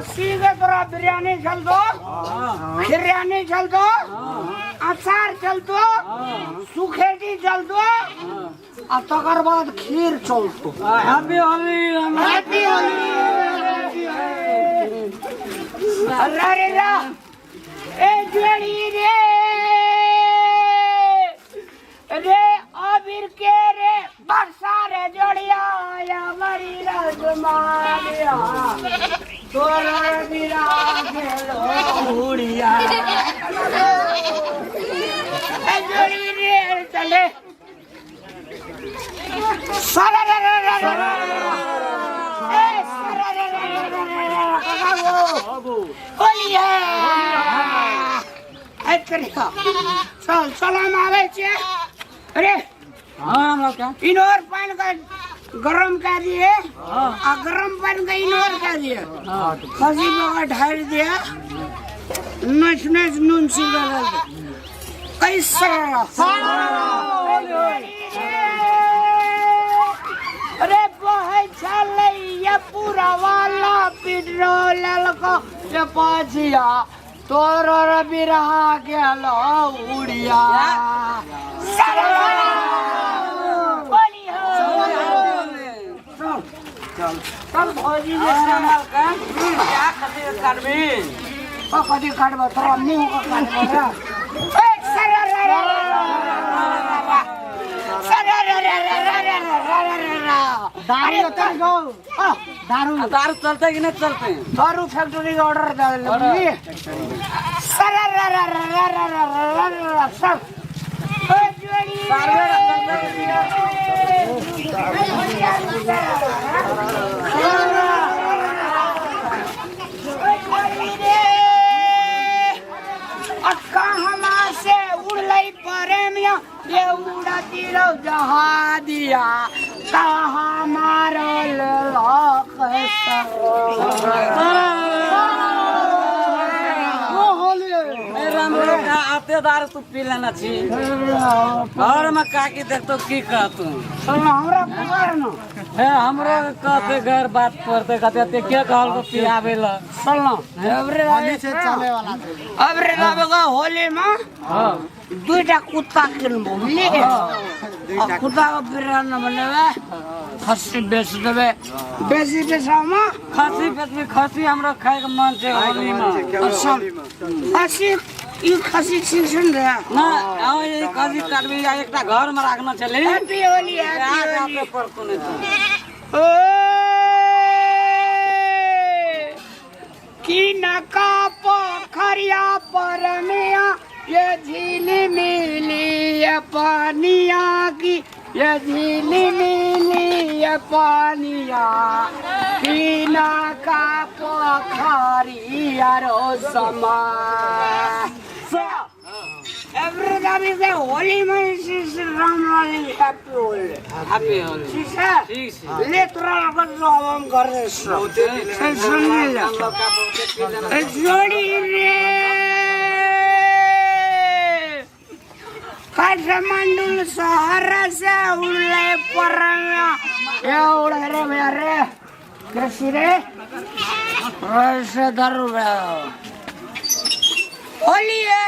बिरयानी चल दो, बिरयानी चल दो, अचार चल दो, सुखेटी चल दो, और तकर बाद खीर चल दो। Happy Holi, happy Holi. अरे रा ए जोड़ी रे रे अबीर के रे बरसा रे जोड़िया या मरी राजमानिया तोरा बिरा गेलो उड़िया ए जोड़ी रे चले सारा रे रे रे ए सारा रे रे रे कागो ओलिया ए करिका चल सलाम आवे छे अरे हाँ हम लोग क्या इनोर पान का गरम कर दिए और गरम पान का इनोर कर दिए खसी का ढाल दिया नच नच नून सीधा कैसा अरे बहुत चले ये पूरा वाला पेट्रोल को ये पाछिया तोरा रबिरा गेलो उड़िया चल भौजी जे संभाल के क्या खातिर करबी ओ कथि काटबो तोरा मुंह को काटबो रे ए सरा रे रे सरा रे रे रे दारू उतर गो दारू चलते कि नहीं चलते दारू फैक्ट्री का ऑर्डर दे ली सरा रे रे रे सब ओ जोड़ी से उड़ई प्रेमिया ये उड़ती रहो जहादिया कहा मारो लोक आते दारू तू पी लेना चाहिए और मैं काकी देख तो की कह तू हमरा पुकार न है हमरो कहते घर बात करते कहते क्या कहल को पियावे ला चलना होली से चले वाला अबरे बाबा होली में हां दुईटा कुत्ता किनबो ले कुत्ता को बिरान बनेबे खस्सी बेच देबे बेची बेचामा खसी बेच खसी हमरो खाए के मन छे होली में खस्सी ई खस्सी छिन रे ना आओ ये खसी काटबी या एकटा घर में राखना चले हैप्पी होली हैप्पी होली पर कोने ओ की नका पोखरिया परनिया ये झीली मिली ये पानिया की ये झीली मिली ये पानिया की नका पोखरिया रो समा Everybody say holy man is Ram Rali happy holy. Happy Holi ठीक है ठीक है ले तोरा लगन हम कर रे सुन ले हम लोग का बहुत पी लेना जोड़ी रे काठमांडू शहर से उड़े परंगा ये उड़े रे भैया रे कैसी रे ऐसे दर होली है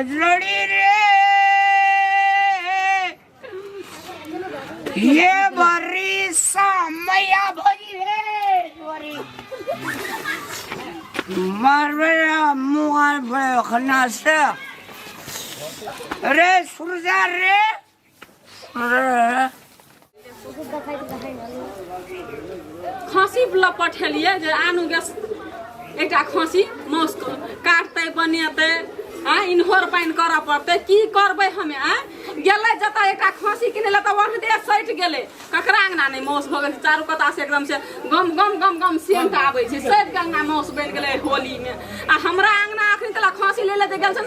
जोड़ी रे ये बरी समया भरी है मारवेला मुहार बड़े खन्ना से रे सुरजा रे खसी लपठेलिए जे आनु गैस एकटा खसी मौस काटते बनेते इनहोर पाइन कर पड़ते की करबे हमें गेले जता एकटा खसी किनेला त वहाँ दे सैट गेले ककरा अंगना नहीं मौस भ गेल चारू कता से एकदम से गम गम गम गम सेंट आबै छै सैट के अंगना मौस बन गेले होली में आ हमरा अंगना अखन तला खसी ले ले गेल छै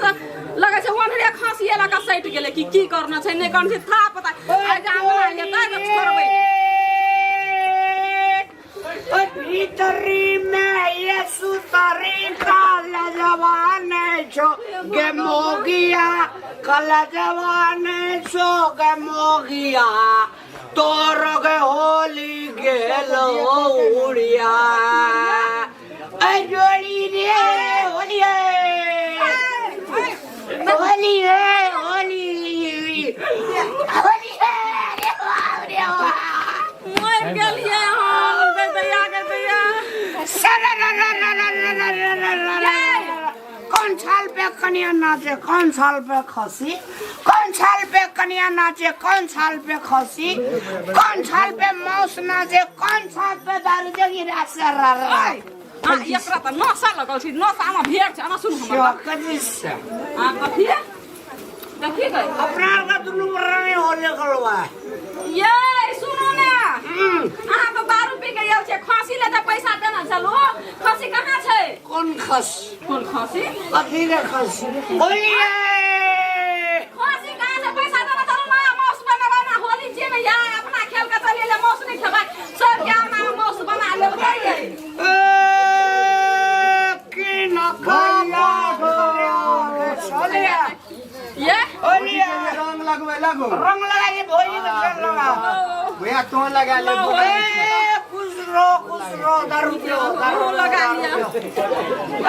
लगे छै वहाँ दे खसी एला का सैट गेले की करना छै नहीं करना छै था पता आइ जा अंगना ये त छोड़बै भीतरी में ये सुतरी काल जवान छो गे मोगिया कल जवान छो गे मोगिया तोर गे होली गेल उड़िया जोड़ी रे होली होली होली होली मर गेलिए हम दैया कौन साल पे कन्या नाचे कौन साल पे खसी कौन साल पे कन्या नाचे कौन साल पे खसी कौन साल पे मौस नाचे कौन साल पे दारू जगी रासे एकरा त नशा लगल छी नशामा भेट छ न सुन हमरा कदिस कथी देखिए गए अपना का दुनु बरने होले गलवा ये सुनो ना अहाँ तो दारू पी के आयल छे खसी ले त पैसा देना चलो खसी कहाँ छै कौन खस कौन खसी कथी रे खसी होलिए खसी कहाँ से पैसा देना चलो ना मौस बनावा ना होली जे में यार अपना खेल के चलिए ले मौस नहीं खेबा सब क्या ना मौस बना ले बताइए कि न खाला होलिए ये होलिए रंग लगवे लगो रंग लगाइए भोली में चल लगा भैया तो लगा ले खुश रो दारू पियो दारू लगा लिया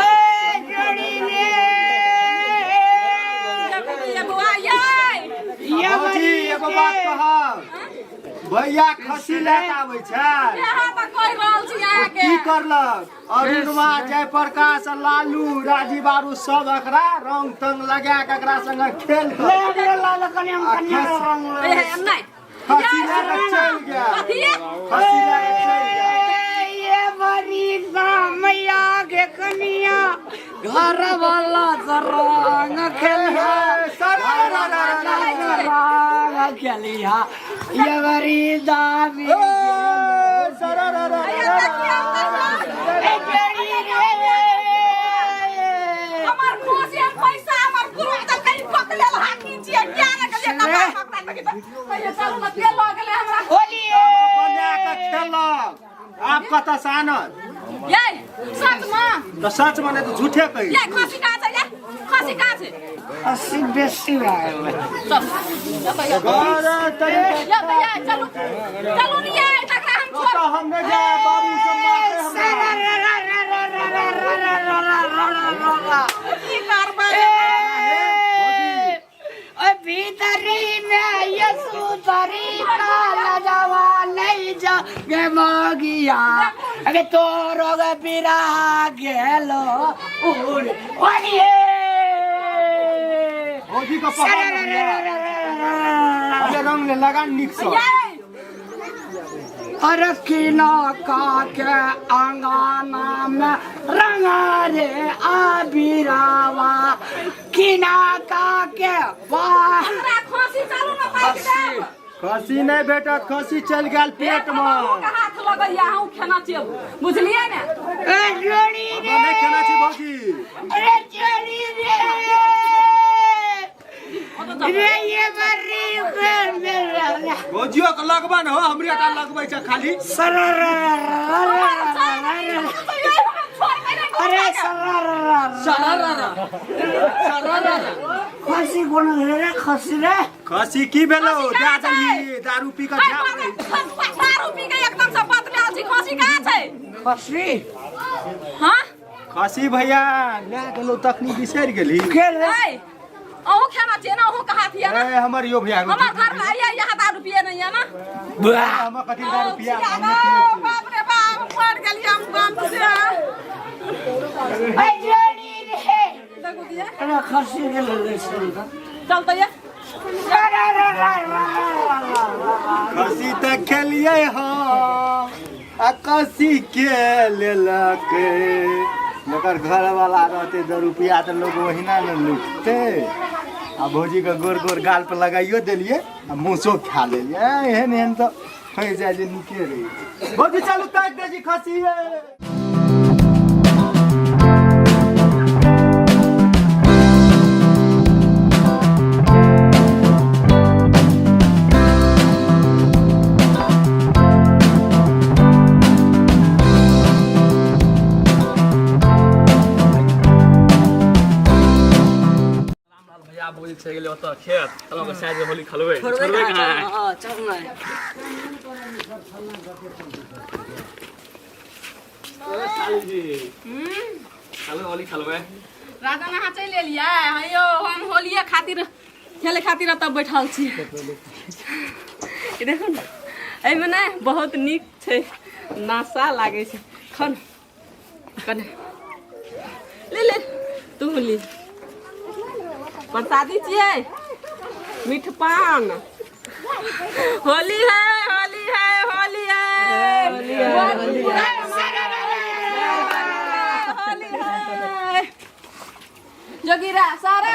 ए जोड़ी रे ये बुआ ये बाबूजी एगो बात कहा भैया खसी लेके आबै छै यहाँ तक कोई रहल छी यहाँ के की करलक अरुणवा जयप्रकाश लालू राजीव आरू सब एकरा रंग तंग लगा के एकरा संग खेल ले रे लाल कन्या कन्या रंग नहीं खसी लेके चल गया कथी खसी लेके चल गया ये बड़ी मैया के कन्या घर वाला रंग खेलिया रंग खेलिया ये बड़ी दाबी हमार खोसे पैसा हमार गुरु त कहीं पकड़ल हाकी छिए क्या न कले कपड़ा पकड़ा लगी पहिले चलू न तेल लग गेले हमरा होलिए बना के खेलक आप कत सानत ये सच मां तो सच माने तो झूठे कही ये खसी कहाँ छै ये खसी कहाँ छै अस्सी बेसी लागल चल अरे तरी या भैया चलू चलू नहीं ये तकरा हम छोड़ तो हमने जाए बाबू से मारे की करबे भीतरी में यसु तरी काल जवान नहीं जा गे मगिया अगे तोरो गे बिरा गेलो उड़ ओलिए भौजी का पकड़ अरे रंग ले लगा निक सो अरे किना का के अंगाना में रंगा रे आबिरावा किना का के वाह हमरा खसी चलू न पैक दे खसी नहीं भेटत खसी चल गेल पेट में हाथ लगैया हूं खाना चाहिए बुझलिए ने ए जोड़ी रे नहीं खाना छी भौजी अरे जोड़ी रे ये बरी कर मेरा भौजियो के लगबा न हो हमरे टा लगबै छ खाली अरे खसी कोन रे खसी रे खसी की भेलो दादली दारू पी के जा दारू पी के एकदम से बतला छी खसी कहाँ छै खसी हां खसी भैया ले गेलो तखनी बिसर गेली के रे अहू खाना चाहिए ना अहू कहा थी ना ए हमर यो भैया हमार घर में आइए यहाँ दारू पिए नहीं है ना हम कथि दारू पिया बाप रे बाप मर गेली हम गम से ए जोड़ी रे देखो दिए अरे खसी के ले चल तो ये खसी त खेलिए ह आ खसी के लेलक नकर घर वाला रहते 2 रुपया तो लोग वही ना लूटते आ भौजी के गोर गोर गाल पर लगाइयो देलिए आ मूसो खा लेलिए एहन एहन तो हो जाए जे निके रही भौजी चलू ताक दे जी खसी बोली छै गेलै ओतऽ खेत चलो के साइड में होली खेलबै छोड़बै छोड़बै कहाँ? कहाँ हाँ, चल नहीं। साली जी चलो होली खेलबै राजा नहा चलि एलियै हैयो हम होलिये खातिर खेले खातिर तब बैठल छी ई देखो ने एहिमे ने बहुत नीक छै नासा लागे छै खन कने ले ले तू ली प्रसादी छियै मीठ पान होली है होली है होली है होली है होली है जोगिरा सारा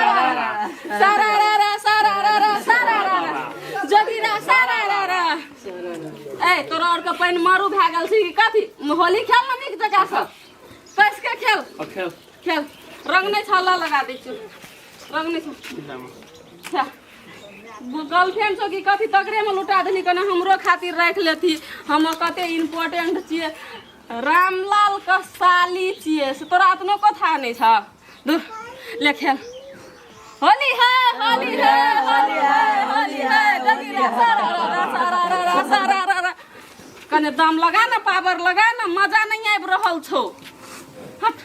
सारा जोगिरा सारा ए तोरा और के पानी मारू भए गेल छी कथी होली खेल ना नीक जगह से कैस के खेल खेल खेल रंग नहीं छाला लगा दै छी रंग नहीं छा गर्लफ्रेंड छो की कथी तकरे में लुटा देली कने हमरो खातिर राख लेती हम कते इम्पोर्टेंट छियै रामलाल का साली छियै से तोरा अपनो कथा नहीं छ दूर ले खेल होली है होली है होली है होली है जोगिरा सारा कने दाम लगा ना पावर लगा ना मजा नहीं आबि रहल छौ हट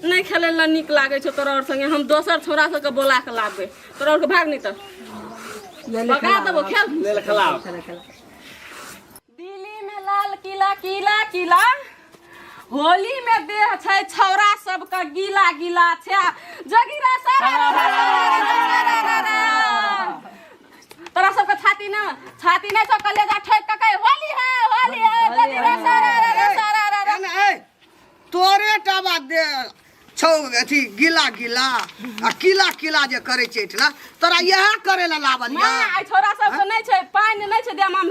नहीं खेले ला निक लागे छो तोरा और संगे हम दोसर छोरा सबके बोला के लाबे तोरा और के भाग नहीं तो लगा देबो खेल ले ले खेलाओ दिल्ली में लाल किला किला किला होली में देह छै छौरा सबका गीला गीला छै जोगिरा सारा तोरा सबके छाती ना तो कलेजा ठोक के कहे होली है जोगिरा सारा तोरे टा बात दे छौ अथी गिला गिला आ किला किला जे करे छै ना तोरा यह करे ला लावल मां आई छोरा सब के नहीं छै पानी नहीं छै देमा हम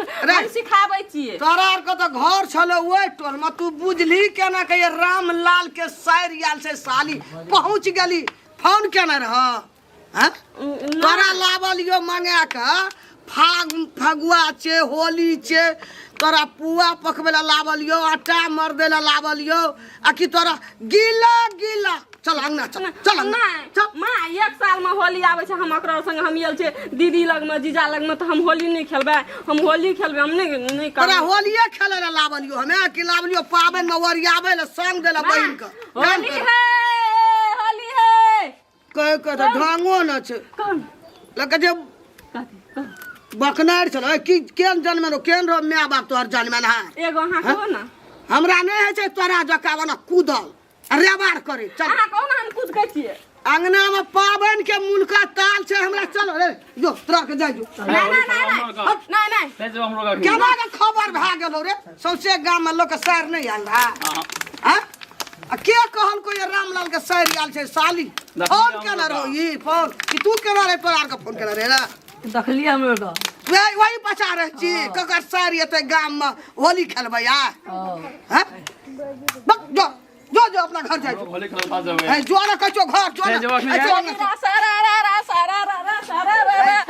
सिखाबै छियै तोरा आर के तो घर छलो ओइ टोल में तू बुझली केना के रामलाल के साइर याल से साली पहुंच गेली फोन केना रह हैं तोरा लावल यो मांगे के फगुआ छे होली छे तोरा पुआ पकबे ला लावल यो आटा मर दे ला लावल यो आ कि तोरा गीला गीला चल अंगना चल मां एक साल में होली आवे छै हम एकरा संग हम यल छै दीदी लग में जीजा लग में तो हम होली नहीं खेलबे हम होली खेलबे हम नहीं कर तोरा होलिये खेले ला लावल यो हमे कि लावल यो पाबन में ओरियावे ला संग दे ला बहिन के होली है कह के तो ढंगो न छै कौन लगे जे बकनार चलो की केन जन्म रो केन रो माय बाप तोहर जन्म ना एगो हां कहो ना हमरा नहीं है छै तोरा जकावना कूदल रेबार करे चल हां कहो ना हम कुछ कहै छियै अंगना में पाबन के मुनका ताल छै हमरा चलो रे जो तोरा के जाई जो नहीं ले जो हमरो का केना के खबर भ गेलो रे सौसे गांव में लोग के सैर नहीं आल रहा हां आ के कहल को ये रामलाल के सैर आल छै साली फोन केना रहो ई फोन कि तू केना रे तोरा के फोन केना रे देखली हमरो का वही बचा रहे छी ककर सैर एते गांव में होली खेलबै आ हैं बक जो जो जो अपना घर जाई होली खेल पा जावे ए जो ना कचो घर जो ना सारा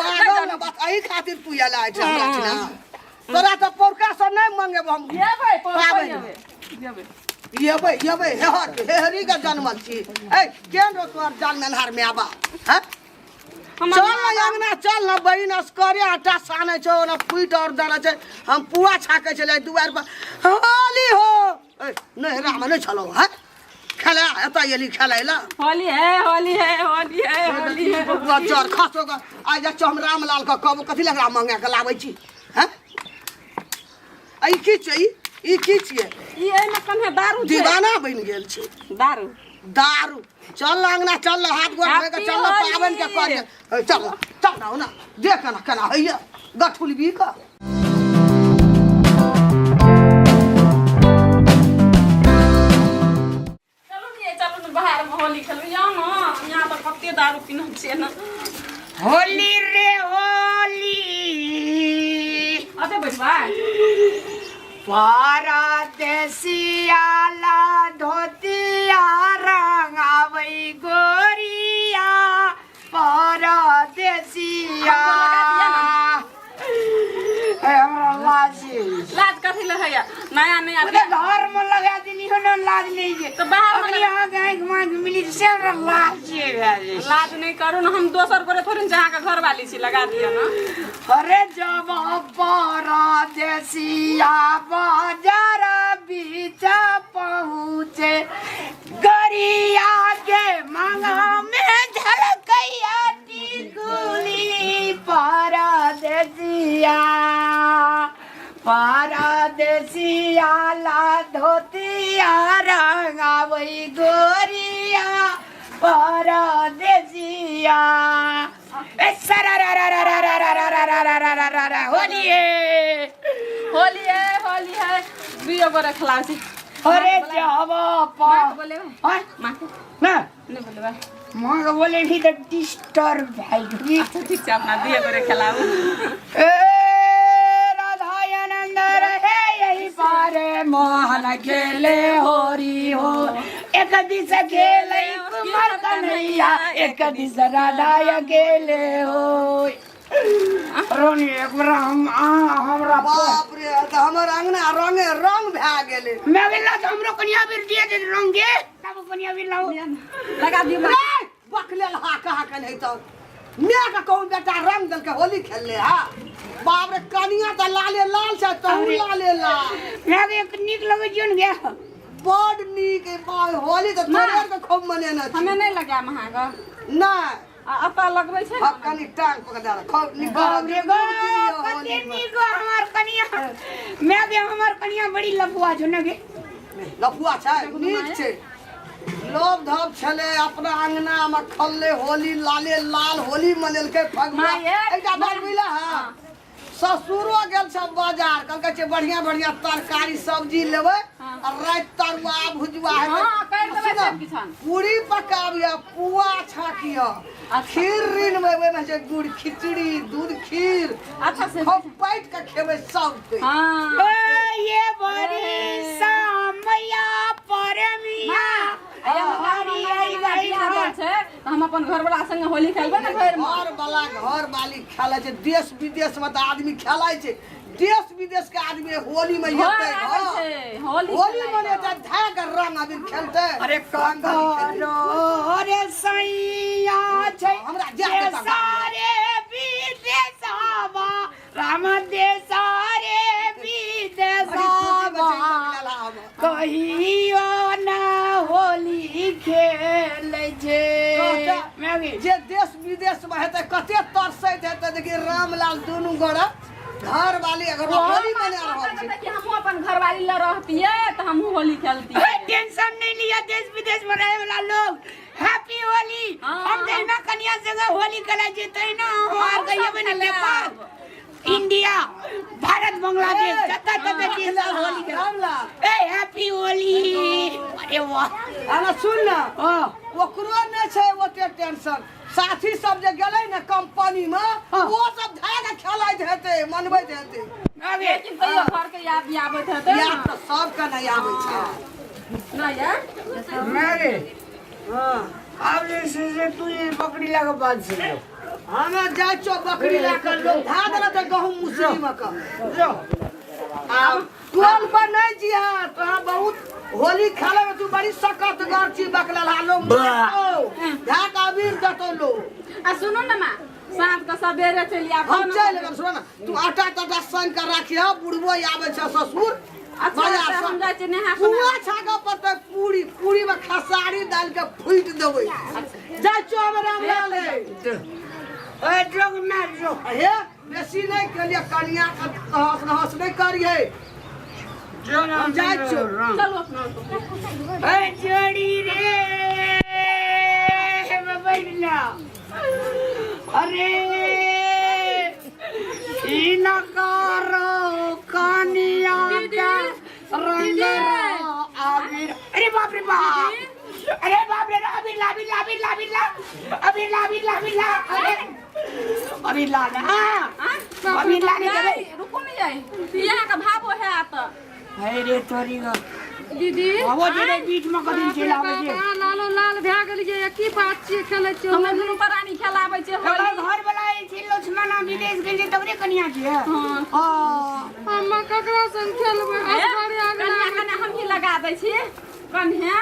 पागल ना बात एही खातिर तू आला है हमरा छिना तोरा तो पोरका से नहीं मांगे हम येबै येबै हेरी का जन्मल छी ए केन रो तोर जन्मल हर में आबा हैं चल अंगना चल ना बहिन असकरे आटा साने छो ना फुट और दाना छै हम पुआ छाके छले दुआर पर होली हो ए नहीं राम नहीं चलो हैं खेला एता येली खेलाइला होली है बबुआ चर खसो का आज जा हम रामलाल का कब कथि लगा मांगे के लाबै छी हैं आई की छै ई की छियै ई एमे कन्हे दारू छै दीवाना बन गेल छै दारू चल अंगना चल हाथ गोड़ धोए के चल पावन के कर चल ना देख ना केना हैया गठुल भी का चलो बाहर में होली खेलबै यहाँ तो कते दारू पीना छै ना परदेसिया ला धोतिया रंगावई गोरिया परदेसिया हमरा लाज कथी ले है नया नया घर में लगा दिनी हो ना लाज नहीं जे तो बाहर में अपनी यहाँ गए घुमा मिली से हमरा लाज जे लाज नहीं करू ना हम दोसर करे थोड़ी जहाँ का घर वाली छी लगा दिया ना अरे जब परदेसिया बाजार बीच पहुँचे गरिया के मांगा में झलकैया टिकुली परदेसिया परदेसिया ला धोतिया रंगावई गोरिया परदेसिया होली है बियो को रखला छी अरे जब बोले मां ना नहीं बोले भाई मां को बोले भी तो डिस्टर्ब भाई अच्छा ठीक है अपना बियो को रखलाओ ए राधा आनंद रहे यही पारे मोहन खेले होरी हो एक दिस खेले कुमार कन्हैया एक दिस राधा अकेले हो रोनी एक बार हमरा बाप रे त हमर अंगना रंगे रंग भा गेले मैं गेला तो हमरो कनिया बिर दिए दे रंगे तब कनिया बिर लाओ लगा दियो बकले हा कहा के नहीं तो मैं का कहूं बेटा रंग दल के होली खेल ले हा बाप रे कनिया त लाले लाल छ तो लाले लाल मैं एक निक लगे जोन गया बड़ नीक होली तो तोरे के खूब मनेना हमें नहीं लगा महागा ना अपा लगबै छै अब कनी टांग पकड़ा खूब नीक रे गो कते निक हमर कनिया मैं के हमर कनिया बड़ी लफुआ जो न गे लफुआ छै नीक छै लोग धब छले अपना अंगना में खल्ले होली लाले लाल होली मनेल के फगुआ एकटा बात बुझला हां ससुरो गेल सब बाजार कहलकै छै बढ़िया बढ़िया तरकारी सब्जी लेबै और रात तरुआ भुजवा है हां कर देबै सब किसान पूरी पकाबिया पुआ छाकिया खीर रिनबै में जे गुड़ खिचड़ी दूध खीर अच्छा से खूब पैट के खेबै सब के हां ये बड़ी सामया परमिया हरी आई गई हम अपन घर वाला संग होली खेलबै ना घर में घर वाला घर वाली खेलै छै देश विदेश में त आदमी खेलै छै देश विदेश के आदमी होली में हेतै होली में त धाग रंग अबीर खेलतै अरे कंगरो रे सैया छै हमरा जे सारे विदेशवा राम देसारे विदेशवा कहियो ना होली खेलै छै जे देश विदेश में हेतै कते तरसैत हेतै देखि रामलाल दुनू गोरा घर वाली अगर होली मना रहल छै कि हम अपन घर वाली ल रहतिए त हम होली खेलती टेंशन नहीं लिया देश विदेश में रहे वाला लोग हैप्पी होली हम देना कन्या संग होली खेला जेतै ना और कहियो बने नेपाल इंडिया भारत बांग्लादेश जत देश होली खेला ए हैप्पी होली अरे वाह आना सुन ना ओ ओकरो नै छै ओते टेंशन साथी सब जे गेलै ना कंपनी में वो सब धाग खेलैत हेतै मनबैत हेतै लेकिन कहियो घर के याद आबैत हेतै याद त सब के नै आबै छै ना यार मेरे हां अब जैसे तू ये बकरी लगा बात से हमें जाय छो बकरी ला कर लोग धा देला त गहूं मुसरी में का जो अब टोल पर नहीं जिया तो बहुत होली खेले में तू बड़ी सकत गर्ची बकला लो धा का अबीर दतो लो आ सुनो ना मां साथ का सवेरे चली आब हम चल लेब सुन ना तू आटा टाटा सन कर राखिया बुढ़बो आवे छ ससुर बाजार हम जाय छै नेहा पुआ छागा पर त पूरी में खसारी डाल के फूट देबै जाय छो हमरा लाले ए जोग ना जो हे बेसी नहीं कलिया कनिया का हंस नहीं करिए जो ना हम जाय छो चलो अपना ए जोड़ी रे बबैला अरे इनकारो कनिया का रंग आबिर अरे बाप रे बाप अरे बाप रे अभी ला अरे अभी ला नहीं करे रुको नहीं है यहाँ का भावो है तो है रे तोरी का दीदी आबो जे बीच में कदिन चलि आबै छै लालो लाल भए गेल जे की बात छियै खेलै छियै हम दुनू प्राणी खेलाबै छै घर वाला छै लक्ष्मण विदेश गेल छै तबरे कनिया छै हम ककरा संग खेलबै असगरे कन्या कन्या हम ही लगा दै छी कन्या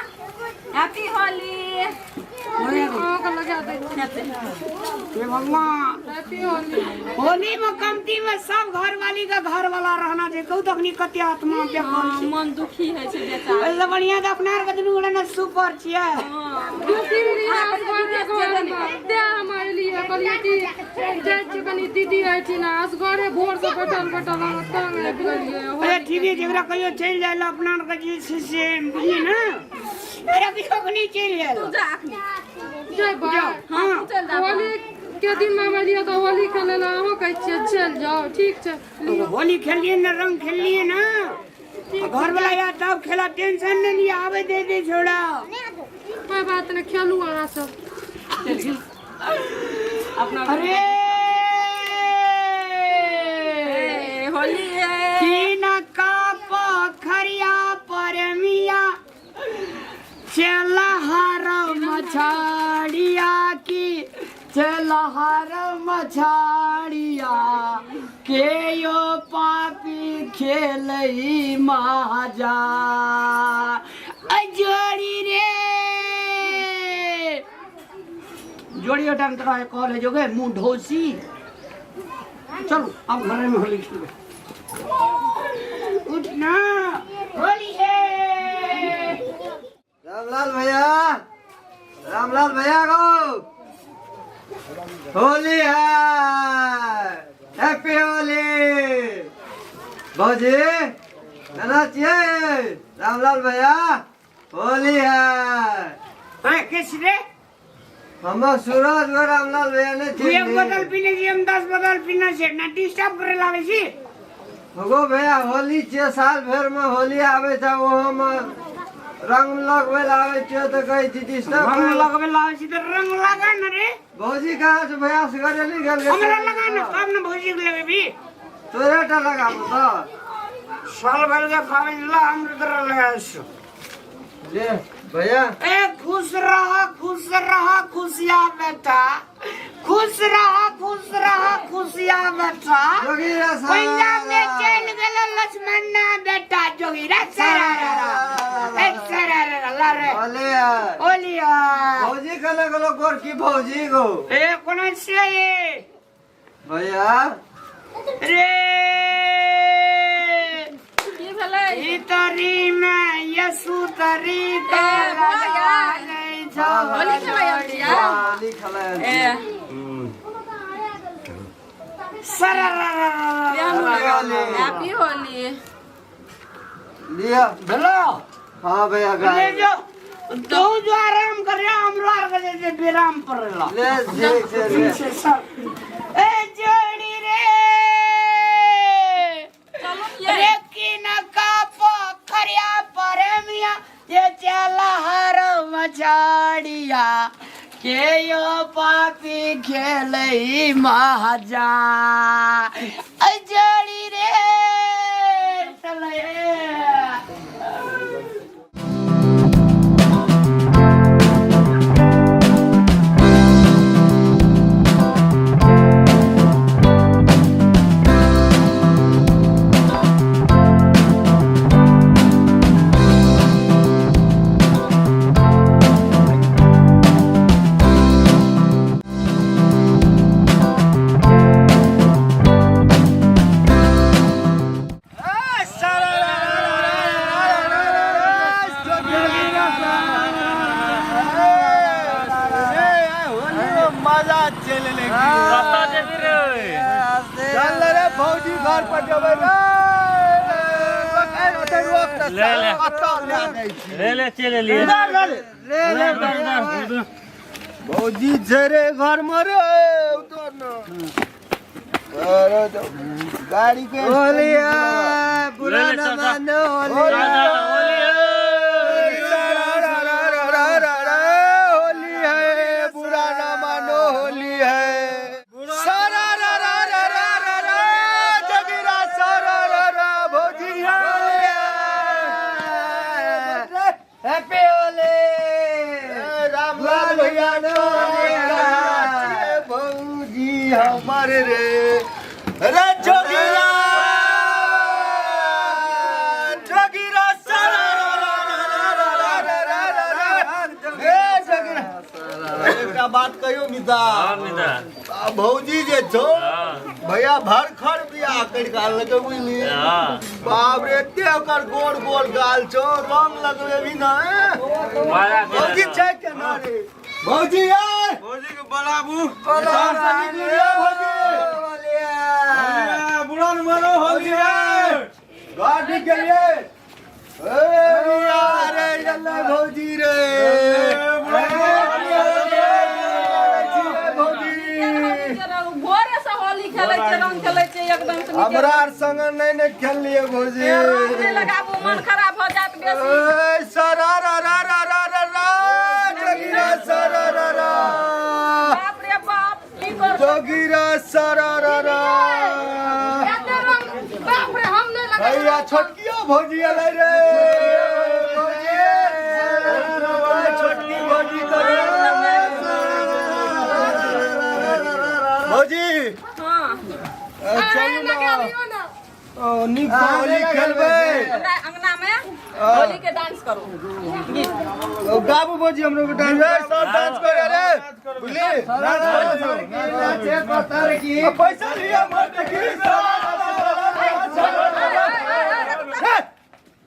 हैप्पी होली अहाँके लगा दै हे भगवान हैप्पी होली होली में कमती में सब घर वाली का घर वाला रहना चाहिए कहू तखनी कते आत्मा बेकल छै मन दुखी है छै बेचारा एले बढ़िया त अपना के दुनू गोटा सुपर छियै दुखी रिया असगरे दे हम एलियै कहलियै कि जाइ छी कनी दीदी आइथिन असगरे भोर से बैठल बैठल हम तंग आबि गेलियै अरे ठीक है जेकरा कहियो चलि जाइला अपना के जे छै से बुझी ना अरे कखनी चलि जाइला जा अखनी जय बा हां चल जा होली के दिन में एलियै तऽ होली खेलै लए अहूँ कहै छियै चलि जाओ ठीक छै होली खेलिए ना रंग खेलिए ना घर वाला या तब खेला टेंशन नहीं लिया आवे दे दे छोड़ा कोई बात नहीं खेलू अहाँ सब अपना अरे होली है तीन का पोखरिया पर मिया चला हर मछाड़िया की चला हर मछाड़िया के यो पापी खेलई महाजा जोड़ी रे जोड़ी टाइम तरह कॉल है जोगे मुंह ढोसी चलो अब घर में होली खेलो उठना होली है रामलाल भैया को होली है हैप्पी होली भौजी नाना चाहिए रामलाल भैया होली है किस रे हम सूरज और रामलाल भैया ने तू एक बोतल पीने की हम 10 बोतल पीना से ना डिस्टर्ब करे लावे छी होगो भैया होली 6 साल भर में होली आवे था वो हम रंग लगवे लावे छियो तो कही थी डिस्टर्ब रंग लगवे लावे छी तो रंग लगा न रे भौजी कहाँ से भैया से करे नहीं गल हमरा लगा न कब न भौजी के लगे भी तोरे टा लगा तो साल भर के खावे ला हम तरह लगा छो ले भैया ए खुश रहा खुशिया बेटा खुश रहा खुशिया बेटा जोगीरा सारा पंजाब में चल गेल लक्ष्मण ना बेटा जोगीरा सारा ला रे ओलिया भौजी कले गलो गोर की भौजी को ए कोन से ये भैया रे की भेलै ई तरी में यसु तरी का लगा ले छो होली खेलै छियै होली खेले ए हैप्पी होली लिया बोलो हाँ भैया ले गाय जो तो जो आराम कर रहा हमरो आर के जे विराम पड़ला ले ठीक से ले ए जोड़ी रे चलो रे किन का पोखरिया पर मिया ये चला हर मछाड़िया के यो पापी खेलई महाजा जोड़ी रे चले मजा चले चल रे भौजी घर पर जबै ले चले लिए भौजी जरे घर में रे उतर न गाड़ी के होलिया बुरा न मानो होलिया होली है बुरा न मानो होली है सारा रा रा रा रा रा जोगीरा सारा होली हमारे रे रे जोगिरा जोगिरा सारा एकटा बात कहियो मिता भौजी जे छो भैया भर खर बियाह कर गाल लगे बुझली बाप रे एते ओकर गोड़ गोड़ गाल छो रंग लगवे भी ना भौजी छै केना रे भौजी आय भौजी के बड़ाबू भौजी बुढ़ान मानो भौजी आय गाड़ी के लिए ए यार अल्लाह भौजी रे भोरे से होली खेले छै रंग खेले छै एकदम से हमरा संग नहीं खेलिए भौजी रंग नहीं लगाबू मन खराब हो जात बेसी ए सरा रा रा रा रा रा रा जोगिरा सरा रा रा बाप रे बाप की कर जोगिरा सरा रा रा एते रंग बाप रे हम नहीं लगा भैया छोटकियो भौजी अलै रे छोटकी भौजी करे भौजी हां चलू लगा लियो ना निक होली खेलबै अंगना में होली के डांस करो गाबू भौजी हमरो के डांस सब डांस करे रे बुझली नाचे पतर की पैसा लिया मत की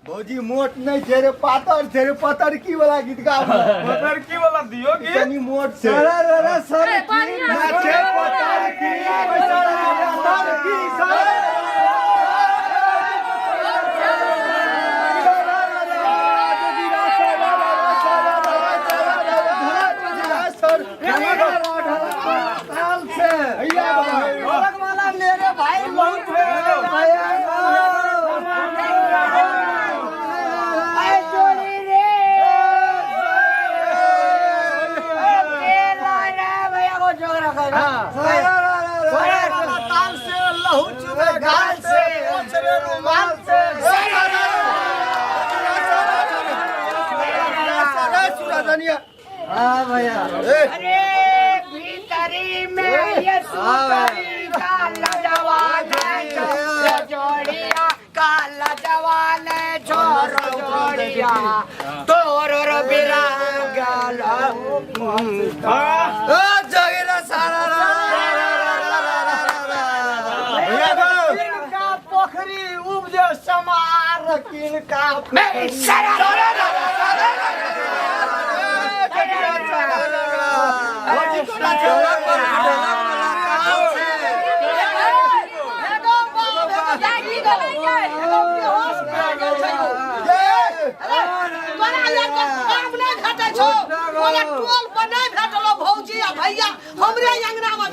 भौजी मोट नहीं छे रे पातर छे रे पतर की वाला गीत गाब पतर की वाला दियो की तनी मोट छे रे रे सर नाचे पतर की पैसा लिया पतर की अरे भीतरी में ये सुतरी काला जवान है जोड़िया काला जवान है छोरो जोड़िया तोर बिरा गाला जोगिरा सारा किनका पोखरी उपजे समार किनका मैं सारा भैया हमरे अंगना में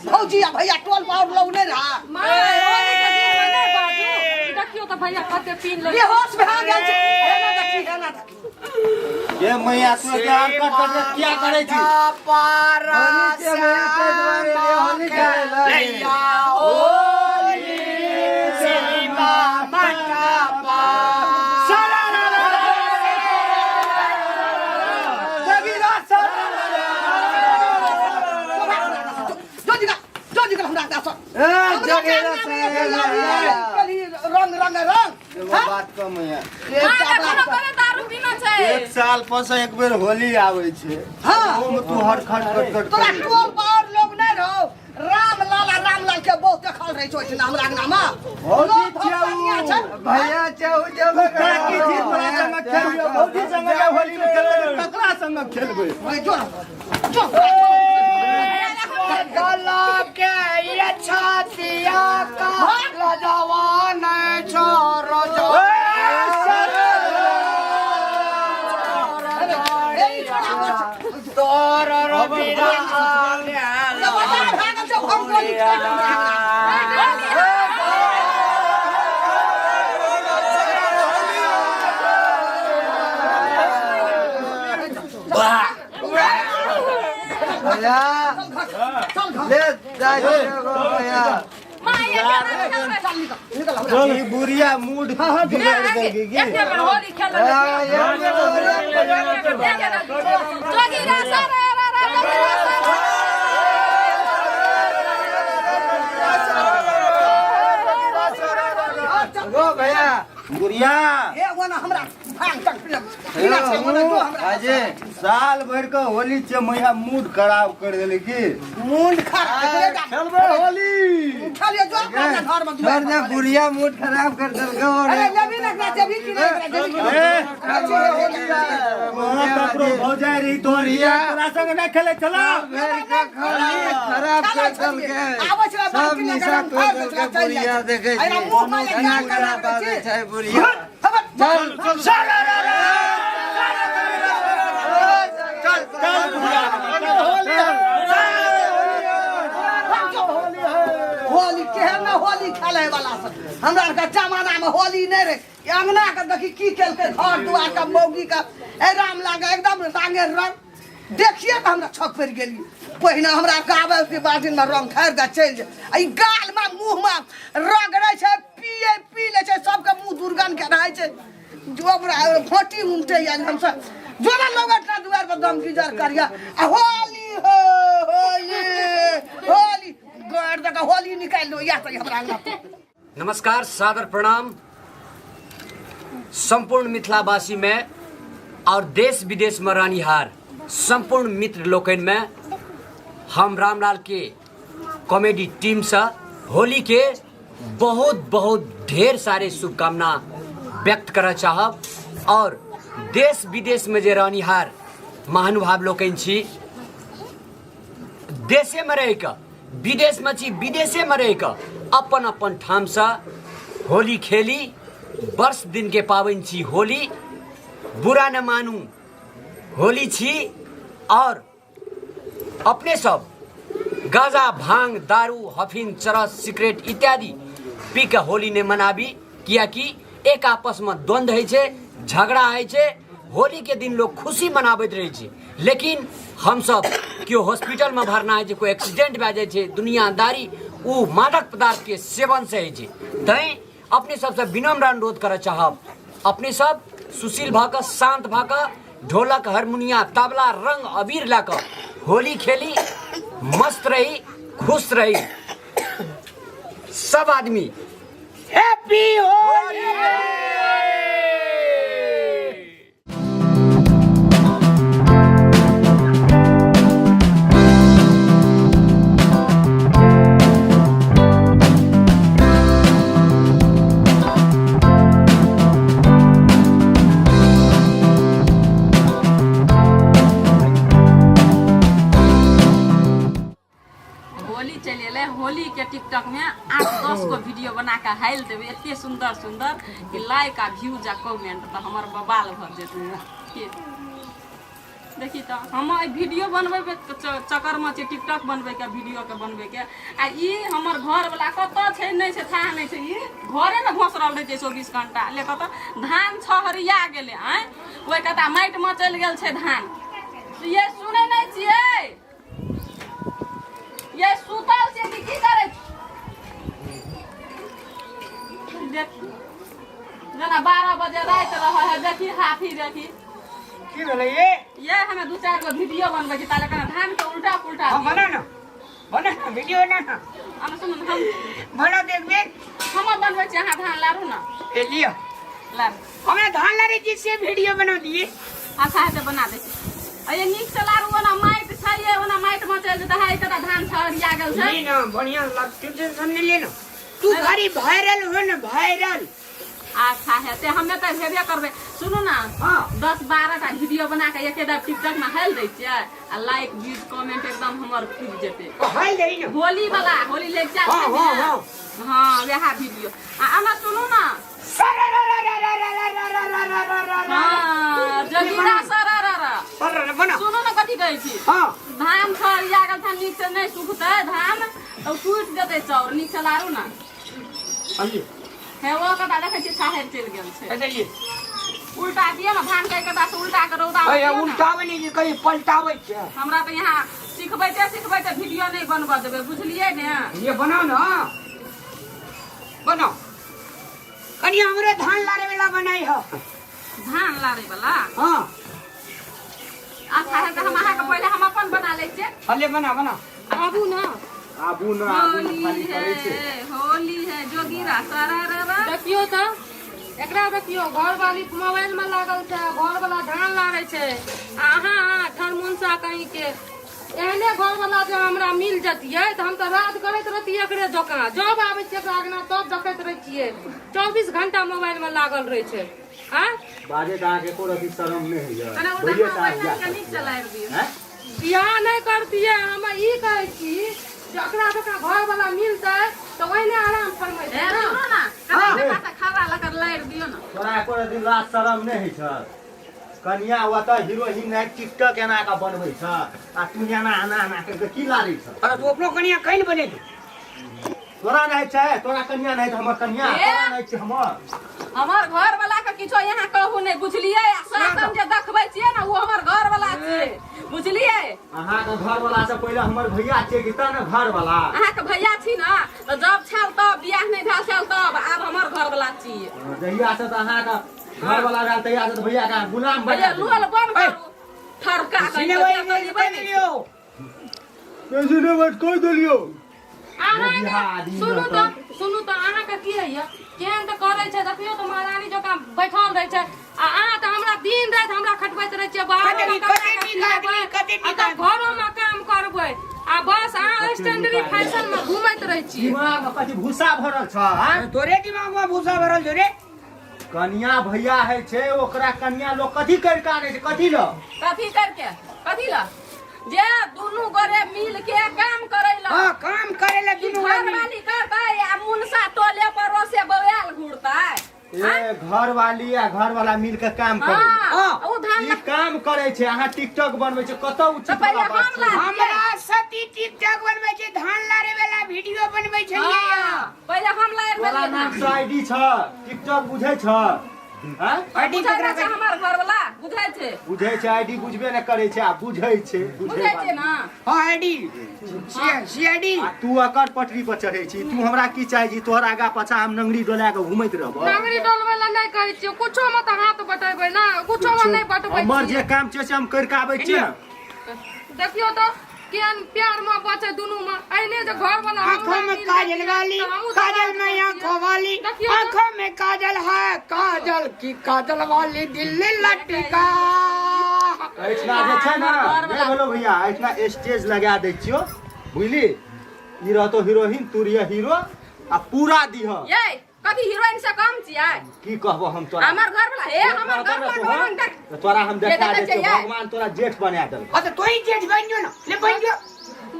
भौजी भैया टोल पाउड लोग नहीं रहा देखियो तो भैया कते पीन ले बेहोश भए गेल छै एना देखी ये मैया तू ध्यान कर क्या करे छी पारा होली खेले सीमा मटा पा बात कम है दारू पीना छै एक साल पास एक बेर होली आवे छे हाँ। ओम तू हर खट खट खट तोरा टोल पर लोग नहीं रहो राम लाल के बहुत देखल रहे छो हमरा अंगना में होली चाऊ भैया चाऊ जब काकी जी तोरा संग खेलबे भौजी संग होली में खेलबे ककरा संग खेलबे गला के ये छातिया का जवान छोरो जो तोर रबिरा भैया ले जाए भैया माँ ये चल निकल ये बुढ़िया मूड बिगाड़ देगी की एक बार होली खेल जोगी रा सारा गो भैया बुढ़िया ए वना हमरा भांग तक पीला से वना जो हमरा अजय साल भर का होली चमैया मूड खराब कर देले की मुंड खराब चलबे होली खाली जो अपना घर में छोड़ दे बुढ़िया मूड खराब कर देलको अरे लेबी ना जबी की भौजाई रही तोरिया तोरा संग ना खेले चला खराब कर देलके सब निशा तोड़ देलके बुढ़िया देखे छी केना खराब बात छै बुढ़िया चल होली केहन ना होली खेले वाला सब हमरा के जमाना में होली नहीं रे अंगना के देखी की खेलके घर दुआर का मौगी का एकदम लागे एकदम रंगे रंग देखिए तो हमरा छक पड़ गेली पहिने हमरा गावे के बाल्टीन में रंग खैर दे चल जाए ई गाल में मुंह में रगड़े छै पिए पी ले छै सबके मुंह दुर्गंध के रहै छै जोबरा फोटी उमटे या हम सब जोरा लोग इतना दुआर पर दम गुजर करिया आ होली हो होली होली गड़ तक होली निकाल लो या तो हमरा अंगना नमस्कार, सादर प्रणाम संपूर्ण मिथिलावासी में और देश विदेश में रहनिहार संपूर्ण मित्र लोकन में हम रामलाल के कॉमेडी टीम से होली के बहुत बहुत ढेर सारे शुभकामना व्यक्त करना चाहब और देश विदेश में जे रहनिहार महानुभाव लोकन छी देशे में रह के विदेश में छी विदेशे में रह के अपन अपन ठाम से होली खेली वर्ष दिन के पावन छी होली बुरा न मानू होली छी और अपने सब गाजा भांग दारू हफीन चरस सिगरेट इत्यादि पी के होली ने मनाबी किया कि एक आपस में द्वंद्व है छे झगड़ा है छे होली के दिन लोग खुशी मनाबैत रहे छे लेकिन हम सब क्यों हॉस्पिटल में भरना है कोई एक्सीडेंट भए जाए छे दुनियादारी उ मादक पदार्थ के सेवन से है छे तैं अपने सबसे विनम्र अनुरोध कर चाहब अपने सब सुशील भाक शांत भाक ढोलक हारमोनिया तबला रंग अबीर लाकर होली खेली मस्त रही खुश रही सब आदमी हैप्पी होली होली के टिकटॉक में 8-10 को वीडियो बना के हाइल देवे एते सुंदर सुंदर कि लाइक आ व्यूज आ कमेंट तो हमर बबाल भर जेते देखी तो हम वीडियो बनबे चक्कर में टिकटॉक बनबे के वीडियो के बनबे के आ ई हमर घर वाला कत छै नहीं छै था नहीं छै ई घरे में घोसरल रहे छै 24 घंटा ले कत धान छहरिया गेले हैं ओइ कता माइट में चल गेल छै धान ये सुनै नहीं छियै ये सुतल से की करे देखी जना 12 बजे रात रह है देखी हाथी देखी की भेलै ये हमें 2-4 गो वीडियो बनबै छी ताले कना धान के उल्टा पुल्टा बना ना वीडियो ना हम सुन हम बना देखबे हम बनबै छी अहाँ धान लारू ना ए लियो ला हमें धान लारी जी से वीडियो बना दिए अच्छा है बना दे अये नीक से लारू ना माइट छाइए ना माइट में चल जता है कता धान छहरिया गेल छै नहीं ना बढ़िया लगती है सुन ले ना तू घरी वायरल हो ना वायरल अच्छा है ते हमें तो हेबे करबे सुनो ना 10-12 टा वीडियो बना के एक दा टिकटॉक में हाल दै छियै आ लाइक व्यूज कमेंट एकदम हमर खुद जेते हाल दे ना होली वाला होली लेक जा हां वहा वीडियो आ अना सुनो ना जगीरा सरारा बना सुनो ना कथी कहै छी धान छरिया गेल था नीक से नहीं सुखते धान तो टूट जेते चाउर नीक से लारू ना हे वो कता देखै छी छाहर चल गेल छै देखिए उल्टा दिए ना धान के कता से उल्टा के रौदा अरे उल्टावे नहीं कहीं पलटावे छै हमरा तो यहाँ सिखबैते वीडियो नहीं बनबऽ देबै बुझलियै ने। ये बनाओ ना, बनाओ। कनिया हमरे धान लारे वाला बनाई हो। धान लारे वाला हाँ अच्छा है तो हम अहाँके पहिले हम अपन बना लै छियै। हले बना बना। आबू ना आबू ना होली है जोगिरा सारा रे। देखियो तो एकरा देखियो घर वाली मोबाइल में लागल छै, घर वाला धान लारै छै। अहाँ धर्मोंसा कहीं के एहने घर वाला जो हमरा मिल जतियै तो हम तो रात करैत रहतियै एकरे दोकान। जब आबै छियै एकरा अंगना तब देखैत रहै छियै 24 घंटा मोबाइल में लागल रहै छै। हाँ बाजे का के कोनो भी शर्म नहीं है कने भैया उधर साहब मोबाइल कनी चलाइ दियौ। हैं बियाह नहीं करतियै। हम ई कहै छी जे एकरा दोकान घर वाला मिलतै तो ओहिने आराम फरमै छै ए ना। सुनो ना कने का खबरा लकर लाइर दियौ ना। तोरा कोनो दिन रात शर्म नहीं है कनिया वत हीरोइन है टिकटॉक एना का बनबै छ आ तू एना आना आना के की लारै छ। अरे तू अपनो कनिया कहीं बने दे। तोरा नहीं छै, तोरा कनिया नहीं त हमर कनिया, तोरा नहीं छै हमर। हमर घर वाला के किछो यहाँ कहू नहीं बुझलियै। सासम जे देखबै छियै ना वो हमर घर वाला छियै बुझलियै। अहाँ के घर वाला से पहले हमर भैया छै कि त न घर वाला। अहाँ के भैया छी ना तो जब छल तब बियाह नहीं भेल छल तब आब हमर घर वाला छियै। जहिया से त अहाँ के घर वाला रहल तहिया से भैया का गुलाम भैया बना लुअल बन करू ठरका सीने वाली नहीं बने लियो। कैसे ने बात कह देलियो। सुनू तो अहाँ के की है केहन तो करे छै देखियो तो महारानी जकां बैठल रहे छै। आ अहाँ तो हमरा दिन रात हमरा खटबैत रहे छियै बाहर घरों में काम करबै आ बस अहाँ स्टैंडर्ड फैशन में घूमैत रहे छियै। दिमाग में कथी भूसा भरल छ हैं? तोरे दिमाग में भूसा भरल छौ रे। कनिया भैया है छै ओकरा कनिया लोग कथी कर के आने छै कथी ल कथी करके कथी ला जे दुनू गोरे मिल के काम करै ला। हाँ काम करे ला दुनू घर वाली करतै आ मुनसा टोले पर से बौआल घुरतै। ए घर वाली आ घर वाला मिल के काम करे हां ओ धान ई काम करे छै। अहाँ टिकटॉक बनबै छै कतौ उचित पहिले वाला बात हम छै। ला हमरा सती टिकटॉक बनबै छै, धान लारे वाला वीडियो बनबै छै। पहिले हम लाइर तोरा नाम से आईडी छ टिकटॉक बुझै छ हैं? आईडी पकड़ा के हमर घर वाला बुझै छै बुझै छै आईडी बुझबे न करे छै आ बुझै छै बुझै छै ना। हाँ आईडी सीआईडी। आ तू अकर पटरी पर चढ़ै छी। तू हमरा की चाहे छी तोहर आगा पाछा हम नंगरी डोला के घुमैत रहब। नंगरी डोलबै ला नहीं कहै छियै कुछो में तो हाथ बटेबै ना कुछो में नहीं बटबै हमर छियै। जे काम छै से हम कर के आबै छियै। देखियो तो केहन प्यार में बचे दुनू में एने जे घर वाला आँखों में काजल वाली, काजल में आँखों वाली, आँखों में काजल है, काजल की काजल वाली दिल्ली लटका। ऐठना जे छै ना नै भेलो भैया ऐठना स्टेज लगा दै छियो बुझली। ई रहतो हीरोइन तू रिया हीरो आ पूरा दिह ये कथी हीरोइन से कम छियै। की कहबो हम तोरा हमर घर वाला हे हमर घर वाला देख तोरा हम देखा ये दे देखै छियै। भगवान तोरा जेठ बना देल। हाँ तो तोही जेठ बन जो ना, ले बन जो।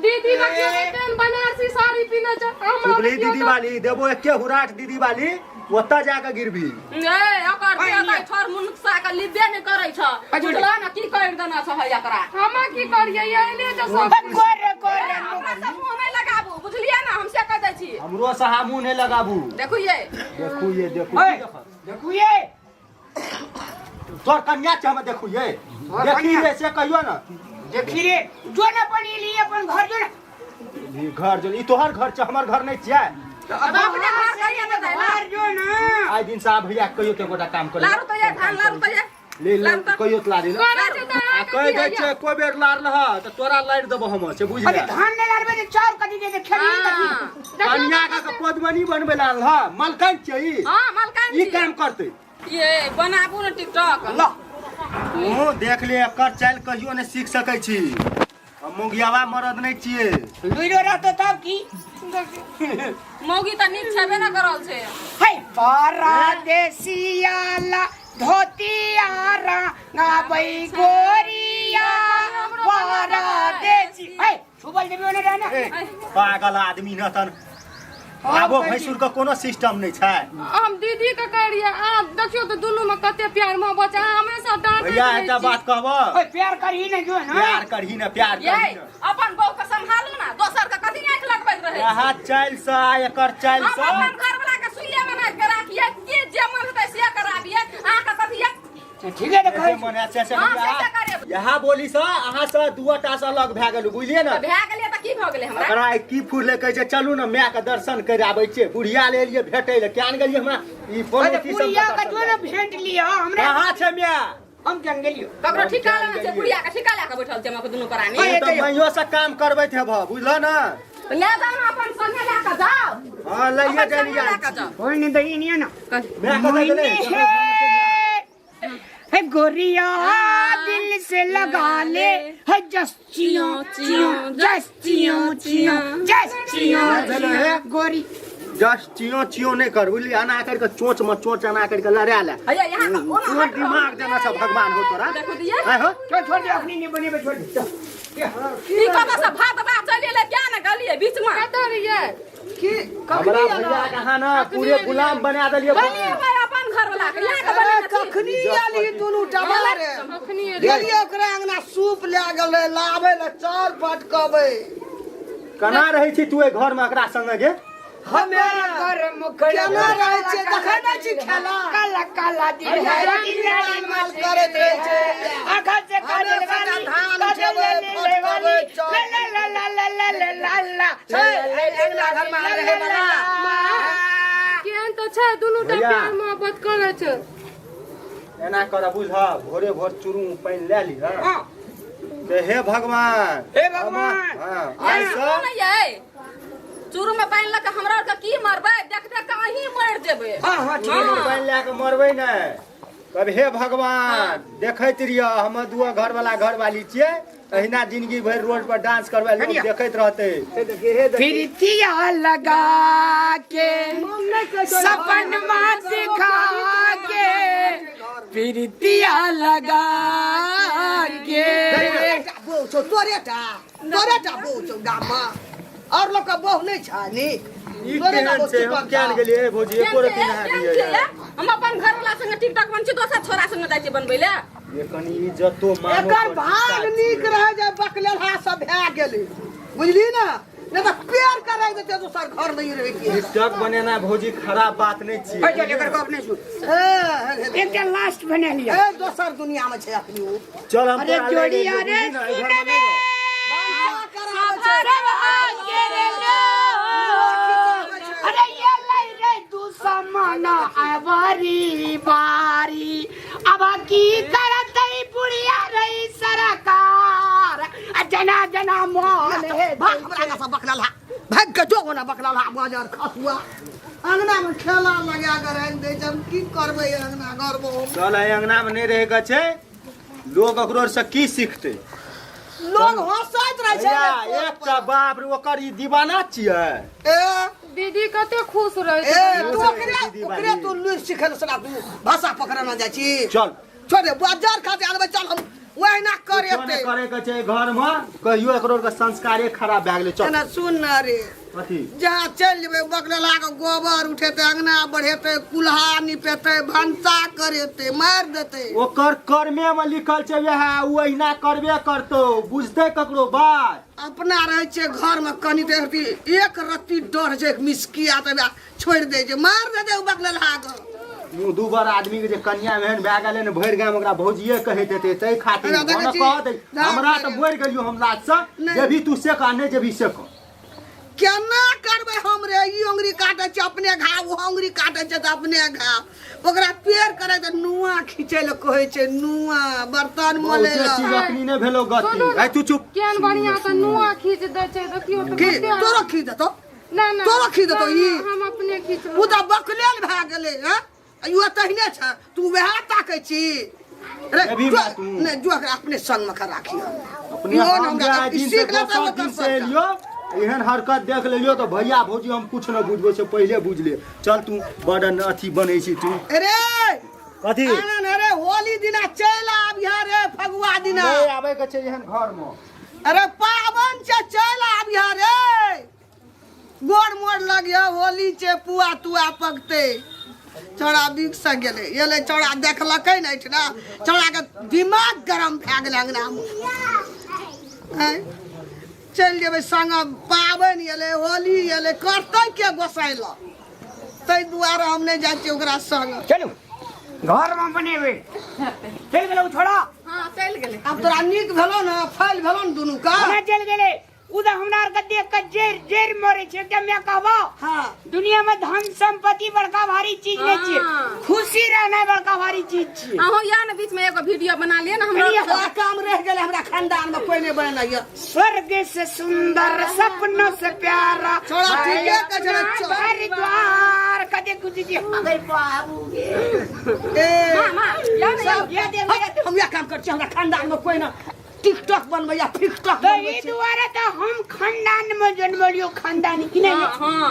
दीदी देखियो केहन बनारसी साड़ी पीने छै। हमरा सुबली देखियो दीदी तो वाली देबो एके हुराट दीदी वाली ओतऽ जाके गिरबी। ए ओकर देता छोर मुनसा के लिबे नै करै छ बुझला ना की कर देना छ है एकरा। हम की करियै एने जे सब कोरे कोरे हमरा सब मुंह में लगाबू बुझलियै ना हम से कह दै छी। हमरो से हमू नै लगाबू। देखू ये देखू ये देखू ओए, देखू ये तोर कन्या छै हम देखू ये देखी रे से कहियो ना। देखी रे जो ना बनी ली अपन घर जो ना। ई घर जो ई तोहर घर छै हमर घर नै छियै। अब अपने घर करिए दे ना घर जो ना। आइ दिन साहब भैया कहियो के गोटा काम करे लारू तो ये धान लारू तो ये ले ले कहियो त लारी ल करे छै तऽ आ कह दे छै कोइ बेर लार लह त तोरा लार देबो हम से बुझ अरे ले। धान नहीं लारबे तो चाउर कथी दे खेली कथी। कन्या का पद्मनी बनबे लाल ह मलकन छै ई हां मलकान ई काम करते। ये बनाबू ना टिकटॉक ला तू देख ले एकर चाल कहियो ने सीख सकै छी। हम मुगियावा मरद नै छियै। लुइरो रहतो तब की मौगी त नीक छेबे ना करल छै। है परदेसियाला धोतियारा गाबै गोरिया परदेसी। है छुबल देबे ओने रहना। पागल आदमी न तन आबो भैंसुर के कोनो सिस्टम नै छै। हम दीदी के करिए आ देखियो तो दुनू में कते प्यार में बचे हमेशा डांट भैया एकटा बात कहबो ओए प्यार करही न जो ना। प्यार करही न प्यार ये करही न अपन बहू के संभालू ना दोसर के कथी आंख लगबैत रहे। यहाँ चाल से एकर चाल हम से अपन घर वाला के सुइया बना के राखिए के जे मन होतै से कराबिए। अहाँ के कथी ठीक है देखो मने से हाँ, से करे। यहाँ बोली सा अहाँ से दुआटा से अलग भए गेलू बुझलिए ना भए गेलियै तऽ की भऽ गेलै हमरा एकरा की फूले कहै छै चलू ना माय के दर्शन कर आबै छै बुढ़िया ले एलियै भेटै ले केन गेलियै हमरा ई फोन की सब बुढ़िया का जो ना भेंट लिया हमरा कहाँ छै माय हम केन गेलियो ककरो ठिकाना में छै बुढ़िया के ठिका लए के बैठल छै हमर दुनू प्राणी ये तो मइयो से काम करबैत हेब बुझलो ना ले जाओ ना अपन संगे लए के जाओ हां लइए अपन संगे चलिए लए के जाओ कोई नहीं दई नहीं ना मैं कहै गेलै है गोरिया दिल से लगा ले है जस्तियों चियों जस्तियों चियों जस्तियों गोरी जस्ट चियो चियो नहीं कर बुझली अना कर के चोंच में चोंच अना कर के लड़ा ले भैया यहाँ का ओ तोर दिमाग देना सब भगवान हो तोरा देखो दिए है हो छोड़ दे अपनी नहीं बने छोड़ दे ई कत से भात बा चलिए ले क्या ना गलिए बीच में कतऽ रहियै की हमरा भैया कहाँ ना पूरे गुलाम बना देलिए गलिए भाई अपन घर वाला के यहाँ के बने कखनी आली दुनू टबारे अखनी गेलियै ओकरा अंगना सूप लए गेलै लाबै ले चार पटकबै कना रहै छी तू ए घर में एकरा संगे गे हमें घर मुखड़ केना रहै छै देखै नै छी खेला काला काला दिन है माल करैत रहै छै आखा से काजल वाली काजल ले वाली ला ला ला ला ला ला ला ला अगला घर में रहे बला केहन तऽ छै दुनूटा भैया। प्यार मोहब्बत करै छै एना कर बुझ भोरे भोर चुरू पानी ले ली हां ते हे भगवान हे भगवान हां आई आई सुनो सब ना ये चूरू में पानी लगा हमरा और का की मरबै देख देख के वहीं मर जेबै हां हां ठीक है पानी ले के मरबै नै कब हे भगवान देखैत रिया हम दुआ घर वाला घर वाली छियै अहिना जिंदगी भर रोड पर डांस करबै लोग देखैत रहतै प्रीतिया लगा के सपनमा दिखा के प्रीतिया लगा के बोचो तोरेटा बोचो गामा और लोग का बोह नहीं छानी ई केहन छै हम केन गेलिए भोजी एको रति नहा दिए हम अपन घर वाला संगे टिकटॉक बन छी दोसर छोरा संगे जाय छी बनबै ले ये कनी इज्जतो मानो एकर भाग नीक रहे जे बकलेलहा सब भए गेलै बुझली ना नहीं तो प्यार करे देते तो सर घर नहीं रहे के टिकटॉक बनेना भोजी खराब बात नहीं भाई छियै चल एकर को अपने सुन एक लास्ट बना लिया ए दोसर दुनिया में छै अपनी उ चल हम अरे जोड़ी अरे सुन बे अरे ये लाई रे तू समाना आवारी बारी अब की करत ही बुढ़िया रही सरकार जना जना मोल है भाग हमरा का सब बकलेलहा भाग के जो ना बकलेलहा बाजार खसुआ अंगना में खेला लगा कर रख दे हम की करबै अंगना घर में चल अंगना में नहीं रहेगा छै लोग ओकरो से की सीखते लोग हंसैत रहे छै एकटा बाप रे ओकर ई दीवाना छियै ए दीदी कते खुश रहै ए छै तू ओकरे तू लुइ सिखल सना तू भाषा पकड़ना जाइ छी चल छोड़ दे बाजार खाते आनबै चल हम ओहिना करे कुछो नहीं करे के छै घर में कहियो एकरो के संस्कारे खराब भए गेलै चल एना सुन ना रे कथी जहाँ चल जेबै बकलेला के गोबर उठेते अंगना बढ़ेते कुल्हा निपेते भंसा करेते मार देते ओकर कर्मे में लिखल छै वएह उ अहिना करबे करतो बुझते ककरो बात अपना रहे छै घर में कनी देर एक रत्ती डर छै मिसकी आते छोड़ दे छै मार देते बकलेला के उ दू बार आदमी के जे कन्या एहन भए गेलै ने भरि गाम ओकरा भौजिए कहैत हेतै तै खातिर अरे देखै छी, कहत हमरा तऽ बोरि गेलियो हम लाज से नहीं। जेभी तू से का नहीं जेभी से का केना करबै हम रे ई अंगुरी काटे छै अपने घाव ओ अंगुरी काटे छै त अपने घाव ओकरा पेड़ करे त नुआ खींचे ल कहै छै नुआ बर्तन मले बहुते चीज ल अपनी नहीं भेलो गति आई तू चुप केहन बढ़िया तऽ नुआ खींच दै छै देखियो तऽ की कते तोरो खींच देतो ना ना तोरो खींच देतो ई हम अपने खींच उ त बकलेल भए गेलै हैं यो तहने छ तू वएह ताकै छी रे अभी जो बात तू। नहीं जो एकरा अपने संग में खा राखी अपने हम जाय दिन से दोसर दिन से एलियो एहन हरकत देख लेलियो तो भैया भौजी हम कुछ न बुझबो से पहले बुझ ले चल तू बड़न अथी बनै छी तू अरे कथी आनन रे होली दिना चल आब यहाँ रे फगुआ दिना नहीं आबै के छै एहन घर में अरे पावन से चल आब यहाँ रे गोड़ मोड़ लग होली से पुआ तुआ पकते चौड़ा बिक से गेले एले चौड़ा देखलकै नै ठना चौड़ा के दिमाग गरम भए गेलै अंगना में चल जेबै संग पाबनि एले होली एले करतै के गोसाई ल तै दुआरे हम नहीं जाइ छी ओकरा संग चलो घर में बनेबे चल गेलो छोड़ा हाँ चल गेले अब तोरा नीक भेलो ना फैल भेलो ना दुनू का हमें चल गेले उधर हमरा आर के देख के जेर जेर मरे छे जब मैं कहबो हाँ दुनिया में धन संपत्ति बड़का भारी चीज नहीं छे हाँ। खुशी रहना बड़का भारी चीज छे अहो या न बीच में एगो वीडियो बना लिए ना बढ़िया। हमरा तोरा काम रह गेले हमरा खानदान में कोई नहीं बने ये स्वर्ग से सुंदर सपनों से प्यारा छोड़ा ठीक है का छोड़ा हरिद्वार कदे कुछ जी हमारे बाबू ए मामा या न सब ये दे मेरे हम या काम करते हमरा खानदान में कोई ना टिकटॉक बनवे या फिकटॉक तो बनवे ये द्वारा तो हम खानदान में जन्म लियो खानदान की नहीं हां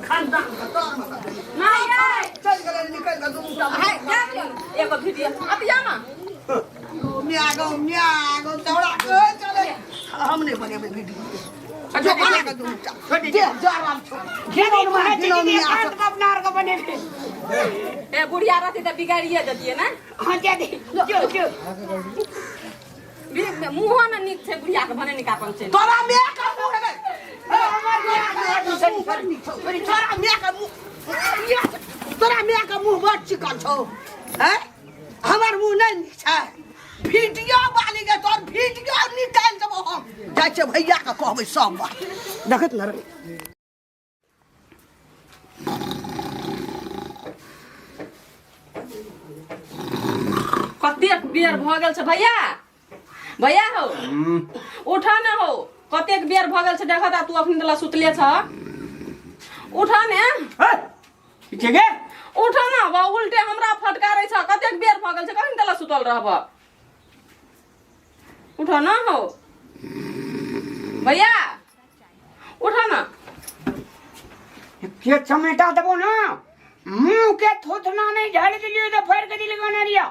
खानदान ना ये चल गेले निकल के दुनू टा है क्या एगो वीडियो अब या ना म्यागो दौड़ा के चले हम नहीं बनेबे वीडियो जो बना के दुनू टा दे जा राम छोड़ घेरो महाराज जी के शांत का अपना आर का बने ए बुढ़िया रहती त बिगाड़िए जतिए ना हां दे दे जो मुंह न निक छे बुढ़िया के भने निकापन छे तोरा मैं का मुंह है तोरा मैं का मुंह तोरा मैं का मुंह बड़ चिकन छौ हैं हमर मुंह नहीं नीक छै वीडियो बाली के तोर वीडियो निकाल देबो हम जाय छै भैया के कहबै सब बात देखत न रे कतेक बेर भ गेल छ भैया भैया हो उठा न हो कतेक बेर भ गेल छ देखा तू अखन तला सुतले छ उठा ने ठीक है उठा न बा उल्टे हमरा फटकारै छ कतेक बेर भ गेल छ कखन तला सुतल रहब उठा न हो भैया उठा न के चमेटा देबो ना मुंह के थोथना नहीं झाड़ दिलियो तो फेर के दिल गाना रिया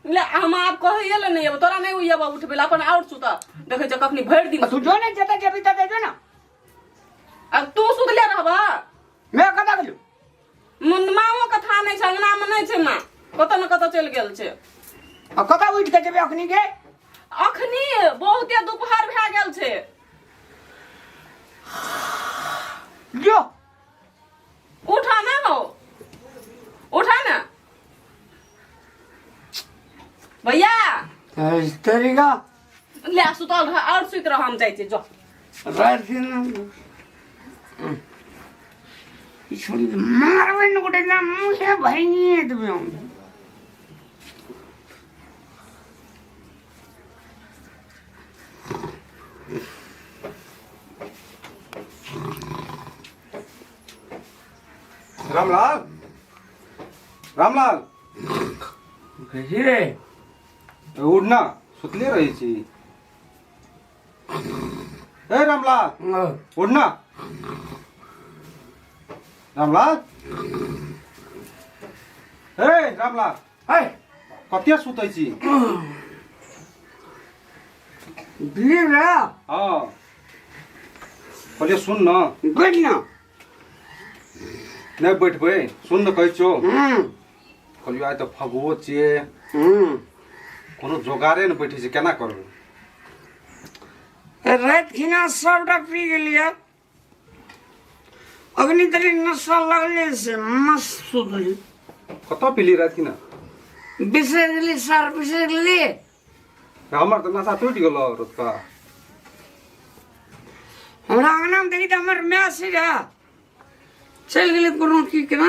ले हम आप कहिए ले नहीं अब तोरा नहीं हुई अब उठबेला अपन और सुता देखे छ कखनी भर दिन तू जो नहीं जता जबी ता दे ना अब तू सुतले रहबा मैं कदा गेलु मन माओ के था नहीं छ अंगना में नहीं छ मां कत न कत चल गेल छ आ कदा उठ के जबे अखनी के अखनी बहुते दोपहर भए गेल छै जो उठा ना हो उठा ना भैया इस तरीका ले सुतल रह और सुत रह हम जाय छै जो रात दिन छोड़ी मारवे न गोटे ना मुझे भाई नहीं है तुम रामलाल रामलाल कैसी रे उठना सुतले रही छी ए रामलाल उठना रामलाल ए रामलाल है कतिया सुतै छी बिलीव रे हाँ कहलिए सुन न बैठ ना नहीं बैठबै सुन न कहै छौ कहलियो आइ त फगुओ छियै कोनो जोगारे न बैठे छै केना करबै रात खिना सबटा पी गेलिए अग्नि तरी नशा लगले से मस्त सुतली कतऽ पीली राति कि ना बिसर गेली सर बिसर गेली हमर त नशा टूटि गेलो रोजका हमरा अंगना में देखी तो हमर मैच से जा चल गेली कोनो की केना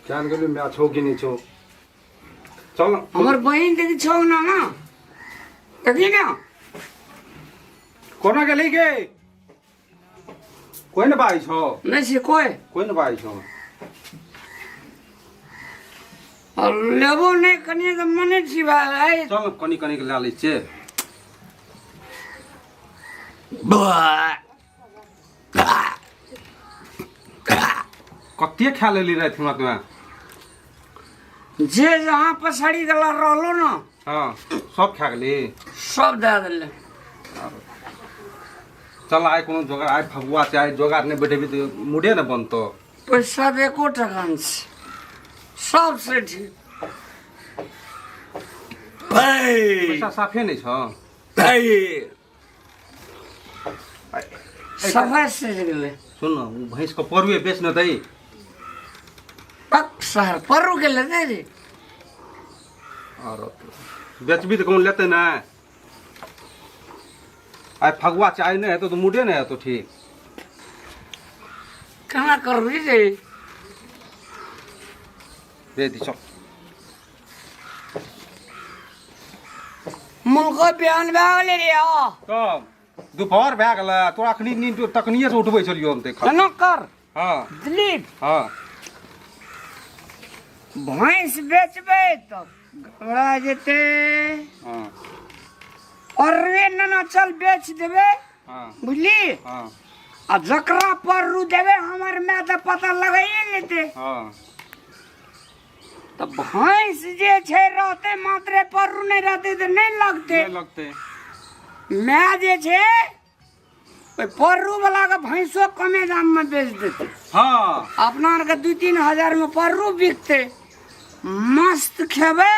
जान गेलियो मैं छौ कि नहीं छौ चल न हमर बहन देखी छौ ना ना देखी ना कोना गेली गे कोई न बाई छौ नहीं से कोई न बाई छौ और लेबो नहीं कनिए तो मने छी भाई चल कनी कनी के ला लै छियै कते खा लेली राति में तुम्हें जे जहाँ पछाड़ी गला रहलो ना हाँ सब खा गेली सब दे दिले चल आइ कोनो जोगार आइ फगुआ छै आइ जोगार नहीं बैठेबी तो मुडे न बनतो पैसा एको टका नहीं सब से ठीक पैसा साफे नहीं छौ सफाई से गेले सुन न उ भैंस को परुए बेच न दई पक शहर पर्रू के लेते रे और बेचबी तो कौन लेते ना आए फगुआ चाय नहीं है तो मुडे नहीं है तो ठीक कहाँ कर रही रे दे दी चल मुल्को बयान भागले रे आ तब दोपहर भए गेलै तोरा अखनी नींद तखनिए से उठबै छलियो हम देख तना कर हाँ दिलीप हाँ भैंस बेचबे तो गड़ा जेते हाँ और रे ना चल बेच देबे हाँ बुझली हाँ आ जकरा पर्रू देबे हमर में तो पता लगाइए लेते हाँ तो भैंस जे छे रहते मात्रे पर्रू नहीं रहते तो नहीं लगते नहीं लगते मैं जे छे ओइ पर्रू वाला के भैंसो कमे दाम में बेच देते हाँ अपना के 2-3 हजार में पर्रू बिकते मस्त खेबे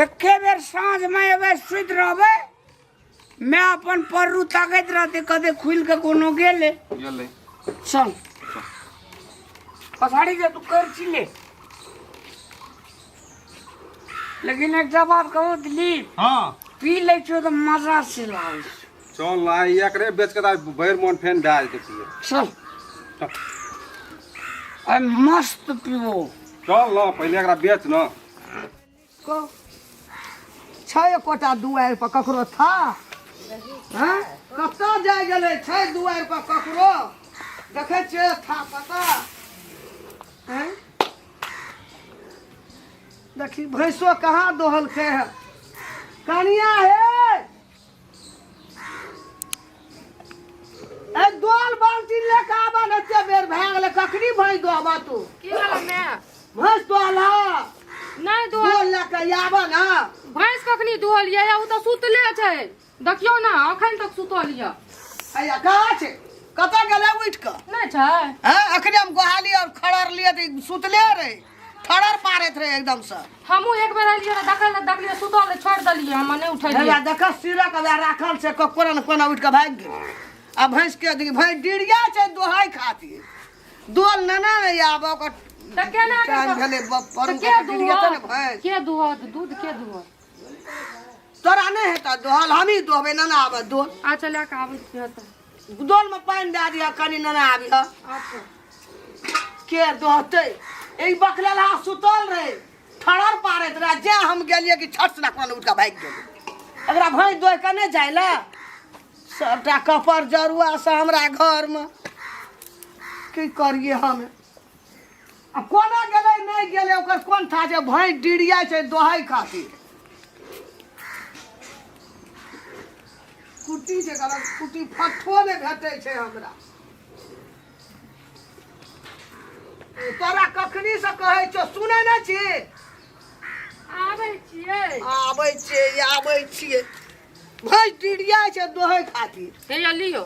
एके बेर साँझ में एबे सुत रहबे मैं अपन पर्रू ताकत रहते कदे खुल के कोनो गेले गेलै चल पछाड़ी जे तू कर छिले लेकिन एक बात कहो दिलीप हाँ पी ले छो तो मजा से लागे चल ना एकरे बेच के भैर मन फेन भए जेतै चल अरे मस्त पीबो चल ना पहिले एकरा बेच ना को छह कोटा दुआर पर ककरो था हैं कतऽ जाय गेलै छह दुआर पर ककरो देखे छियै था पता हैं देखी भैंसो कहाँ दोहलकै है कनिया हे ए दोल बाल्टी लेके आबा ने एते बेर भए गेलै कखनी भैंस दोहबा तू की वाला मैं भैंस दोहला नहीं दुहल दोल लेके आबा ना भैंस कखनी दुहलिया या उ तो सुतले छै देखियो ना अखन तक सुतलिया हैया कहाँ छै कतऽ गेलै उठि कऽ नहीं छै हैं अखनी हम गोहाली और खड़र लिए तो सुतले रहे ठड़र पारैत रहे एकदम से हमहू एक बेर एलियै देखलियै सुतल छोड़ देलियै हम नहीं उठलियै हैया देखा सिरा के वएह राखल छै कोना न कोना उठि कऽ भागि गेल आ भैंस के देखी भैंस डिरिया छै दोहाई खातिर दोल न नहीं आब ओकर त केना टाइम भेलै पर के डिरिया त ने भैंस के दुहत दूध के दुहत तोरा नहीं हेता दोहल हमही दोहबे न ना आबे दोल आ चला के आबै छियै त दोल में पानी दे दिया कनी न ना आबी के दोहते एक बकला सुतल रहे ठड़र पारैत रहे जे हम गेलियै कि छट से कोना उठि कऽ भागि गेलै एकरा भैंस दोहि कऽ नहि जाइ लए सबटा कपर जरुआ से हमरा घर में की करिए हम आ कोना गेलै नहीं गेलै ओकर कोन था जे भैंस डिरिया छै दोहाई खातिर कुट्टी जे गलत कुट्टी फट्ठो नहि भेटै छै हमरा तोरा कखनी से कहै छौ सुनै नहि छी आबै छियै आबै छियै भैंस डिरिया छै दोहै खातिर हे लियो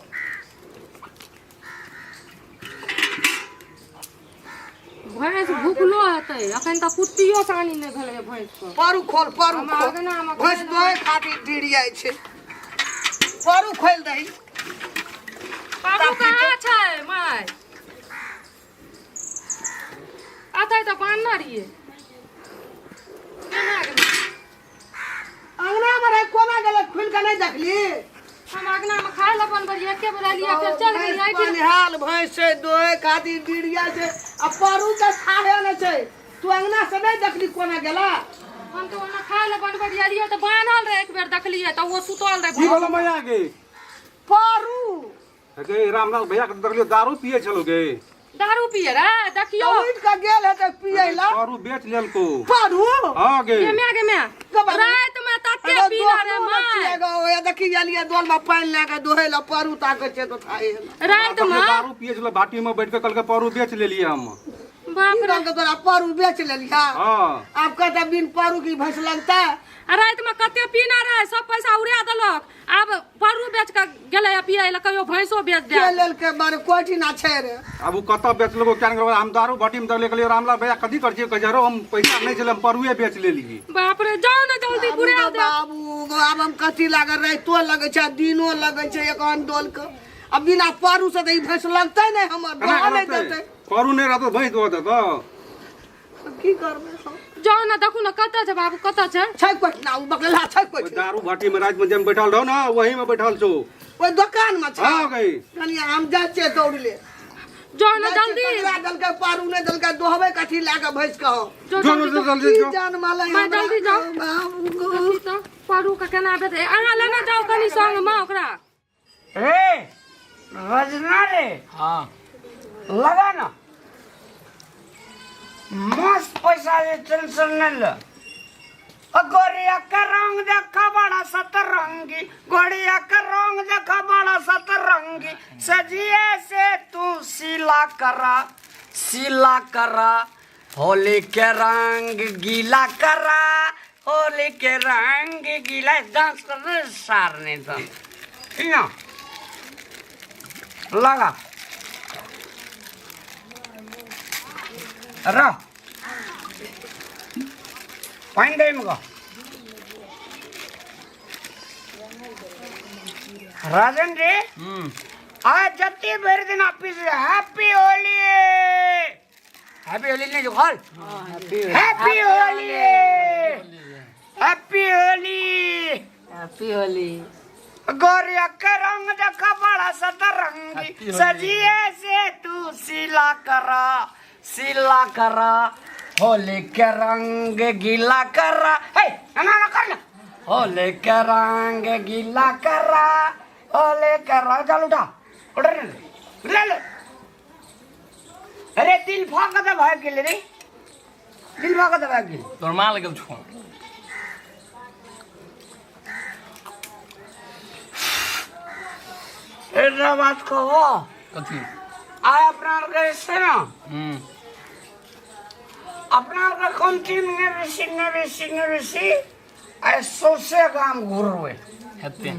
भैंस भूखलो हेतै अखन तक कुट्टियो सानी नहि भेलै भैंस के पारू खोल पारू हम आगे ना हम भैंस दोहै खातिर डिरिया छै पारू खोल दही बाबू कहाँ छै माय आते तो बान्ना रहिए केना गेलै अंगना में रह कोना गेलै खुल के नहीं देखली हम अगना में खाए ला बनबरी एके बेर लिया फिर चल गेली आई निहाल भैंस छै दोहै खातिर डिरिया छै आ पारू के खाहे न छै तू अंगना से नहीं देखली कोना गेला हम तो ओना खाए ला बनबरी लिया तो बान्हल रहे एक बेर देखलिए तो वो सुतल रहे की बोलो मैया गे पारू गे रामलाल भैया के देखलियो दारू पिए छलो गे दारू पिए रे देखियो उठ के गेल है त पियै ला दारू बेच लेलको पारू हां गे ये मैं रात में तते पीला रे माय ओए देखी गेलिए दोल में पानी लेके दोहै ला पारू ताके छै तो खाए रात में दारू पिए छलो बाटी में बैठ के कल के पारू बेच लेलिए हम बाप रे के तोरा पारू बेच लेलिया हां अब कहता बिन पारू की भैंस लगता रात में कते पीना रहे सब पैसा उड़ा देलक अब परू बेच के गेले पिए ला कहियो भैंसो बेच दे के लेल के बारे कोठी ना छै रे अब उ कत बेचलको क्या हम दारू बाटी में दले के रामलाल भैया कथी कर छिए कह हम पैसा नहीं छले हम परुए बेच लेलिए बाप रे जाओ ना जल्दी बुरा दे बाबू अब हम कथी लागल रहे तो लगे छै दिनो लगे छै एक आंदोल के अब बिना पारू से तो ई भैंस लगतै नहीं हमर दोहा नहीं देतै परू नहीं रहतो भैंस दो देतो की करबे हम जाओ ना देखू ना कतऽ छै बाबू कतऽ छै छै कोइ ना उ बकला छै कोइ दारू भाटी में रात में जब बैठल रहो ना वही में बैठल छो ओइ दुकान में छै हां गई कनी हम जा छै दौड़ ले जाओ ना जल्दी दल के पारू ने दल के दोहबे कथी लाके भैंस के जो जल्दी जो जान माला मैं जल्दी जाओ तो पारू का केना बेटे अहाँ लेने जाओ कनी संग में ओकरा रे रजना रे हाँ लगा ना मस्त पैसा दे टेंशन नहीं ले गोरिया का रंग देखा बड़ा सतरंगी गोरिया का रंग देखा बड़ा सतरंगी सजिए से तू सिला करा होली के रंग गीला करा होली के रंग गीला डांस कर सारने तो ना लगा रह पाइन मग राजन रे आज जत्ती भर दिन ऑफिस हैप्पी होली नहीं जो call happy Holi happy Holi happy Holi गोरिया का रंग देखा बड़ा सतरंगी सजिए से तू सिला करा होली के रंग गीला करा ना कर होली के रंग गीला करा होली के रंग चल उठा ले अरे दिल फाका था भाई के लिए रे दिल फाका था भाई के लिए तोर मां लगे छो ऐसा बात कहो कथी आय अपना कैसे ना अपना का कंट्री में बेसी ऐसो से काम घुरवे हेते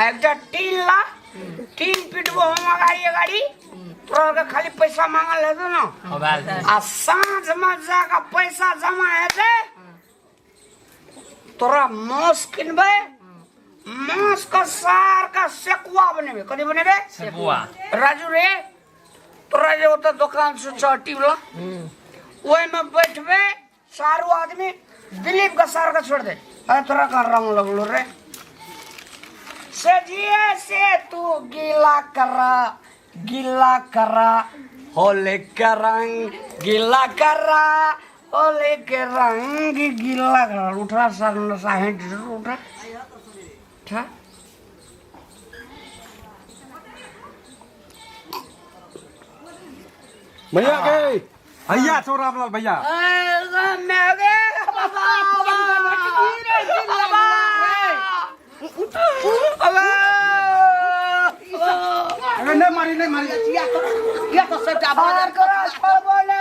एकटा टीन पिटबो हम गाड़ी तोरा के खाली पैसा मांगल हेतो ना मोबाइल आ सांझ में जाके पैसा जमा हेते तोरा मांस किनबे मांस का सार का सेकुआ बनेबे कदी बनेबे सेकुआ राजू रे तोरा जे ओत दुकान से चाटी वाला ओए में बैठबे सारू आदमी दिलीप का सार का छोड़ दे अरे तोरा का रंग लगलो रे सजिए से तू गीला करा होली के रंग गीला करा होली के रंग गीला करा उठा सर नशा है उठा उठा भैया गए भैया छोरा लाल भैया नहीं मारी या तो सटा बाजार कर बोले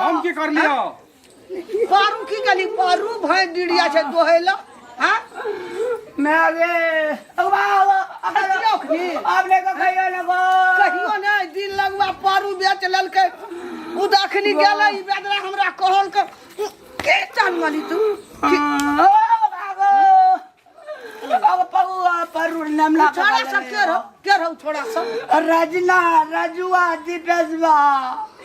हम की कर लियो पारू की गली पारू भय डिड़िया छे दोहेला हां मैं आगे आपने को कहियो ना दिन लगवा पारू बेच ललके उ दखनी गेलै ई बेदरा हमरा कहल के चान वाली तू पारू नाम ला छोड़ा सब के रहो छोड़ा सब राजना राजुआ दीपेशवा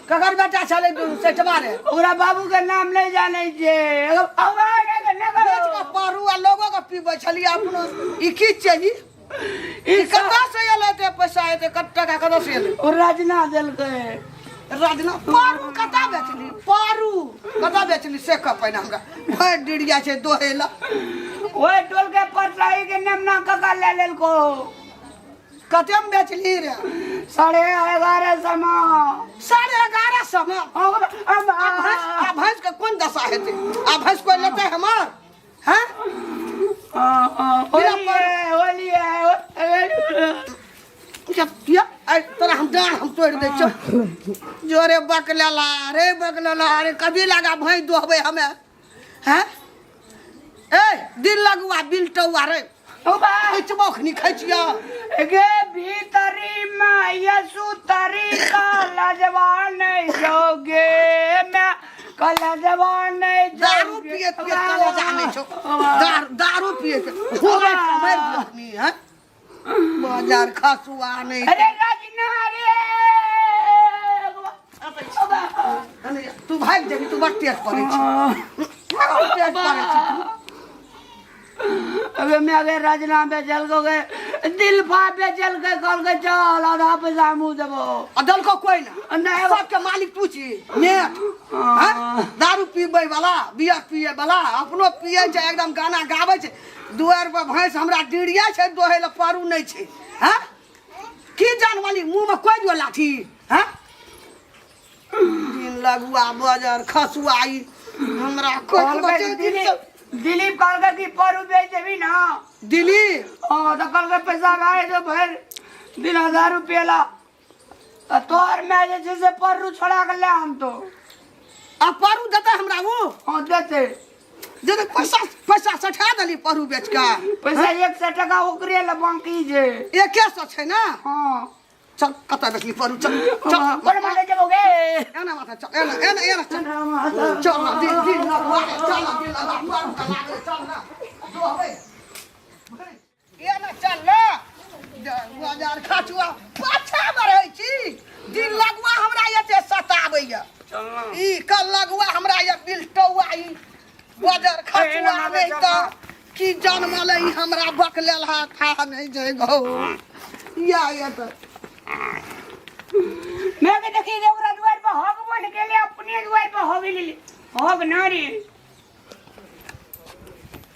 ककर बेटा चले सेठवा रे ओकरा बाबू के नाम नहीं जाने छे बेच के पारू आ लोगो के पीबै छली अपनो ई की चाहिए ई कतऽ से एलै ते पैसा एते कत टका कतऽ से एलै ओ राजना देलकै राजना पारू कतऽ बेचली पारू कतऽ बेचली से कह पहिने हमरा भय डिड़िया छे दोहेला ओए टोल के परसाई के नाम ना कका ले लेलको कते में बेचली रे 11:30 11:30 आ भैंस के कोन दशा हेते आ भैंस कोई लेते हमार हैं होली है तोरा हम डांड हम तोड़ दे जोरे बकलेला रे कभी लगा भई दोहबे हमें हैं ए दिल लगवा बिलटौआ रे ओ भाई चबोखनी खचिया गे भीतरी में यसु तरीका लजवान जोगे मैं कल जवान दारू पिए कल जाने छो दारू पिए खूबे कमाई आदमी हैं बाजार खसुआ नहीं अरे राजना रे तू भाग जेबी, तू बड़ तेज पड़े छी, तेज पड़े छी। अबे मैं अगर राजना पे चल गए दिलफा पे चल गए कल के चल आधा पैसा मुंह देबो अदल को कोई ना नहीं सबके मालिक तू छी नेट हां दारू पीबै वाला बियर पिए वाला अपनो पिए छै एकदम गाना गाबै छै दुआर पर भैंस हमरा डिड़िया छै दोहे ल पारू नहीं छै हां की जान वाली मुंह में कोई जो लाठी हां दिन लगुआ बाजार खसुआई हमरा कोई बचे दिन दिलीप कल की परू बेच देवी ना दिलीप हाँ तो कल के पैसा आए तो फिर दिन 1000 रुपये ला तोर मैं जैसे से परू छोड़ा कर ले हम तो अब परू देते हमरा वो हाँ देते जब पैसा सठा दली परू बेच के पैसा 100 टका ओकरे ला बाकी जे 100 छै ना हाँ चल कता देखली परू चल चल बोल मारे जबोगे एना माथा चल एना चल चल ना दिन लगवा चल ना दिन लगवा चल ना दो हवे एना चल ना बाजार खाचुआ पाछा बढ़ै छी दिन लगवा हमरा एते सताबै या ई कल लगवा हमरा ये बिल्टौआ ई बाजार खाचुआ नै त की जन्मले ई हमरा बकलेल हा खा नै जै गौ या त मैं के देखी रे ओकरा द्वार पर हग बन के ले अपने द्वार पर हग ले ले हग ना रे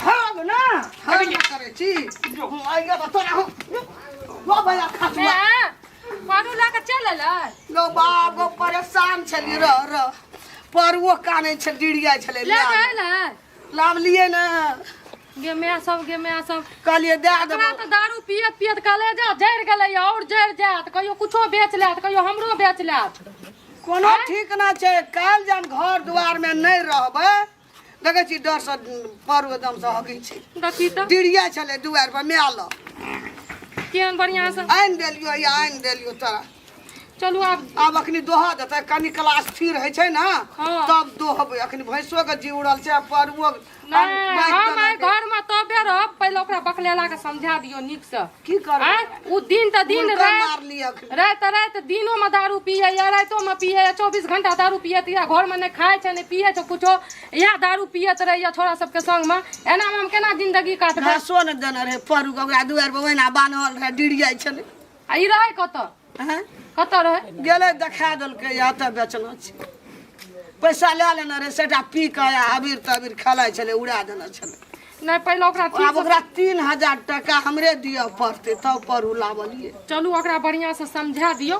हग ना हग करे छी आइगा त तोरा वो भैया खाचुआ पारू ला के चलल लो बाबो परेशान छली र परवो काने छ डिड़िया छले ले गइल लाभ लिए ना गे मैं सब कहलिए दे दे एकरा त दारू पियत पियत कलेजा जड़ गेलै और जड़ जात कहियो कुछो बेच लेत कहियो हमरो बेच लेत कोनो ठीक ना छै काल जन घर द्वार में नहीं रहबे देखे छी डर से परव एकदम से हगी छी देखी त डिड़िया छले द्वार पर मेल केहन बढ़िया से आइन देलियो तोरा चलू अब अखनी दोहा देते कनी क्लास स्थिर है छै ना हाँ। तब दोहबे अखनी भैंसो के जी उड़ल छै परवो हम आइ घर में तबे रह पहले ओकरा बकलेला के समझा दियो निक से की करबे उ दिन त दिन मार लिया रात दिनो में दारू पिए या रातो में पिए 24 घंटा दारू पिए त घर में नहीं खाए छै नहीं पिए छै कुछो या दारू पियत रहे या छोरा सबके संग में एना में हम केना जिंदगी काटबे घासो न देने रहे परू के ओकरा दुआर पर ओहिना बान्हल रहे डिड़िया छले आ ई रहे कत हैं कत रहे गेले देखा देलकै या त बेचना छै पैसा ले लेने रहे सेटा पी के अबीर तबीर खेलाइ छले उड़ा देने छले नहीं पहले ओकरा अब ओकरा 3000 टका हमरे दिया पड़ते तब परू लावलिए चलू ओकरा बढ़िया से समझा दियो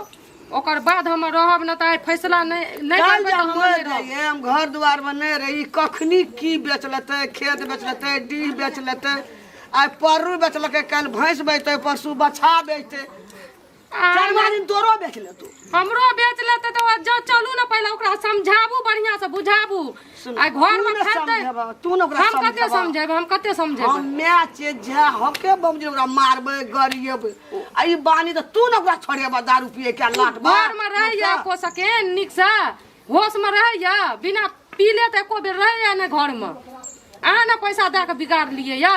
ओकर बाद हम रहब न त फैसला नहीं करबे त हम नहीं रहब हम घर द्वार में नहीं रही कखनी की बेच लेते खेत बेच लेते डीह बेच लेते आई परू बेच लके कल भैंस बेचते परसू बछा बेचते चार दिन तोरो बेच ले तू हमरो बेच लेते तो जो चलू ना पहले ओकरा समझाबू बढ़िया से बुझाबू आ घर में खाते तू न ओकरा हम कते समझेब हम मैच जे हके बमजी ओकरा मारबे गरिएबे आ ई बानी त तू न ओकरा छोड़ेबा दारू पिए के लाट घर में रहिया को सके निक से होश में रहिया बिना पीले त एको बेर रहिया ने घर में आ ना पैसा दे के बिगाड़ लिए या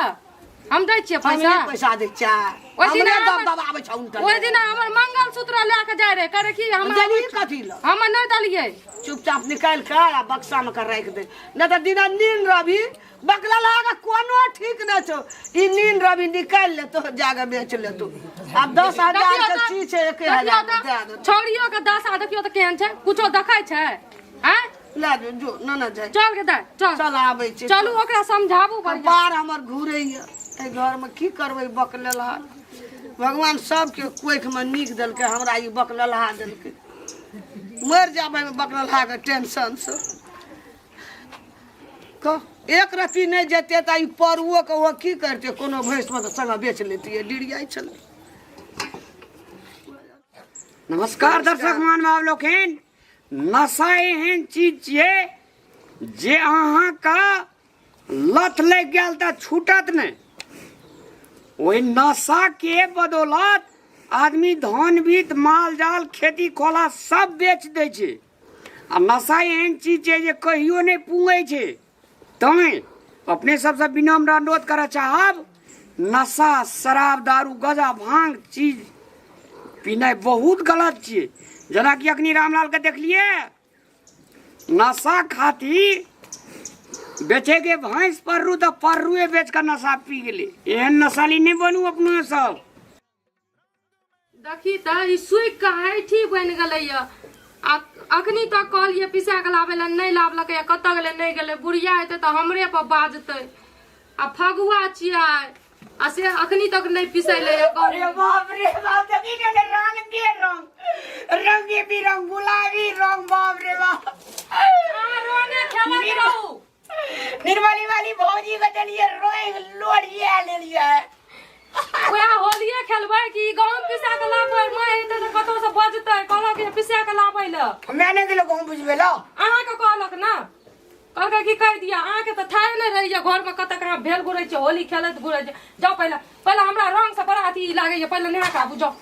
हम दै छियै पैसा दै छै हमरे दब आबै छ उनटा ओइ दिन हमर मंगलसूत्र ले के जाय रे करे की हम देली कथि ल हम नहीं दलिए चुपचाप निकाल के आ बक्सा में कर राख दे न त दिना नींद रवि बकला लागा कोनो ठीक न छो ई नींद रवि निकाल ले तो जाके बेच ले तू अब 10000 के चीज छै 1000 दे दे छोड़ियो के 10 देखियो त केहन छै कुछो देखाय छै हैं ला जो न जाय चल के दे चल आबै छै चलू ओकरा समझाबू बढ़िया बार हमर घुरैया ए घर में की करबै बकलेला भगवान सबके कोख में नीक देलकै हमरा ई बकलेला देलकै मर जाबै में बकलेला के टेंशन से एक रत्ती नहीं जेते त ई परुओ के वो की करते कोनो भैंस में संग बेच लेती डिड़िया छले नमस्कार दर्शक मान आप लोग नशा एहन चीज छिए जे अहाँ का लत लग गया त छूटत नहीं वही नशा के बदौलत आदमी धन बीत माल जाल खेती खोला सब बेच दे छे आ नशा एहन चीज है जे कहियो नहीं पूंगे छे तैं अपने सबसे विनम्र अनुरोध करे चाहब नशा शराब दारू गजा भांग चीज पीना बहुत गलत छे जना कि अखनी रामलाल के देखलिए नशा खाती बेचे के भैंस पर्रू तो पर्रुए बेच कर नशा पी गेले। एहन नशाली नहीं बनू अपनो सब। देखी त ई सुई काहे ठीक बन गेलै य। अखनी तक कहलिए पिसा के लावे ला नहीं लावलकै, कत गेलै नहीं गेलै। बुढ़िया हेतै त हमरे पर बाजतै। आ फगुआ छियै आ से अखनी तक नहीं पिसैले य। अरे बाप रे बाप, देखी ने रंग के रंग, रंगे बिरंग गुलाबी रंग, बाप रे बाप। रोने खेलत रहू। निर्मली वाली भौजी के चलिए रोए लोड़िया ले लिया है। ओया होलिए खेलबै कि गांव पिसा के लाबै? मैं एते त कतो से बजतै, कहलक कि पिसा के लाबै ल। मैंने दिलो गांव बुझबे ल। अहाँ के कहलक ना, कहलक कि कह दिया। अहाँ के त थाहे नहीं रही है घर में कत कहाँ भेल घुरै छै, होली खेलत घुरै छै। जाओ पहले हमरा रंग से बड़ा अथी लागे, पहले नहा के आबू जाओ।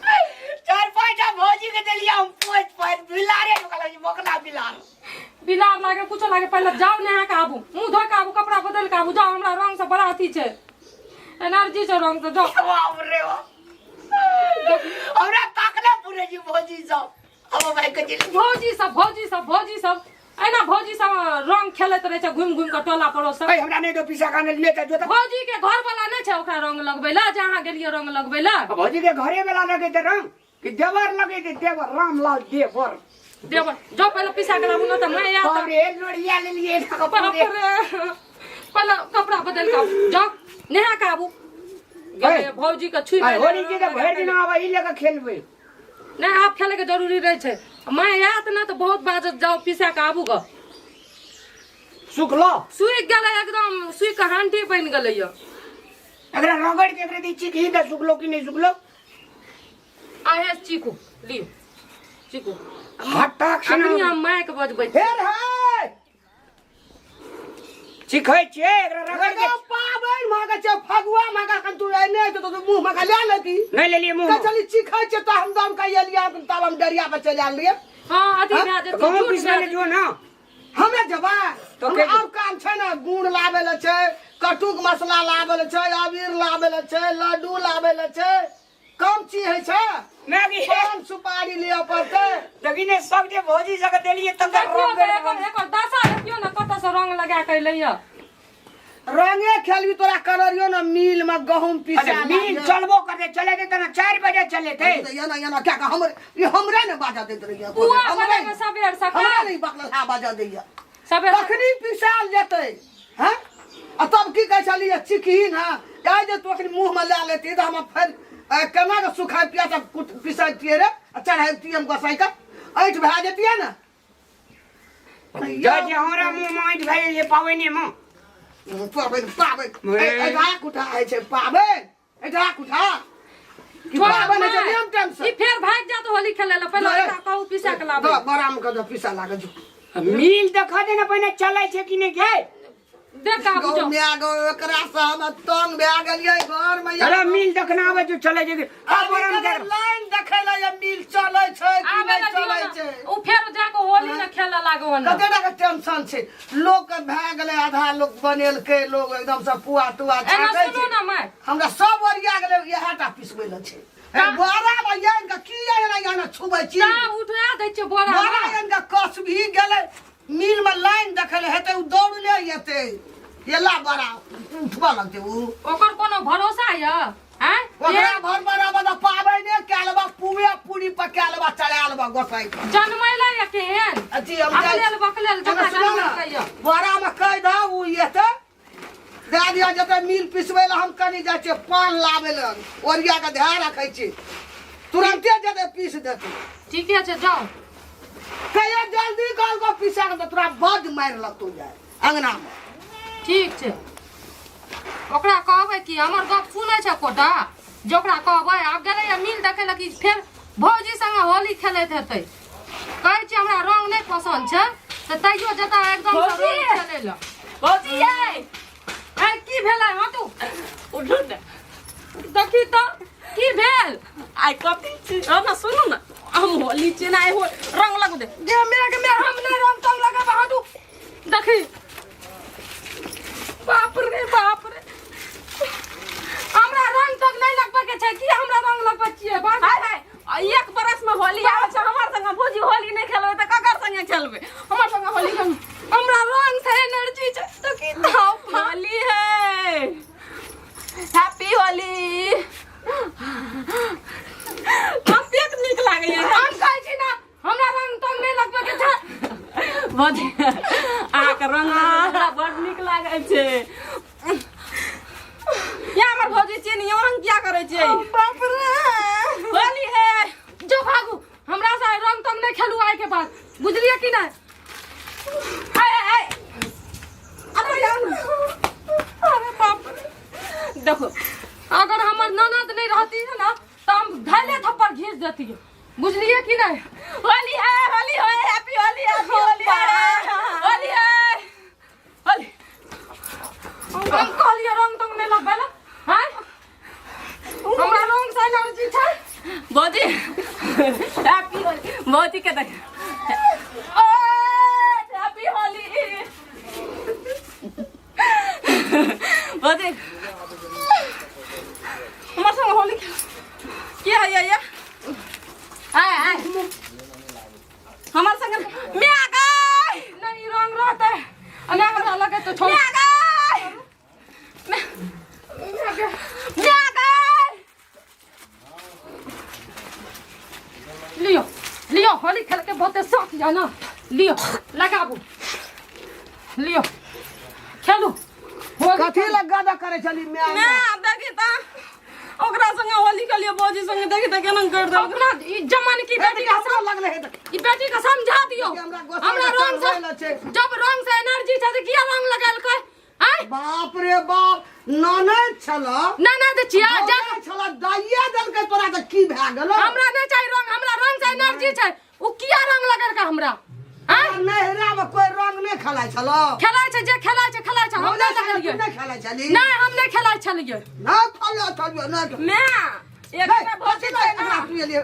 4-5 भौजी के दिलिया हम पोछ बिलारे निकल बोकला बिलार। बिलार लागे कुछो लागे, पहले जाओ नहा के आबू, मुंह धो के आबू, कपड़ा बदल के आबू। जाओ, हमरा रंग से बड़ा अथी छै, एनर्जी छै रंग से। जाओ बाप रे बाप, हमरा ताकले पूरे जी भौजी सब। अब भाई के दिल भौजी सब एना भौजी सब रंग खेलत रहे छै, घुम घुम के टोला पड़ोस। भाई हमरा नहीं तो पिसा काने लेता जो। भौजी के घर वाला नहीं छै ओकरा रंग लगबै ला, जहां गेलिए रंग लगबै ला। भौजी के घरे वाला लगे थे रंग कि देवर लगे थे, देवर रामलाल देवर। जाओ पहले पिसा के लाबू न त मैं याद। अरे लोड़िया ले लिए पहले कपड़ा बदल के आबू, जाओ नहा के आबू। गेले भौजी के छुई होली के भर दिन आवे ई लेके खेलबे। नहीं, आप खेले के जरूरी रहे छै। मैं याद ना तो बहुत बाजत। जाओ पिसा के आबू ग। सुखलो सुई गेले एकदम, सुई के हांडी बन गेले य। एकरा रगड़ के एकरे दी चिकही त सुखलो कि नहीं सुखलो? आहे चीकू लियो, चीकू हटाक से अखनी हम माइक बजबै। फेर है चिखै छे एकरा रगड़ के पाबैन मागे छै, फगुआ मागा कन तू एने तो मुंह मागा ले लेती। नहीं ले लिए मुंह त चली चिखै छै त हम दम कहिए लिया तब हम डरिया पे चल लिए। हां अथी भए जेतै, गांव झूठ पिसले भए जो ना हमे जबा तो तो और काम छै ना, गुड़ लावे ले छै, कटुक मसाला लावे ले छै, अबीर लावे ले छै, लड्डू लावे ले छै, कम चीज है छै। मैगी पान सुपारी लिया पड़ते। लेकिन सब जे भौजी जगह देलिए त एक दशा देखियो ना कत से रंग लगा के लइया। रंगे खेलबी तोरा कररियो ना, मिल में गहूम पिसा मिल चलबो करे, चले थे तना 4 बजे चले थे। या क्या का हमरे ये हमरे ने बाजा देत रहिया। बुआ बने में सबेर सका हमरा नहीं बकला बाजा दैया। सबेर तखनी पिसाल जेतै हैं। आ तब की कह चली चिकही ना, कह जे तो अखनी मुंह में ला लेती त हम फिर केना के सुखा पिया तब पिसाइतिए रे, चढ़ाइती हम गोसाई का ऐठ भा जेतिए ना। जे हमरा मुंह में ऐठ भाई ये पावे नहीं म पाबे एटा कुठा है छै, पाबे एटा कुठा कि पाबे ने नियम टाइम से। ई फेर भाग जा तो होली खेले ला, पहले एकरा कहू पिसा के लाबे। बड़ा में कद पिसा लागे जो मिल देखा देना पहले चले छे कि नहीं के देख का बुझो। गौ में आगो एकरा से हम तंग भए गेलिए घर में। अरे मिल देखना आवे जो चले जे अब आराम कर लाइन देखे ला ये मिल चले छै कि आबे नहीं चले छै। उ फेर जाके होली न खेले लागो न। कते का टेंशन छै, लोग के भए गेले, आधा लोग बनेल के लोग एकदम से पुआ तुआ एना छाकै सुनो छै। ना मैं हमरा सब ओरिया गेले इहाटा पिसबै ल छै। बोरा में यान का की यान छुबै छी, ता उठा दै छै बोरा बोरा यान का कस भी गेले। मिल में लाइन देखे ले हेते, उ दौड़ ले जेते, येला बड़ा उठबा लगते। उ ओकर कोनो भरोसा य हैं? ओकरा भर बड़ा बड़ा पाबै ने केलबा पुवे पूरी पर केलबा चढ़ालबा गोसाई जनमैला य केहन अथी हम अकलेल बकलेल जका जनमैला य। बोरा में कह दा उ येते दे दिया जते मिल पिसबै ल हम कनी जाय छै, पान लाबै ल ओरिया के ध्यान रखै छी, तुरंते जते पीस देते। ठीके छै जाओ। कहियो जल्दी कल को पिसा के तोरा बड मार लगतो जाय अंगना में। ठीक छै, ओकरा कहबै कि हमर गप सुनै छै कोटा, जोकरा कहबै आब गेलै या मिल देखे लगी फेर भौजी संगे होली खेलैत हेतै। कहै छी हमरा रंग नहीं पसंद छै त तैयो जता एकदम से रंग खेलै ल। भौजी ए की भेलै हटू उठू ने देखी त की भेल। आई कथी छी ना सुनू ना, हम होली छी ना हो रंग लगो दे जे मेरा के मेरा हम नहीं रंग तंग लगाबा हटू। देखी बाप रे हमरा रंग तक नहीं लगबा के छै कि हमरा रंग लगबा छियै। बात हाय एक बरस में होली आवे छै, हमर संगे भौजी होली नहीं खेलबै त ककर संगे खेलबै? हमर संगे होली भौजी आके रंग हमरा बड़ नीक लागै छै। या हमर भौजी छियै ने रंग क्या करै छै? बाप रे होली है जो भागू हमरा से रंग तंग नहीं खेलू आए के बाद बुझलिए कि नहीं? अरे बाप रे देखो अगर हमार ननद नहीं रहती है ना तो हम धैले थप्पड़ घींच देती है बुझलिए कि नहीं? होली है हैप्पी होली होली है होली हम कहलिए रंग तंग नहीं लगबे ना हैं? हमरा रंग से एनर्जी छै भौजी हैप्पी होली भौजी के देख हैप्पी होली भौजी हमारे संग होली क्या है ये आए हमारे संग मैं आ गई नहीं रंग रहते अगर हमरा लगे तो छोड़ मैं आ गई मैं आ गई लियो लियो होली खेल के बहुत साथ जाना लियो लगाबू लियो खेलू कथी लगा दा करे चली मैं मैं देखी ता ओकरा संग होली के लिए भौजी संग देखी ता केना कर दो अपना ई जमाने की बेटी का हमरा लगले है ई बेटी का समझा दियो हमरा रंग से जब रंग से एनर्जी छै त किया रंग लगाल के हैं? बाप रे बाप ननद छला ननद छिया जब छला दाइया दल के तोरा त की भए गेलो? हमरा नहीं चाहिए रंग हमरा रंग से एनर्जी छै उ किया रंग लगाल के हमरा हैं? नहरा में कोई रंग नहीं खलाय छलो? खेलाय छै जे खेलाय छै हम नहीं लगलिए नहीं खलाय छली? नहीं हम नहीं खेलाय छलिए ना खलो ना मैं एकटा भौजी छै ना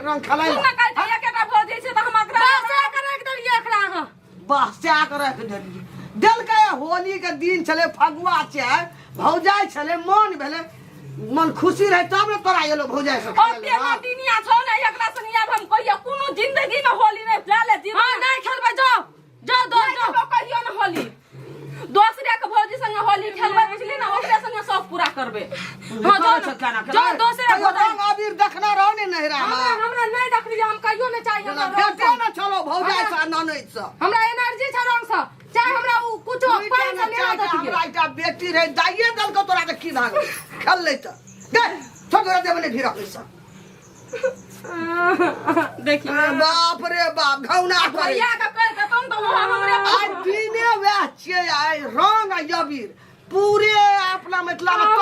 रंग खलाय तू ना कहै छै एकटा भौजी छै त हम एकरा बस कर रख देलिए एकरा हां बस क्या करे दिल के होली के दिन चले फगुआ छै भौजाई चले मन भेले मन खुशी रहे तब ने तोरा एलो भौजाई से ओ तेना दुनिया छौ ना एकरा संग आब हम कहियो कोनो जिंदगी में होली नहीं जाले जीवन हां नहीं खेलबे जाओ जाओ दो जाओ कहियो ना होली दूसरे के भौजी संग होली खेलबे बुझली ना ओकरे संग सब पूरा करबे हां जाओ जाओ दूसरे कहियो रंग अबीर देखना रहो ने नहरा में हमरा नहीं देखलिए हम कहियो नहीं चाहिए हमरा बेटे ना चलो भौजाई से ननद से हमरा एनर्जी छै रंग से चाहे हमरा उ कुछो पानी से ले आ देतिए हमरा एकटा बेटी रहे दाइये दल के तोरा के की भाग खेल ले त दे छोड़ दे बने फिर अपने से देखिए बाप रे बाप घौना करे भैया का कह के तुम तो हमरे आज दिने वह छे आई रंग अबीर पूरे अपना मतलब तो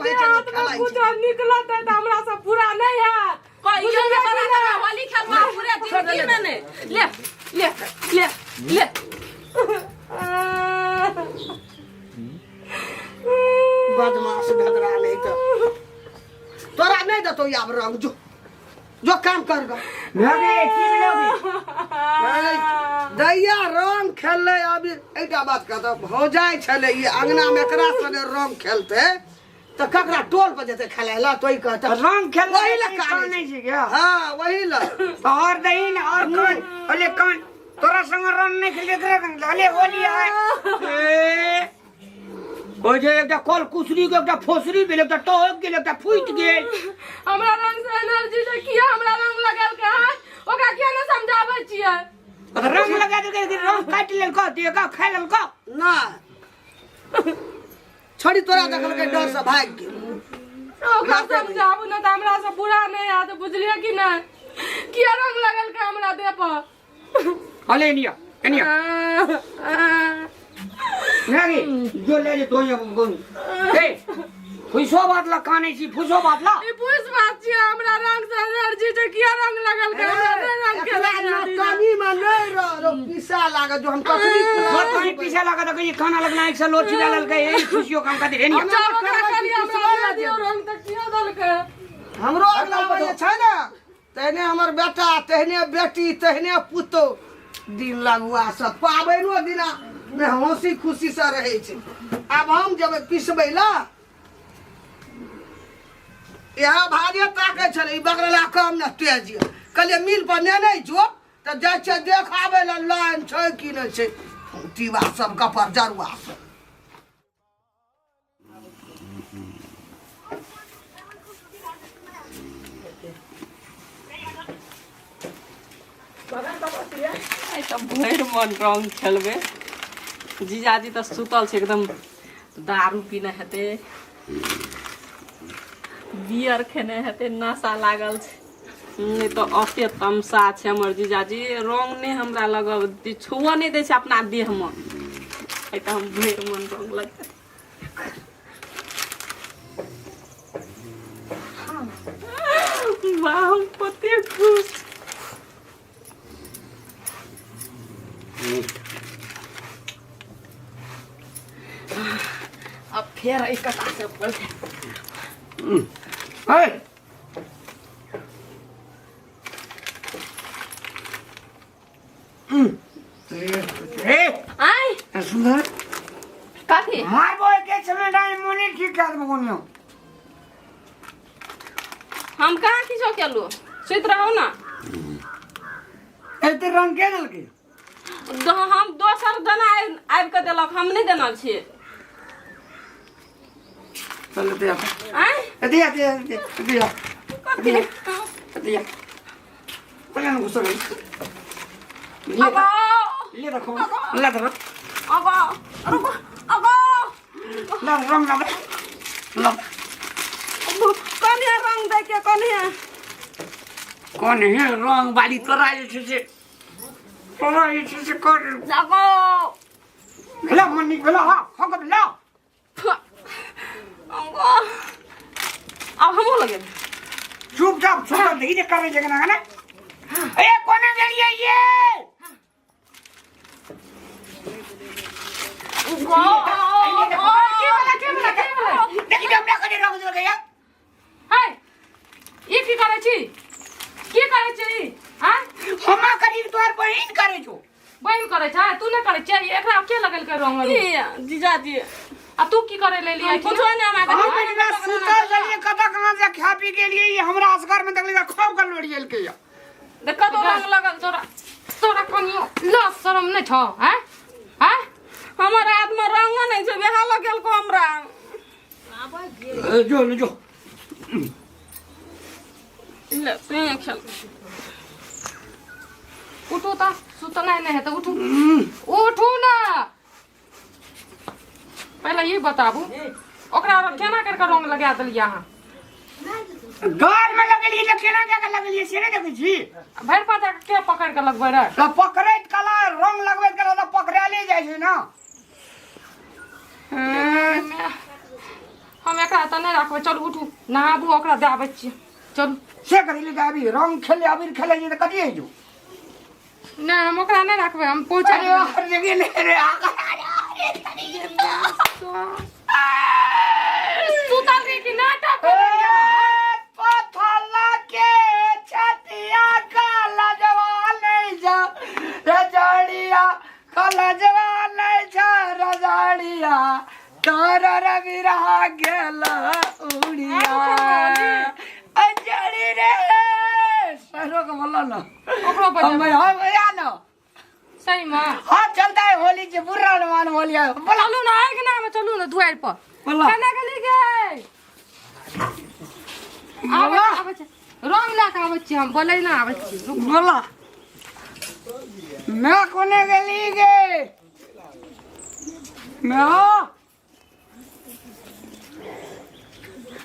है चलो खेलाई कुछ निकलत है त हमरा से पूरा नहीं है कहियो ना होली खेलवा पूरे जिंदगी में ने ले ले ले ले बदमाश भदरा नहीं तो तोरा नहीं दतो याब रंग जो काम कर गा दैया रंग खेलले अभी एकटा बात कहता भौजाई छले ये अंगना में एकरा सने रंग खेलते तो ककरा टोल पर जते खेलेला तोई कहता रंग खेल वही ला नहीं छी क्या? हां वही ला और दही न और कौन अले कौन तोरा संग रंग नहीं खेले अले होली है ओ जे एकटा कल कुसरी के एकटा फोसरी भेल एकटा टहक गेल एकटा फुट गेल हमरा रंग से एनर्जी से किया हमरा रंग लगाल के हाथ ओकरा किया न समझाबै छियै रंग लगा दे के रंग काट लेल क दे का खाय लेल क ना छोड़ी तोरा देखल के डर से भाग गेल ओकरा समझाबू न त हमरा से बुरा नहीं आ त बुझलिए कि नहीं किया रंग लगाल के हमरा देह पर अले निया कनिया नहीं जो ले ले तो ये ए फुसो बात ला काने छी फुसो बात ला ई पुस बात छी हमरा रंग से एनर्जी से किया रंग लगाल के हमरा रंग के कानी में नहीं रो पीसा लागा जो हम कखनी और कहीं पीछे लगा तो कहीं खाना लगना एक से लोची डाल के यही खुशियों काम कर दे रे निया हमरा दियो रंग त किया दल के हमरो अगला बजे छै ना तहने हमर बेटा तहने बेटी तहने पुतो दिन लगुआ सब पाबैनो दिना में हंसी खुशी से रहे छै अब हम जब पिसबै ला यहाँ भाजे ताके छले ई बगला कम न तेज कहले मिल पर ने जो त जाय छै देखाबै ला लाइन छै कि न छै टीवा सब कपर जरुआ सब तो भर मन रंग खेलबे। जीजाजी तो सुतल छे एकदम दारू पीने हेते बियर खेने हेते नशा लागल छे नहीं तो अते तमसा छे हमर जीजाजी रंग ने हमरा लगब छुआ नहीं दे छे अपना देह में ए तो हम भर मन रंग लगते वाह पते खुश अब फिर एक कथा से बोल आई सुंदर काकी मार बोल के समय डाल मोने ठीक कर बगोनियो हम कहाँ किछो केलु सुत रहो ना एते रंग के दल के हम दोसर जना आबि के देलक हम नहीं देना छिए चल दे आय दिया पहले घुसो अगो ले रखो ला दर अगो अगो ला रंग ला कनिया रंग दे के कनिया कौन है रंग वाली तोरा ये कर जागो ला मनी ला हा हो ला अगो अब हम लगे चुपचाप छोड़ दे कर जगह ना ए कोने जड़िए ये देखी जब ना करे रंग दे गया है ये की करे छी की करे छी हां हमा करी तोर बहिन करे जो बहन करे छ तू न करे छी एकरा के लगल के रंग जीजाजी आ तू की करे ले लिया कुछ नहीं हमारा हम बिना सुतल जलिए कथा कहां से खा पी के लिए हमरा असगर में तक लगा खूब कर लोड़ियल के देखा तो रंग लगल तोरा कनियो ला शरम नहीं छ हैं हैं हमारा हाथ में रंग नहीं छे बेहा लगल को हमरा जो ले पे खेल उठो ता सुतना नहीं है तो उठो उठो ना पहले ये बताबू ओकरा केना करके रंग लगा देलिया हां गाल में लगलिए तो केना के लगलिए से नहीं देखै छी भर पाता के पकड़ के लगबै रे तो पकड़ैत कला रंग लगबैत कला तो पकड़ा ले जाय छै ना हम एकरा त नहीं रखबै चल उठू नहाबू ओकरा दे आबै छी चल से करिले जाबी रंग खेले अबीर खेले जे त कथि जो नहीं हम ओकरा नहीं रखबै हम पहुंचा अरे हर जगह ले रे सुतल रे की नाटक पथला के छतिया काला जवान नहीं जा रजड़िया काला जवान नहीं जा रजड़िया तोर रविरा गेला उड़िया अंजड़ी रे सरो को बोला ना ओकरो बजा हम या ना सही में हां चलता है होली के बुरा मान होली बोला चलू ना आग ना में चलू ना दुआर पर बोला केना गली गए आबै छै रंग ला के आबै छी हम बोलै ना आबै छी बोला मैं कोने गली गे मैं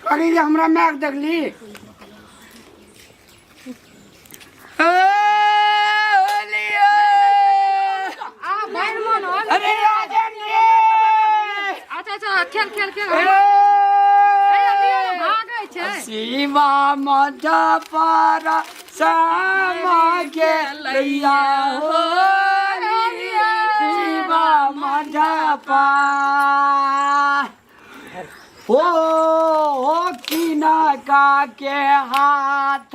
करी हमरा मैक देखली भाई मन अरे राजन ये अच्छा खेल खेल खेल भागे छै शिवा मजा पारा सामा के लैया हो शिवा मजा पा ओ किना का के हाथ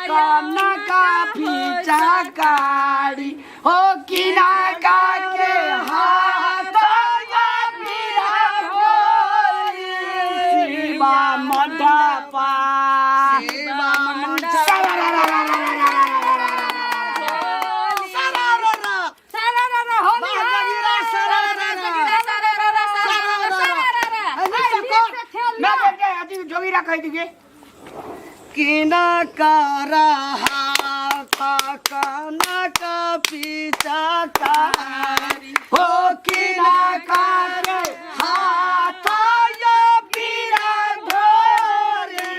कना का पीछा कारी ओ किना का के हाथ शिवा मजा पा शिवा मजा जोगी रखा है किना का रहा था कनक पीछा कारी हो किना कारे हाथ यो बीरा धोरे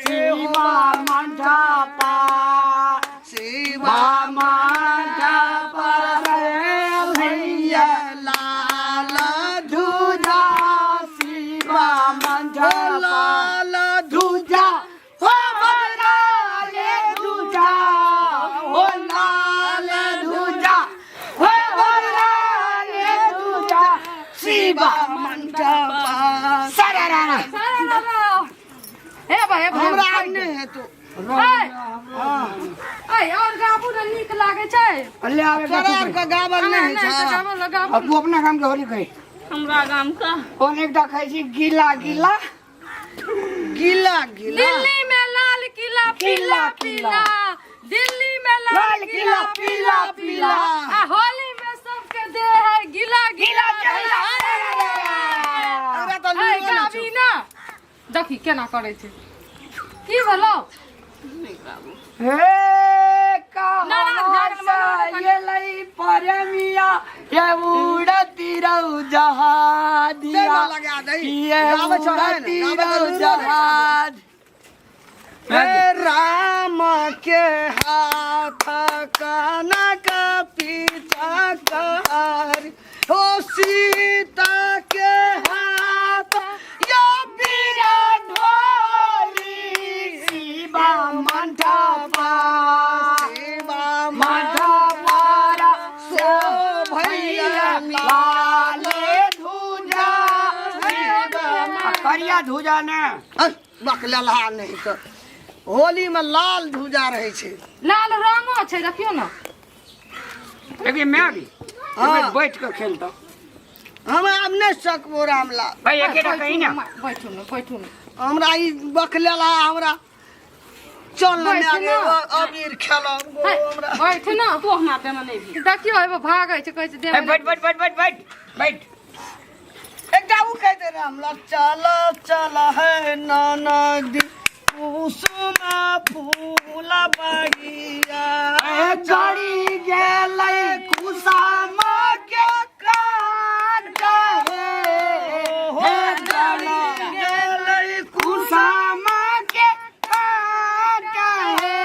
शिवा मंडपा शिवा मंडपा भैया लाल दूजा शिवा मंडपा लाल दूजा हो लाले दूजा हो लाल दूजा हो लाले दूजा शिवा मंडपा सररा हे भाई हमरा आने है तो और गाबू न नीक लागे छै ले आवे करार का गावल नहीं नहीं है गाबू लगाबू अब तू अपना काम के होली कही हमरा गाम का अनेक देखै छी गीला गीला गीला गीला दिल्ली में लाल किला पीला पीला दिल्ली में लाल किला पीला पीला आ होली में सबके दे है गीला गीला अरे तो है गाबी ना देखी केना करे छै की भेलो हे कहां ये लई परमिया ये उड़ती रहू जहादिया लगा दे ये उड़ती रहू जहाद हे राम के हाथ कनक पीछा कारी हो सीता के हाथ यो बीरा ढोली शिवा मंडपा शिवा मंडपा सो भैया लाले धुजा करिया धुजा ने बकला नहीं तो होली में लाल धुजा रहे छे लाल रंगो छै देखियो ना लेकिन मैं भी बैठ के खेलता हम अब नहीं सकबो रामलाल भाई एकेटा कहीं ना बैठू ना हमरा ई बकलेला हमरा चल ना बैठ आगे ना। अबीर खेलब हमरा बैठ ना तो हमरा पे नहीं भी देखियो एबो भागै छै कहै छै दे बैठ बैठ बैठ बैठ बैठ बैठ एकटा उ कह दे रामलाल चल चल है नदी कुसुम फूल बढ़िया जड़ी गेलै कुसाम के काट हे जड़ी गेलै कुसाम के काट हे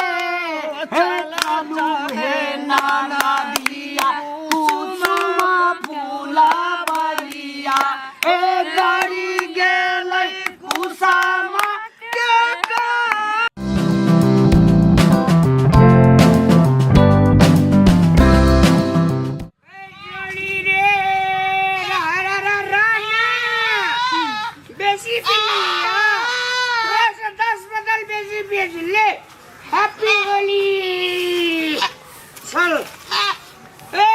चलू हे नाना दिया कुसुम फूल बढ़िया हे जड़ी गेलै कुसाम के काट बेसी पिलिया 10 बदल बेसी बेच ले हैप्पी होली चल ए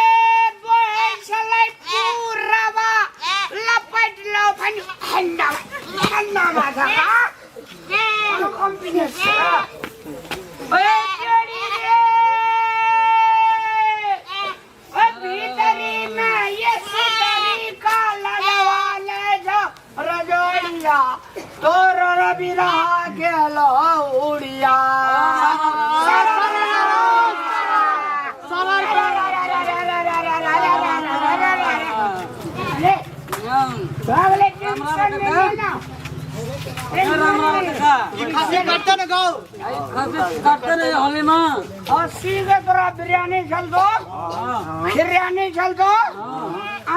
बोए चलै पूरा बा लपट लो फन हंडा हंडा माथा का कॉम्बिनेशन ओए जोड़ी रे ओ भीतरी में ये सुतरी का लगवाले जो रजोड़िया तोर रबिरा गेलो उड़िया भागले टेंशन में ना खासे करते न गाओ करते रहे होली में 80 के तोरा बिरयानी चल दो बिरयानी चल दो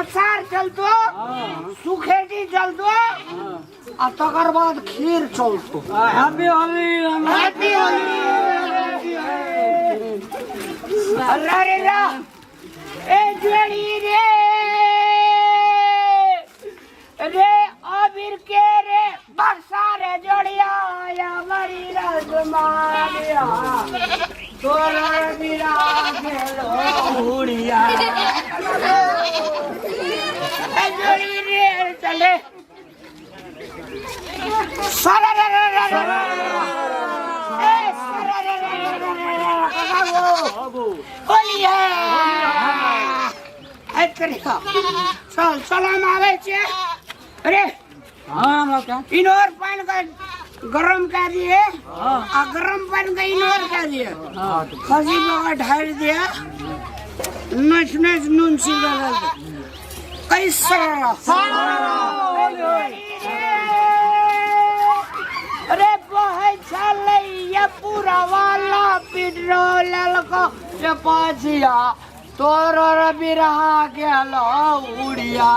अचार चल दो सुखेटी चल दो आ तकर बाद खीर चल दो हैप्पी होली हैप्पी होली अरे रा ए जोड़ी रे रे अबीर के रे बरसा रे जोड़िया या मरी रजमानिया तोरा बिरा गेलो उड़िया ए जोड़ी रे चले सारा रे रे रे ए सारा रे रे रे होली है ए तरीका चल सलाम आवे छे अरे हाँ हम लोग क्या इनोर पान का गरम कर दिए और गरम पानी का इनवर कर दिए खसी पका ढाल दिया नच नच नून सीधा कैसा अरे बहुत चले ये पूरा वाला पेट्रोल को चपाचिया तोर बिरहा के लो उड़िया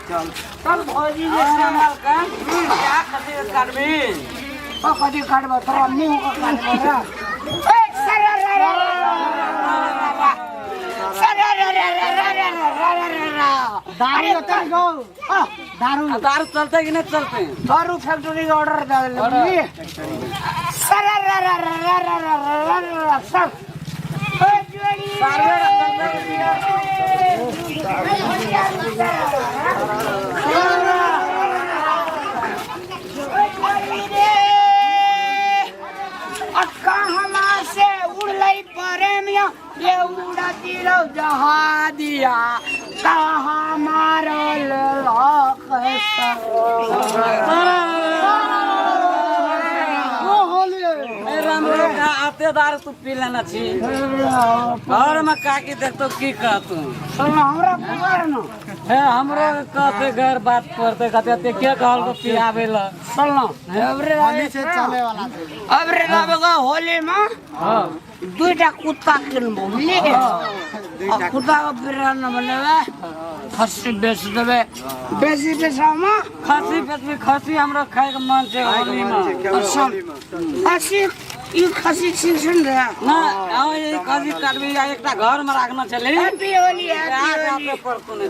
चल भौजी जे संभाल कर क्या खातिर करबी ओ खातिर काटबा तोरा मुंह को काटबा ए दारू तो गो दारू चलते कि नहीं चलते? दारू फैक्ट्री का ऑर्डर दे सर कहाँ से उड़लई परे मिया ये उड़ती रहो जहा दिया कहाँ मारो लोक आते दारू तू पी लेना छी घर में काकी देखतो की कहतू हमरा पुकार न है हमरो कहते घर बात करते कहते के कहल को पियावे ला सुनो होली से चले वाला अब रे बाबा होली में हां दुईटा कुत्ता किनबो ले कुत्ता को बिरान बनेबे खस्सी बेच देबे बेची बेचामा खस्सी बेचबी खस्सी हमरो खाए के मन छै होली में खस्सी ई खस्सी छिन रे ना आ ये खस्सी काटबी या एकटा घर में राखना चले हैप्पी होली हैप्पी होली पर कोने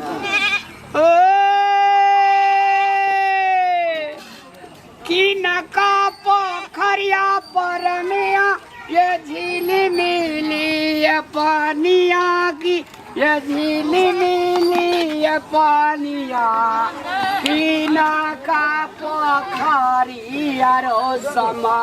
ओ की नका पोखरिया पर मिया ये झीली मिली ये पानिया की ये झीली मिली ये पानिया की नका पोखरिया रो समा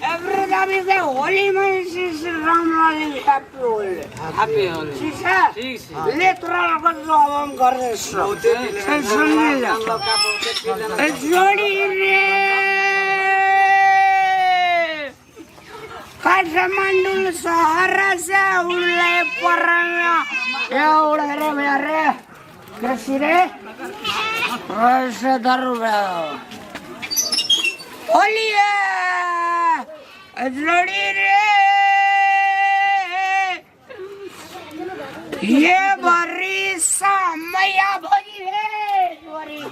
Everybody say holy man is Ramali happy holy. Happy Holi ठीक है ठीक है ले तुरा लगन जो हम कर रहे हैं सुन ले हम लोग का बहुत पी लेना जोड़ी रे काठमांडू शहर से उड़े परंगा ये उड़े रे मेरे कैसी रे ऐसे दर होली है जोड़ी रे ये बरी मैया भोजी रे बरी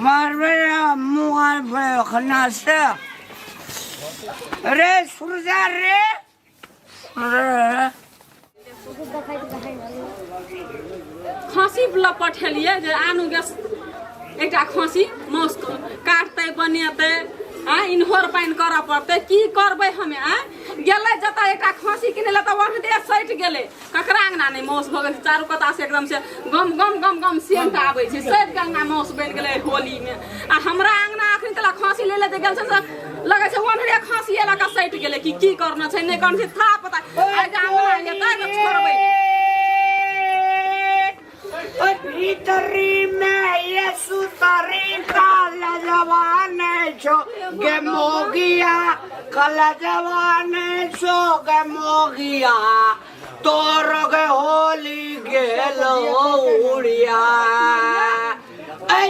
मारवे मुहार पे खना से रे सुरजा रे खसी लपठेलिए जे आनु गैस एकटा खसी मौस काटते बनेते इन्होर पाइन करऽ पड़ते की करबै हमे गेले जता एकटा खसी किनेला त वहाँ दे सटि गेले ककरा अंगना नहीं मौस भ गेल चारू कता से एकदम से गम गम गम गम सेंट आबै छै सटि के अंगना मौस बनि गेले होली में आ हमरा अंगना अखन तला खसी ले ले गेल छै लगे छै वहाँ दे खसी एला का सटि गेले की करना छै नहीं करना छै था पता आ अंगना लेता त छोड़बै भीतरी में ये सुतरी काल जवान छो गे मोगिया कल जवान छो गे मोगिया तोर गे होली गेलो उड़िया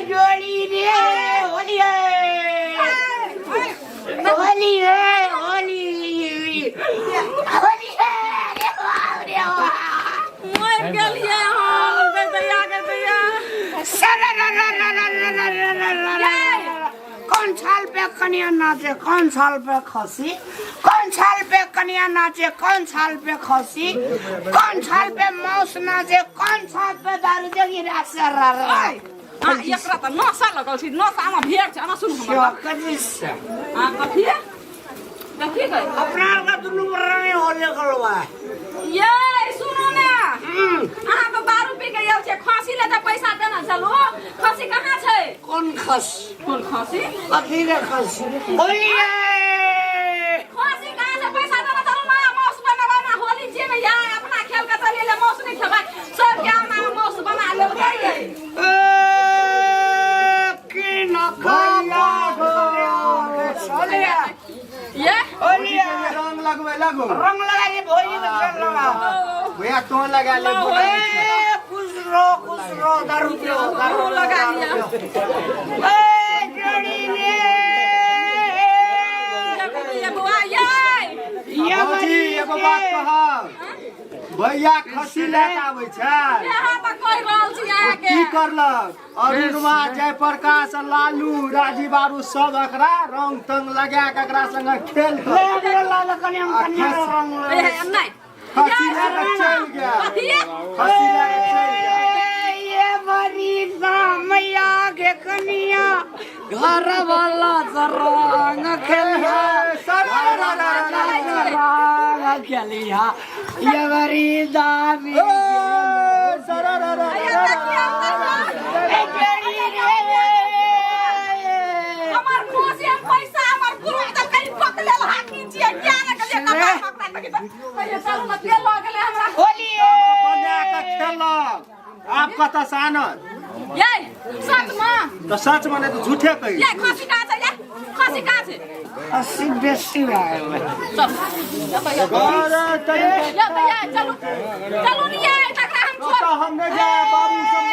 जोड़ी रे होली होली होली होली मर गेलिए हम दैया के दैया कौन साल पे कन्या नाचे कौन साल पे खसी कौन साल पे कन्या नाचे कौन साल पे खसी कौन साल पे मौस नाचे कौन साल पे दारू जगी रासे एकरा त नशा लगल छी नशामा भेट छ सुन हमरा कथी कथी गई अपना का दुनु बरने होले गलवा ये सुनो ने तो दारू पी के आयल छे खसी ले त पैसा देना चलो खसी कहां छै कौन खस कौन खसी कथी रे खसी बोलिए खसी कहां से पैसा देना चलो ना मौस बनावा ना होली जे में या अपना खेल के गो रंग लगाइए भोजी में खेल लगा भैया तो लगा ले खुश रहो दारू पियो दारू लगा लिया जोड़ी ने ये बुआ ये भौजी एगो बात कहब भैया खसी लेके आबै छै यहाँ तक कोई रोल छी यहाँ के की करलक अरुणवा जयप्रकाश लालू राजीव आरू सब एकरा रंग तंग लगा के एकरा संगे खेल ले लाल कन्या कन्या रंग नहीं खसी लेके चल गया खसी लेके चल गया ये बड़ी मैया के कन्या घर वाला रंग खेलिया रंग खेलिया ये बड़ी दामी हमार खोसी हम पैसा हमार गुरु तक कहीं पकड़े हाकी छिए क्या न करे कपड़ा पकड़ा तक ये चलो मत ले लगले हमरा होली बना के खेलक आप कत सानत ये सच में तो सच माने तो झूठे कही ये खोसी कहां से ये खोसी कहां से 80 बेसी आए चल अरे तई या भैया चलो चलो नहीं है तकरा हम छोड़ तो हम न जाए बाबू सब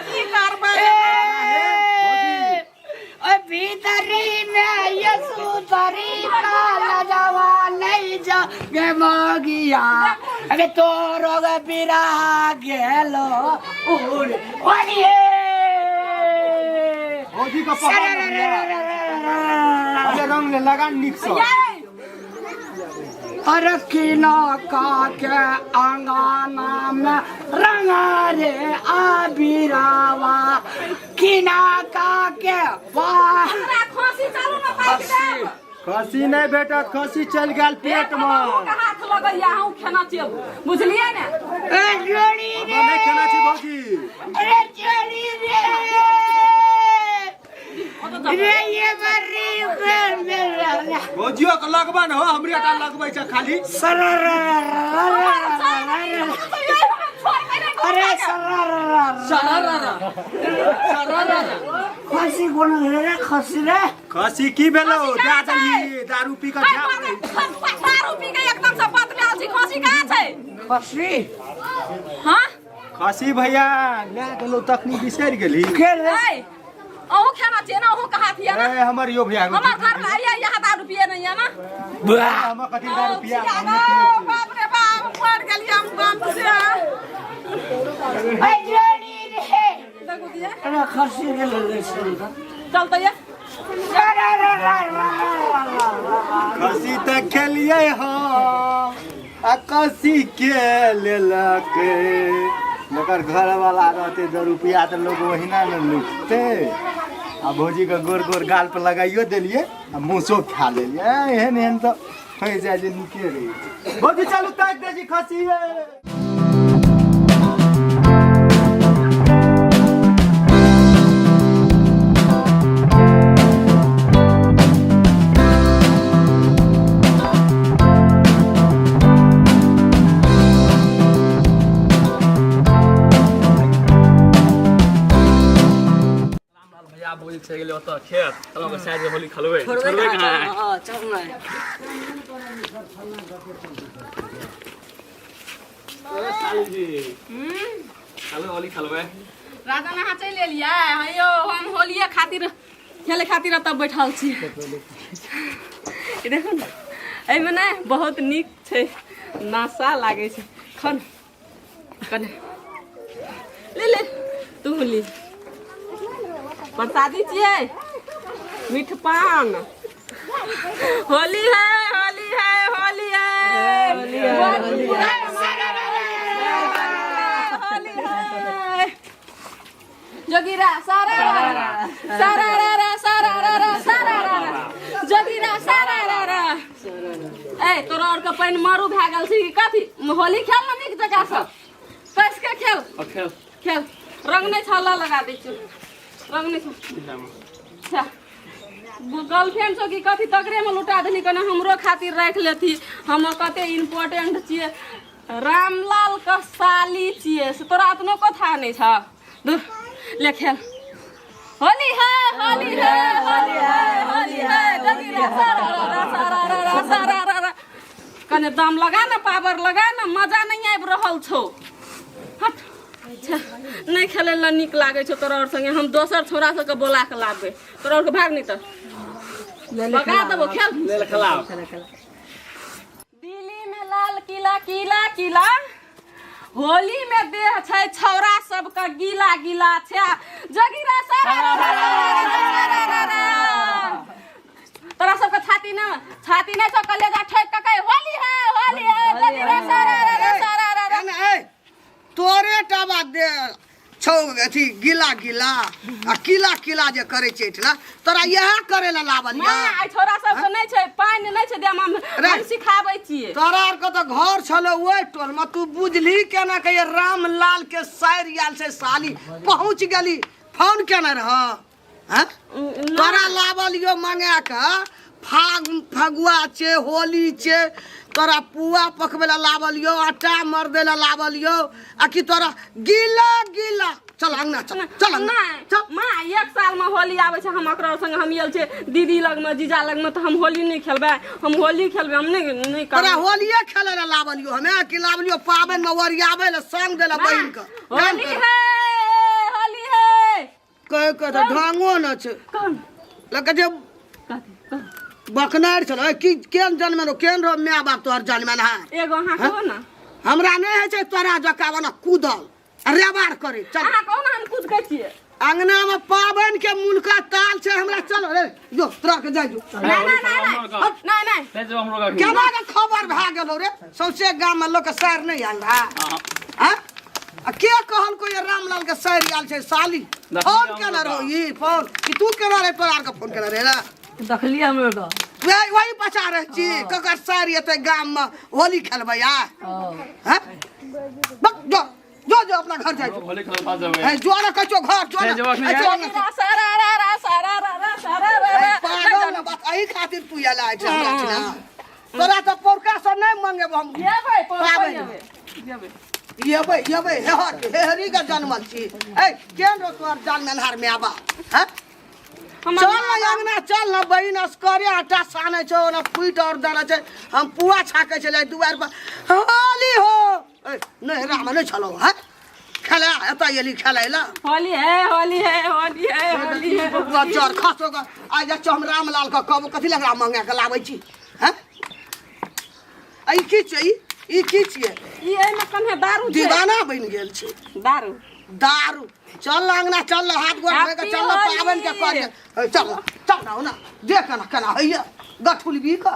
की करबे भीतरी में यसु तरी काला जवा नहीं जा गे मगिया अबे तो रोग पिरा गेलो उड़ ओनिए भौजी का पकड़ अरे रंग ले लगा निक सो अरे किना का के अंगाना में रंगा रे आबिरावा किना का के वाह हमरा खोसी चलो ना पाई दे खसी नहीं बेटा खसी चल गेल पेट में हाथ लगैया हूं खाना चाहिए बुझलिए ना ए जोड़ी रे नहीं खाना छी भौजी अरे जोड़ी रे ये बरी भौजियो के लगबा न हो हमरे टा लगबै छ खाली अरे खसी कोन रे खसी रे खसी की भेलो दादली दारू पी के जा दारू पी के एकदम से बदला छी खोसी कहां छै खसी हां खसी भैया ले गेलो तखनी बिसर गेली के रे ओहो खाना चाहिए ना ओहो कहा थिया ना ए हमर यो भैया हमार घर में आइया यहाँ दारू पिए नहीं है ना हम कथि दारू पिया बाप रे बाप मर गेली हम गम से ए जोड़ी रे देखो दिया अरे खसी के ले चलते ये खसी त खेलिए हो आ खसी के लेलक मगर घर वाला रहते 2 रुपया तो लोग वही ना लूटते आ भौजी के गोर गोर गाल पर लगाइयो देलिए आ मूसो खा लेलिए एहन एहन तो हो जाए जे निके रही भौजी चलू ताक दे जी खसी बोल छे गेले ओत खेत चलो के साइड में होली खेलबे छोड़बे कहां हां चल ना साली जी चलो होली खेलबे राजा नहा चल एलिया हयो हम होलिया खातिर खेले खातिर तब बैठल छी देखो ना ए में ना बहुत नीक छे नासा लागे छे खन कने ले तू ली प्रसादी छिए मीठ पान होली है होली है होली है होली है होली है जोगिरा सारा सारा जोगिरा सारा ए तोरा और के पानी मारू भए गेल छी कथी होली खेल ना नीक जगह से पैस के खेल खेल खेल रंग नहीं छाला लगा दै छी रंग नहीं अच्छा गर्लफ्रेंड छो की कथी तकरे में लुटा देली कने हमरो खातिर राख लेती हम कते इम्पोर्टेंट छिए रामलाल का साली छिए से तोरा इतनो कथा नहीं छ दूर ले खेल होली है होली है होली है होली है जगीरा सारा कने दाम लगा ना पावर लगा ना मजा नहीं आबि रहल छौ हट नहीं खेले ला निक लागे छौ तोरा और संगे हम दोसर छोरा सबके बोला के लाबे तोरा और के भाग नहीं त लगा देबो खेल ले खिलाओ दिल्ली में लाल किला किला किला होली में देह छै छौरा सबका गीला गीला छै जगीरा सारा तोरा सबके छाती नहीं छौ कलेजा ठोक के कहे होली है जगीरा सारा तोरे टा बात दे छौ अथी गिला गिला आ किला किला जे करे छै ना तोरा यह करे ला लावल मां आई छोरा सबके नहीं छै पानी नहीं छै दे हम सिखाबै छियै तोरा आर के तो घर छलो ओइ टोल में तू बुझली केना के राम लाल के शायर याल से साली पहुंच गेली फोन केना रह हैं तोरा लावलियो मंगा के फगुआ छे होली छे तोरा पुआ पकबे ला लावलियो आटा मर दे ला लावलियो आ कि तोरा गीला गीला चल अंगना चल मां एक साल में होली आवे छै हम एकरा संग हम आयल छै दीदी लग में जीजा लग में तो हम होली नहीं खेलबे हम होली खेलबे हम नहीं तोरा होलिये खेले ला लावलियो हमें कि लावलियो पाबन में ओरियाबे ला संग दे ला बहिन के होली है कह के तो ढंगो न छै कौन लगे जे बकनार चलो कि केन जन्म रो केन रो माय बाप तोहर जन्म ना एगो हां कहो ना हमरा नहीं है छै तोरा जका वाला कूदल रेबार करे चल हां कहो ना हम कूद के छिए अंगना में पाबन के मुलका ताल छै हमरा चलो रे जो तोरा के जाय जो नहीं ले जो हम लोग केना के खबर भ गेलो रे सौसे गांव में लोग के सर नहीं आल रहा हां आ के कहल को ये रामलाल के सर आल छै साली फोन केना रहो ई फोन कि तू केना रे तोरा के फोन केना रे ला देखलिए हम लोग वही पचा रहे छी ककर सर एते गांव में होली खेलबै आ हैं बक जो अपना घर जाय होली खेल पास जावे है जो ना कचो घर जो ना सारा पागल ना बात एही खातिर तू आला छै हमरा छिना तोरा तो पोरका से नहीं मांगे हम येबै येबै हेरी का जन्मल छी ए केन रो तोर जन्म नहर में आबा हैं चल ना अंगना चल ना बहिन असकरे आटा साने छो ना पीट और दाना छै हम पुआ छाके चले दुआर पर होली हो ए नहीं राम नहीं चलो हैं खेला एता येली खेलाइला होली है बबुआ जर खसो का आज जा हम रामलाल का कब कथि लगा मांगे के लाबै छी हैं आई की छै ई की छियै ई एमे कने दारू छै दीवाना बन गेल छै दारू चल अंगना चल हाथ गोड़ धोके चल पावन के कर चल ना देख ना केना हैया गठुल भी का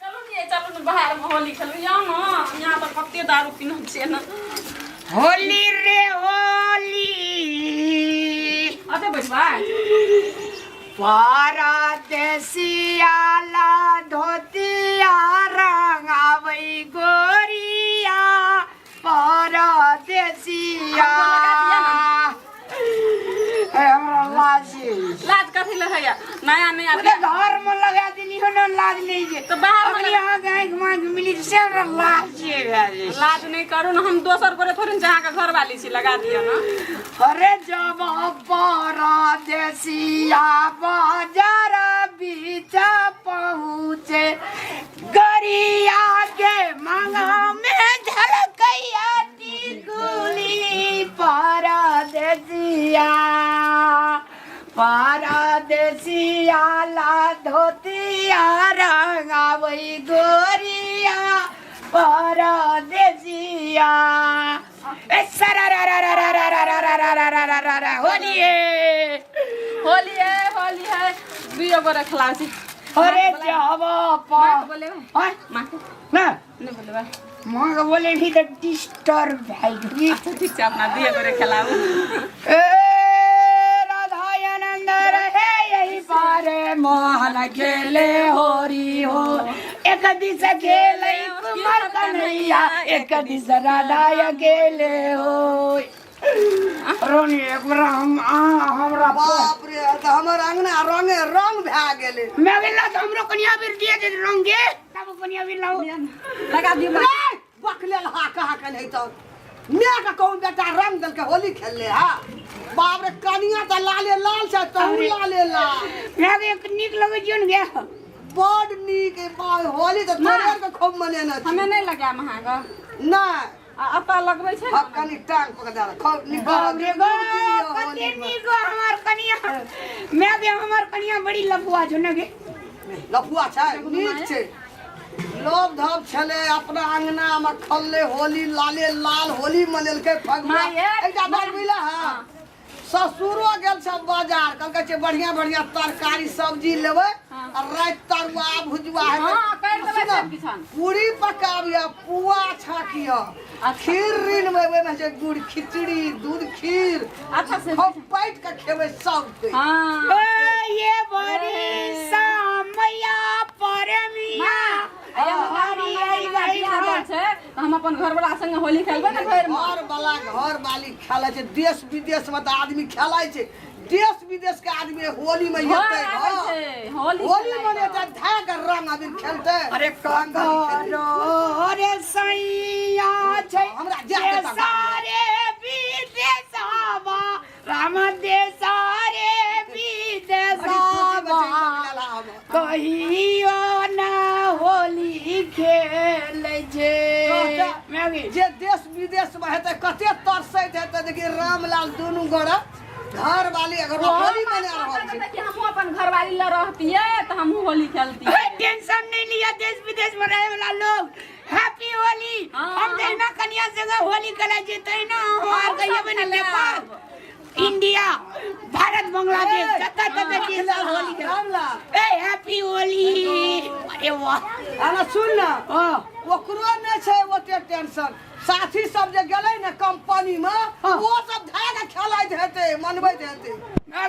चलो बाहर में होली खेलू यहाँ पर कते दारू पीना छै ना होली रे होली अते बैठबा परदेसिया ला धोतिया रंगावै गोरिया परदेसिया हमरा लाज कथी ले हैया नया घर में लगा दिनी हो ना लाज नहीं जे तो बाहर में यहाँ गाय घुमा मिली से हमरा लाज नहीं करू ना हम दोसर करे थोड़ी जहाँ का घर वाली छी लगा दिया ना अरे जब परदेसिया बाजार बीच पहुँचे गरिया के मंगा में झलकैया टिकुली परदेसिया ला धोतिया रंगावै गोरिया परदेसिया होली है दुइयो गोरे खिलाओ छी अरे जब बोले मां ना नहीं बोले मां को बोले भी तो डिस्टर्ब भाई अच्छा ठीक है अपना दुइयो गोरे खिलाओ ए राधानंद रहे यही पारे मोहन खेले होरी हो एक दिस खेले कुमार कन्हैया एक दिस राधा अकेले हो रोनी हमरा बाप रे त हमर अंगना रंग भए गेले मैं गेला तो हमरो कनिया बिर दिए जे रंग के तब कनिया बिर लाओ लगा दियो बकले हा कहा के नहीं तो मैं का कहूं बेटा रंग दल के होली खेल ले हा बाप रे कनिया त लाले लाल छ तो लाले लाल मैं एक निक लगे जन गया बड़ नीक होली तो तोरे के खूब मनेना हमें नहीं लगा महंगा ना आता लगबै छै अब कनी टांग पकड़ दे खूब नीक बाप रे बाप कते निक हमार कनिया मैं भी हमार कनिया बड़ी लफुआ छ न गे लफुआ छै नीक छै लोग धब छले अपना अंगना में खल्ले होली लाले लाल होली मनेल के फगुआ एकटा बात बुझला हां ससुरो गेल सब बाजार कहलकै छै बढ़िया बढ़िया तरकारी सब्जी लेबै और रात तरुआ भुजवा है हां कर देबै सब किसान पूरी पकाबिया पुआ छाकिया खीर रीनबै ओइ में से गुड़ खिचड़ी दूध खीर अच्छा से खूब पैट के खेबै सब के हां ये बड़ी सामया परमिया हम अपन घर वाला संग होली खेलबे ना घर में घर वाली खेले छै देश विदेश में तो आदमी खेलाय छै देश विदेश के आदमी होली में हेतै होली मने त धाग रंग अबीर खेलते अरे कंगारो रे सैया छै हमरा जे सारे विदेशवा राम देसारे विदेशवा कहियो ना होली खेल जे देश विदेश में हेतै कते तरसैत हेतै देखि रामलाल दुनू गोरा घर वाली अगर होली मना रहल छै कि हम अपन घर वाली ल रहतिए त हम होली खेलती टेंशन नहीं लिया देश विदेश में रहे वाला लोग हैप्पी होली हम देना कन्या संग होली खेला जेतै ना हमार गइए बने नेपाल इंडिया भारत बांग्लादेश जता तता देश होली खेला ए हैप्पी होली अरे वाह आना सुन ना ओकरो नै छै ओते टेंशन साथी सब जे गेलै ने कंपनी में वो सब धाग खेलाइत हेतै मनबैत हेतै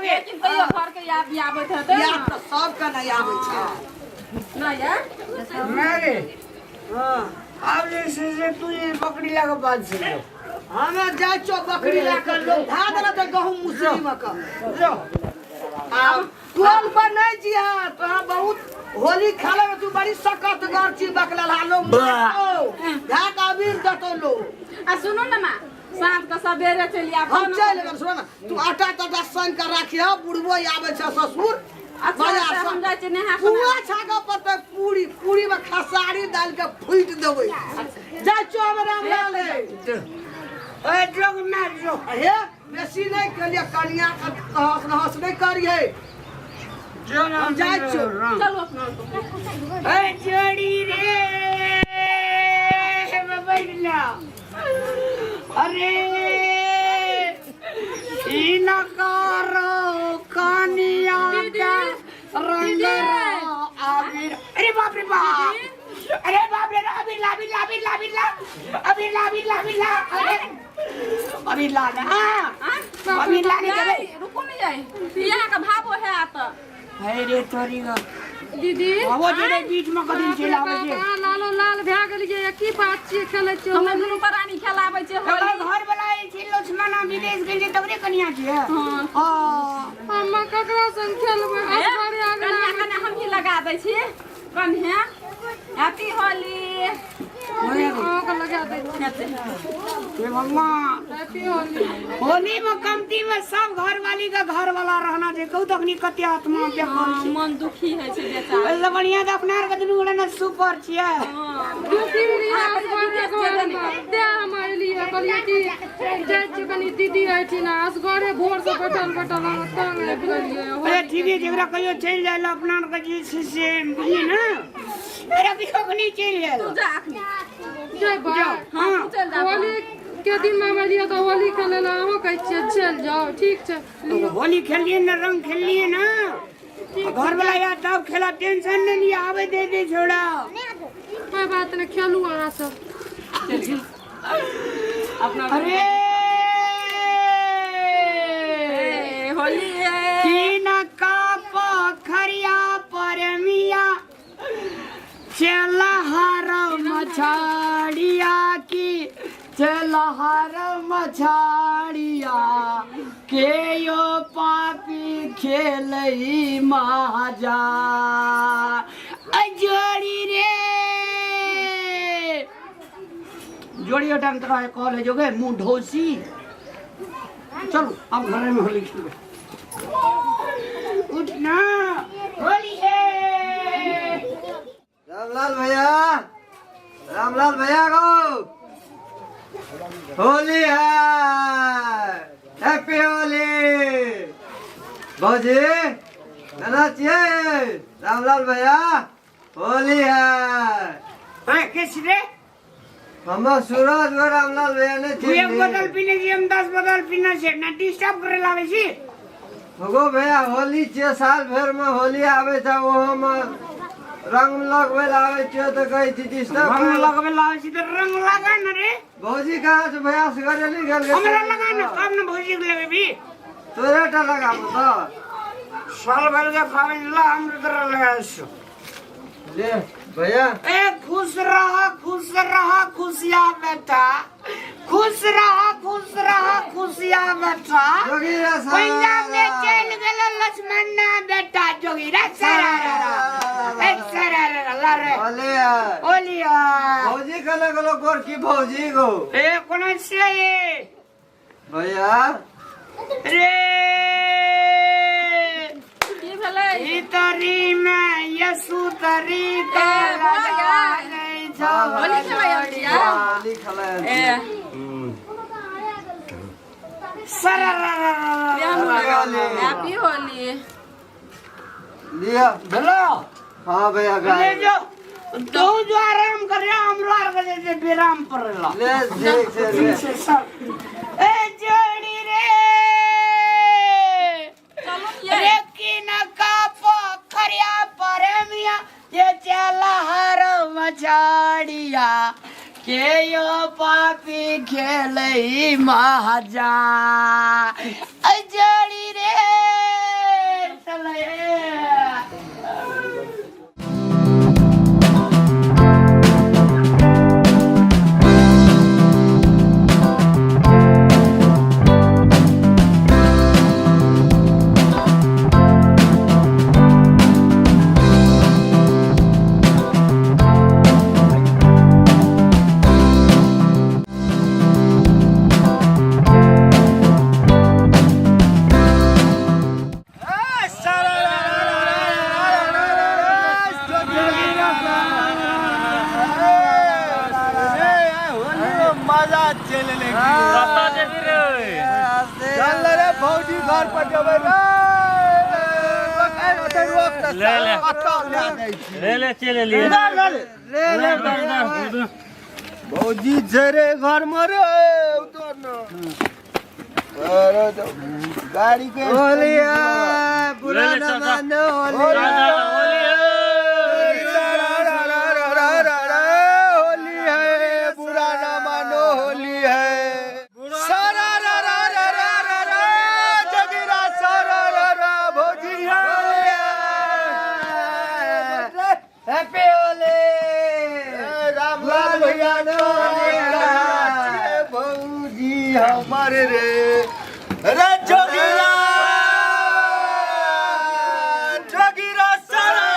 लेकिन तैयो घर के याद भी आबैत हेतै याद त सब के नै आबै छै ना यार मेरे हां अब जैसे तू ये बकरी लगा बात से हमें जाय छो बकरी लाकर लोग धा देला त गहूम मुसरी में का जो अब टोल पर नहीं जिया तो बहुत होली खेले में तू बड़ी सकत गर्ची बकला लालो धा का अबीर दतो लो आ सुनो ना मां साँझ का सवेरे चली आब हम चल लेब सुन ना तू आटा टाटा सान कर राखिया बुढ़बो आवे छ ससुर अच्छा हम जाय छै नेहा पुआ छागा पर पूरी पूरी में खसारी डाल के फूट देबै जाय छो हम रामलाल ए जोग ना जो हे बेसी नहीं कलिया कनिया का हंस नहीं करिए जो ना जाय छो चलो अपना ए जोड़ी रे बैठला अरे इनकारो कनिया का रंग आबिर अरे बाप रे बाप अरे बाप रे अबीर ला अबीर ला ना अबीर ला नहीं रुको नहीं जाए यहाँ का भावो है आता है रे तोरी का दीदी वो जेरे बीच में कदिन चला आवे छै लालो लाल भए गेलियै की बात छियै खेलै छियै हम दुनू प्राणी खेलाबै छै होली घर वाला छै लक्ष्मणा विदेश गेल तबरे कनिया छै हां हम ककरा संग खेलबै असगरे आगना कन्या हम ही लगा दै छी कन्या हैप्पी होली आग लगा दै हे भगवान हैप्पी होली होली में कमती में सब घर वाली का घर वाला रहना चाहिए कहू तखनी कते आत्मा बेकल छै मन दुखी है छै बेचारा एला बढ़िया त अपना के दुनू गोड़ा न सुपर छियै दुखी लिया असगरे दे हम एलियै कहलियै कि जाय छी कनी दीदी आइथिन असगरे भोर से बैठल हम तंग आबि गेलियै अरे ठीक है जेकरा कहियो चल जाइला अपना के जे छै से बुझी ना अरे भी कखनी चल जाइला जा अखनी जय बा हां चल जा होली के दिन में एलियै तो होली खेलै ला अहाँ कहै छियै चल जाओ ठीक छै होली खेलिए ना रंग खेलिए ना घर वाला यार तब खेला टेंशन नहीं लिया आवे दे छोड़ा कोई बात नहीं खेलू अहाँ सब अपना अरे होली है तीन का पोखरिया पर मिया चलहर मछाड़िया की चलहर मछाड़िया के यो पापी खेलई महाजा अजोड़ी रे जोड़ी टाइम तरह कॉलेज हो गए मुंह ढोसी चलो अब घर में होली खेलो उठना होली है रामलाल भैया को होली है हैप्पी होली भौजी गाना चाहिए रामलाल भैया होली है किस रे हम सूरज और रामलाल भैया ने एक बोतल पीने की हम 10 बोतल पीना से ना डिस्टर्ब करे लावे छी होगो भैया होली छे साल भर में होली आवे था वो हम रंग लगवे लावे छे तो कही थी डिस्टर्ब रंग लगवे लावे छी तो रंग लगा न रे भौजी कहाँ से भैया से करे नहीं गल हमरा लगा न कब न भौजी के लगे भी तोरे टा लगा तो साल भर के खावे ला हम तरह लगा सो ले भैया ए खुश रहा खुशिया बेटा खुश रहा खुशिया बेटा पंजाब में चल गेल लक्ष्मण ना बेटा जोगीरा ला रे ओलिया भौजी कने गलो गोर की भौजी गो ए कोन से ये भैया रे की भेलै ई तरी में यसु तरी का लगा नहीं जा होली खेलै हम होली खेलै ए हैप्पी होली लिया भेलो हां भैया ले गाय जो तू जो आराम कर हमरो आर के जे विराम पड़ला ले देख से ए जोड़ी रे रे की न का पोखरिया परमिया ये चला हर मछाड़िया के यो पापी खेलई महाजा जोड़ी रे चले मजा चले चल रे भौजी घर पर जबै ले चले लिए भौजी जरे घर में रे उतर न अरे तो गाड़ी के होली है बुरा न मानो होली होली है बुरा न मानो होली है सारा रा रा रा रा रा रा जगीरा सारा रा रा भौजी हैप्पी होली रामलाल भैया भौजी हमारे रे रे जोगीरा जोगीरा सारा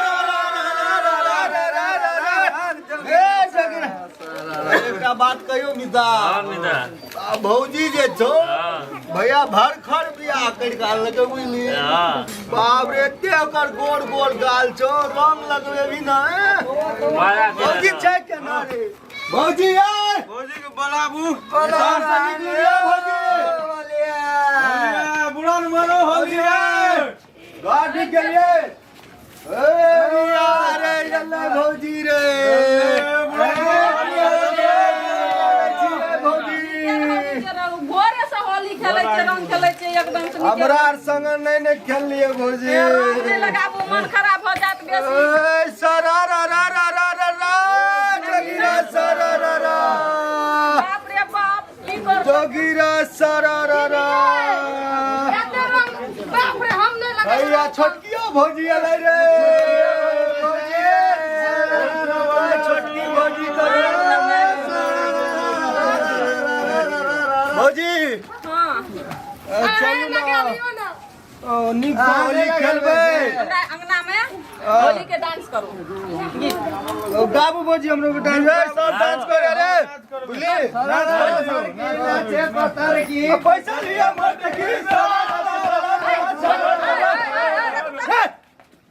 एकटा बात कहियो मिता भौजी जे छो भैया भर खर बियाह कर गाल लगबी नी बाप रे एते ओकर गोड़ गोड़ गाल छो रंग लगबे भी ना भौजी छै के ना रे भौजी यार भौजी के बलाबू भौजी बुढ़ा न मानो होली है गाड़ी के लिए ए यार जल्ला भौजी रे भोरे से होली खेलै छै रंग खेलै छै एकदम से हमरा आर संग नहीं खेल लिए भौजी रंग नहीं लगाबू मन खराब हो जात बेसी ए सरा रा रा रा रा रा रा जोगीरा सरा रा रा बाप रे बाप की कर जोगीरा सरा रा रा एते रंग बाप रे हम नहीं लगा भैया छोटकियो भौजी अलै रे भौजी छोटकी भौजी करे भौजी हां चलू ना निक होली खेलबे अंगना में होली के डांस करो बाबू बोजी हमरो के डांस सब डांस करे रे बुझली नाचे पतर की पैसा लिया मत की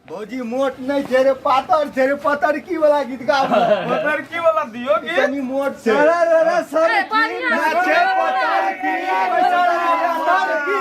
भौजी मोट नहीं छे रे पातर की वाला गीत गाओ पातर की वाला दियो की तनी मोट से सर नाचे पतर की पैसा लिया पातर की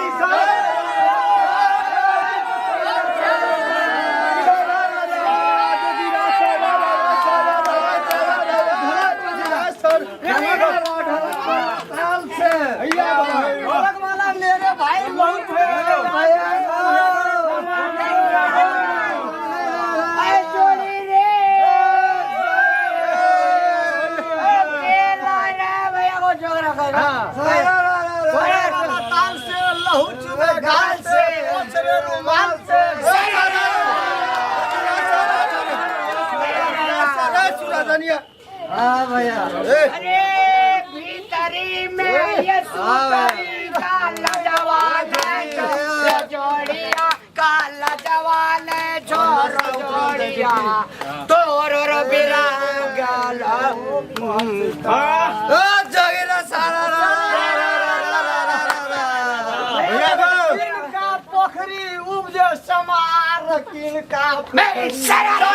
अरे भीतरी में ये सुतरी काला जवान जोड़िया काला जवान छोरो जोड़िया तोर बिरागल जगला सारा का पोखरी उपजे समार किनका मैं सारा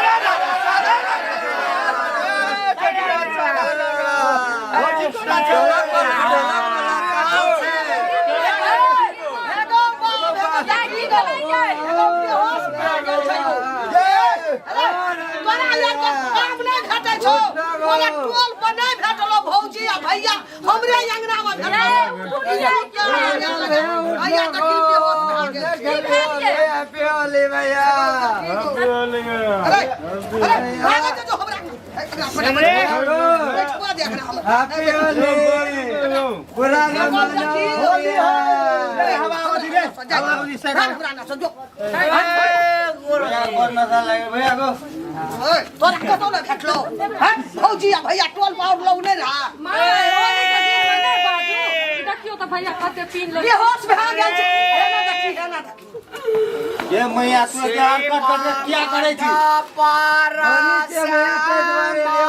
भौजी आ भैया हमरे अंगना में भौजी आ भैया टोल पाउर लोग नहीं रहा देखियो तो भैया कते पीन ले बेहोश भे गेल छै एना देखी ये मैया तू प्यार कर क्या करे छी पारा से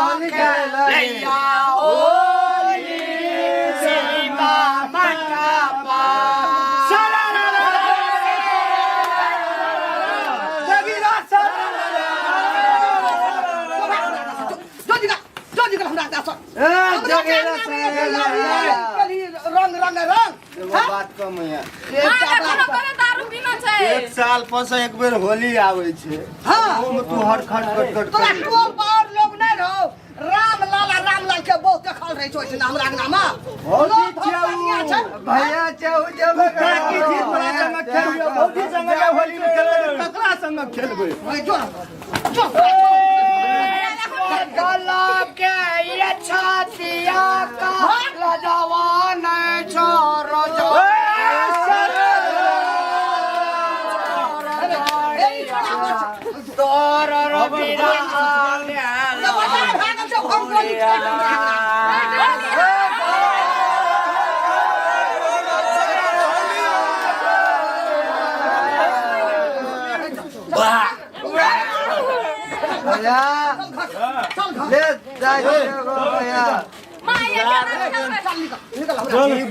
होली खेला होली सीमा मंडपा रंग बात कम है एक साल पास एक बेर होली आवे छे ओमे तू हर खट कट तोरा टोल पार लोग नहीं रहो राम लाल के बहुत देखल रहे छै हमरा अंगना में होली छे भैया छे जब काकी जी तोरा संग खेलबे भौजी संग होली में खेलबे ककरा संग खेलबे जो गला के ये छातिया का जवान छोरो जो तोर रबिरा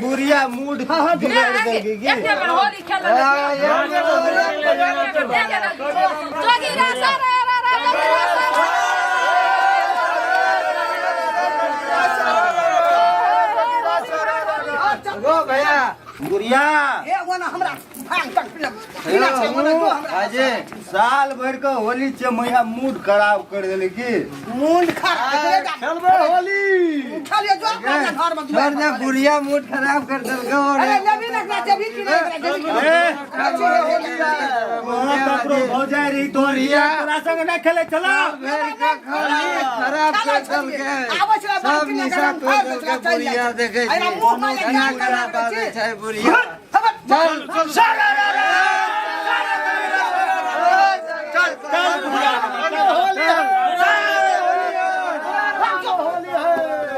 बुढ़िया मूड बिगड़ गई होली खेल भैया बुढ़िया हमरा अजय साल भर का होली छे मैया मूड खराब कर देले की मूड खराब खेलबे होली खाली जो अपना घर में छोड़ दे बुढ़िया मूड खराब कर देलके अरे नबी नखरा जबी की नहीं ककरो हो जाय रही तोरिया तोरा संग ना खेले चला खराब कर देलके सब निशा कर देलके बुढ़िया देखे छी कोनो खाना खराब आवे छै बुढ़िया चल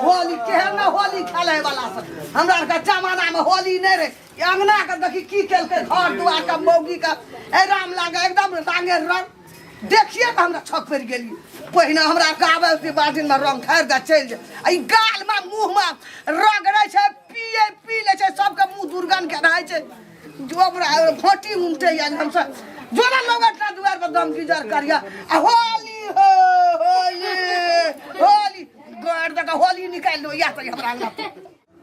होली केहन होली खेले वाला सब हमरा के जमाना में होली नहीं रहे अंगना के देखी की केलकै घर दुआर का मौगी का राम लागे एकदम रांगे रंग देखिए तो हमरा छक पड़ गेली पहिने हमरा गावे के बाल्टीन में रंग खैर दा चल जे ई गाल में मुंह में रगड़ै छै पी ले छै सबके मुंह दुर्गंध के रहै छै जोबरा फोटी उमटे या हम सब जोरा लोगटना दुआर पर दम गिजर करिया होली हो होली गोड़ तक होली निकाल लो या तो हमरा अंगना।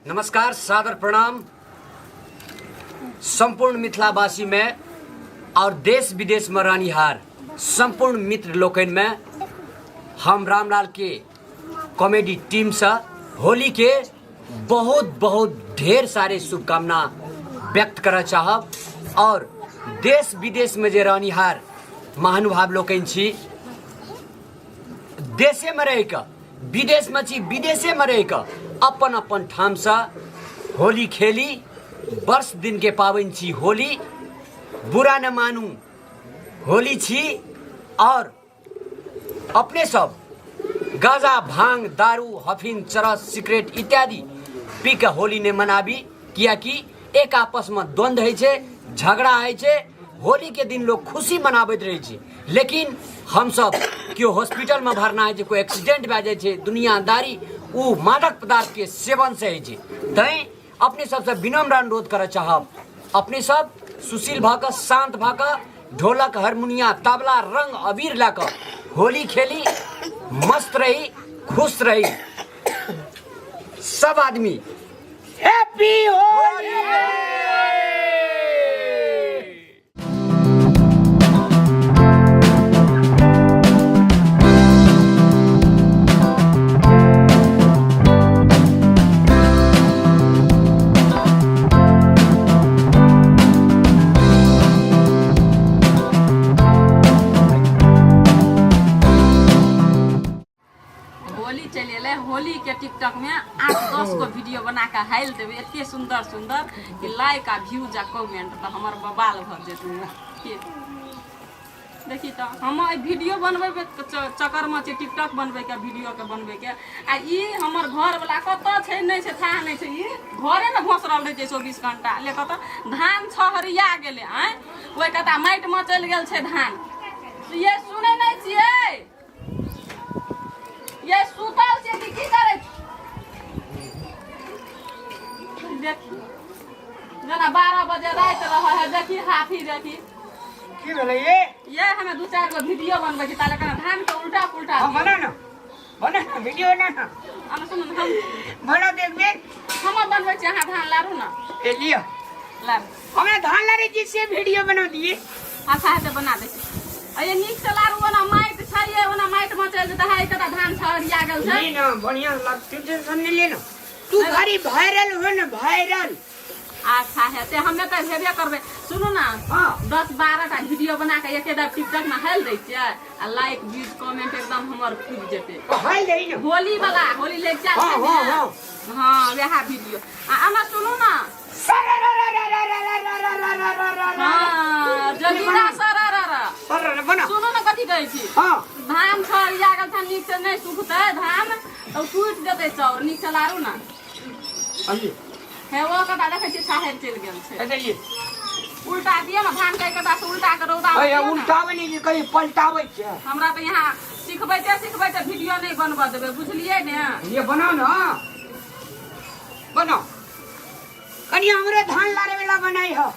नमस्कार, सादर प्रणाम संपूर्ण मिथिलावासी में और देश विदेश में रहनिहार संपूर्ण मित्र लोकन में हम रामलाल के कॉमेडी टीम से होली के बहुत बहुत ढेर सारे शुभकामना व्यक्त करना चाहब और देश विदेश में जे रहनिहार महानुभाव लोकन छी देशे में रह के विदेश में छी विदेशे में रह के अपन अपन ठाम से होली खेली वर्ष दिन के पावन छी होली बुरा न मानू होली छी और अपने सब गाजा भांग दारू हफीन चरस सिगरेट इत्यादि पी के होली ने मनाबी किया कि एक आपस में द्वंद्व है छे झगड़ा है छे होली के दिन लोग खुशी मनाबैत रहे छे लेकिन हम सब क्यों हॉस्पिटल में भरना है कोई एक्सीडेंट भए जाए छे दुनियादारी उ मादक पदार्थ के सेवन से है छे तै अपने सबसे विनम्र अनुरोध कर चाहब अपने सब सुशील भाक शांत भाक ढोलक हारमोनिया तबला रंग अबीर लाकर होली खेली मस्त रही खुश रही सब आदमी हैप्पी होली। होली के टिकटॉक में 8-10 को वीडियो बना के हाइल देवे एते सुंदर सुंदर कि लाइक आ व्यूज आ कमेंट तो हमर बवाल भ जेतै देखी तो हम वीडियो बनबे चक्कर में टिकटॉक बनबे के वीडियो के बनबे के आ ई हमर घर वाला कत छै नै छै था नै छै ई घरे में घोसरल रहे छै 24 घंटा ले कत धान छहरिया गेले हैं ओइ कता माइट में चल गेल छै धान ये सुनै नै छियै ये सुतल छै कि की करे देखी जना 12 बजे रात रह है देखी हाथी देखी की भेलै ये हमें 2-4 गो वीडियो बनबै छी ताले कना धान के उल्टा पुल्टा हम बना ना वीडियो ना हम सुन हम बना देखबे हम बनबै छी अहाँ धान लारू ना ए लियो लारू हमें धान लारे जिससे वीडियो बना दिए अच्छा है तो बना दे छी अये नीक से लारू ना माइट छैये ओना माइट में चल जता है कता धान छहरिया गेल छै नहीं ना बढ़िया लगते टेंशन नहीं लेना तू घरी वायरल हो ना वायरल अच्छा है ते हमें तो हेबे करबे सुनो ना 10-12 टा वीडियो बना के एके दा टिकटॉक में हाल दै छियै आ लाइक व्यूज कमेंट एकदम हमर खुद जेते हाल दे ना होली वाला होली ले जा हां वहा वीडियो आ अमा सुनो ना जल्दीदा सररर बना सुनो ना कथि कहै छी हां धान छरिया गेल था नीक से नहीं सुखतै धान तो टूट जेतै चाउर नीक से लारू ना अंजी हे वो कता देखै छी छाहर चल गेल छै ऐसे ये उल्टा दियो ना धान के कता से उल्टा के रौदा अरे उल्टावे नहीं कि कहीं पलटावे छै हमरा तो यहाँ सिखबै वीडियो नहीं बनबा देबे बुझलिए ने ये बनाओ ना बनाओ कनी हमरे धान लारे वाला बनाई हो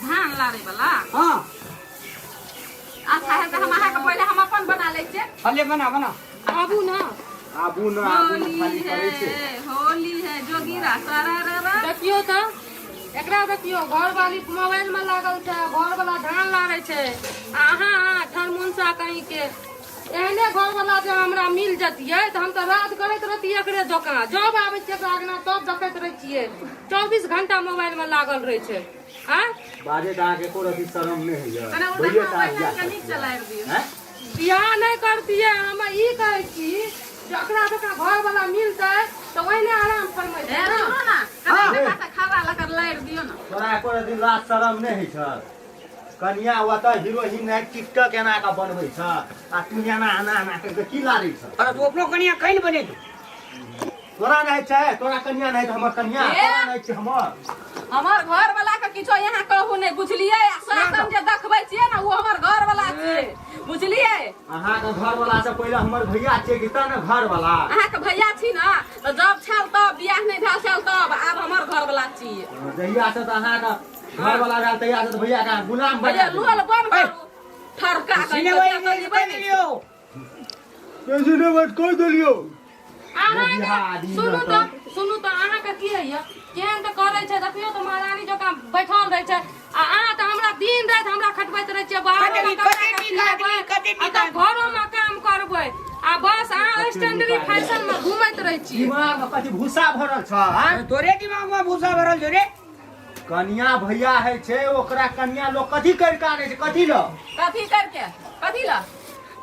धान लारे वाला हां अच्छा है तो हम अहाँ के पहले हम अपन बना ले छियै हले बना आबू ना आबू खाली करे छै होली है जोगीरा सररर देखियो तो एकरा देखियो घर वाली मोबाइल में लागल छै घर वाला धान लारे छै अहाँ ठरमुनसा कहीं के एहने घर वाला जे हमरा मिल जतियै त हम त रात करैत रहतियै एकरे दोकान जब आबै छियै एकरा आगना तब देखैत रहै छियै 24 घंटा मोबाइल में लागल रहै छै आ बाजे दा के को रति शरम नहीं है कने उठा मोबाइल के नीक चलाइ दियो हैं बियाह नहीं करतियै हम ई कहै छी जकरा घर वाला मिलतै तो ओहिने आराम फरमै छै सुनो ना कने खावा लकर लाइर दियो ना तोरा एको दिन रात शरम नहीं है कन्या हुआ तो हीरोइन है टिकटॉक एना का बनबै छ आ तू एना आना के की लारै छ अरे तू अपनो कनिया कहीं बने तू तोरा नहीं छै तोरा कन्या नहीं हमर कन्या तोरा नहीं छै हमर घर वाला के किछो यहाँ कहू नहीं बुझलिए शासन जे देखबै छियै ना वो हमर घर वाला छियै बुझलिए अहाँ के घर वाला से पहले हमर भैया छियै कि ता ने घर वाला अहाँ के भैया छी ना तो जब छल तब बियाह नहीं भेल छल तब आब हमर घर वाला छियै जहिया से त अहाँ के घर वाला रहल तहिया से भैया का गुलाम भैया बना लोल बन ठरका के लियो कैसे ने बात कह देलियो सुनू तो अहाँ के की है केहन तो करे छै देखियो तो महारानी जकां बैठल रहे छै आ अहाँ तो हमरा दिन रात हमरा खटबैत रहे छियै बाहर घरों में काम करबै आ बस अहाँ स्टैंडर्ड फैशन में घूमैत रहे छियै दिमाग में कथि भूसा भरल छ तोरे दिमाग में भूसा भरल छौ रे कन्या भैया है छै ओकरा कन्या लोग कथि कर के आने छै कथि ल कथी करके कथी ला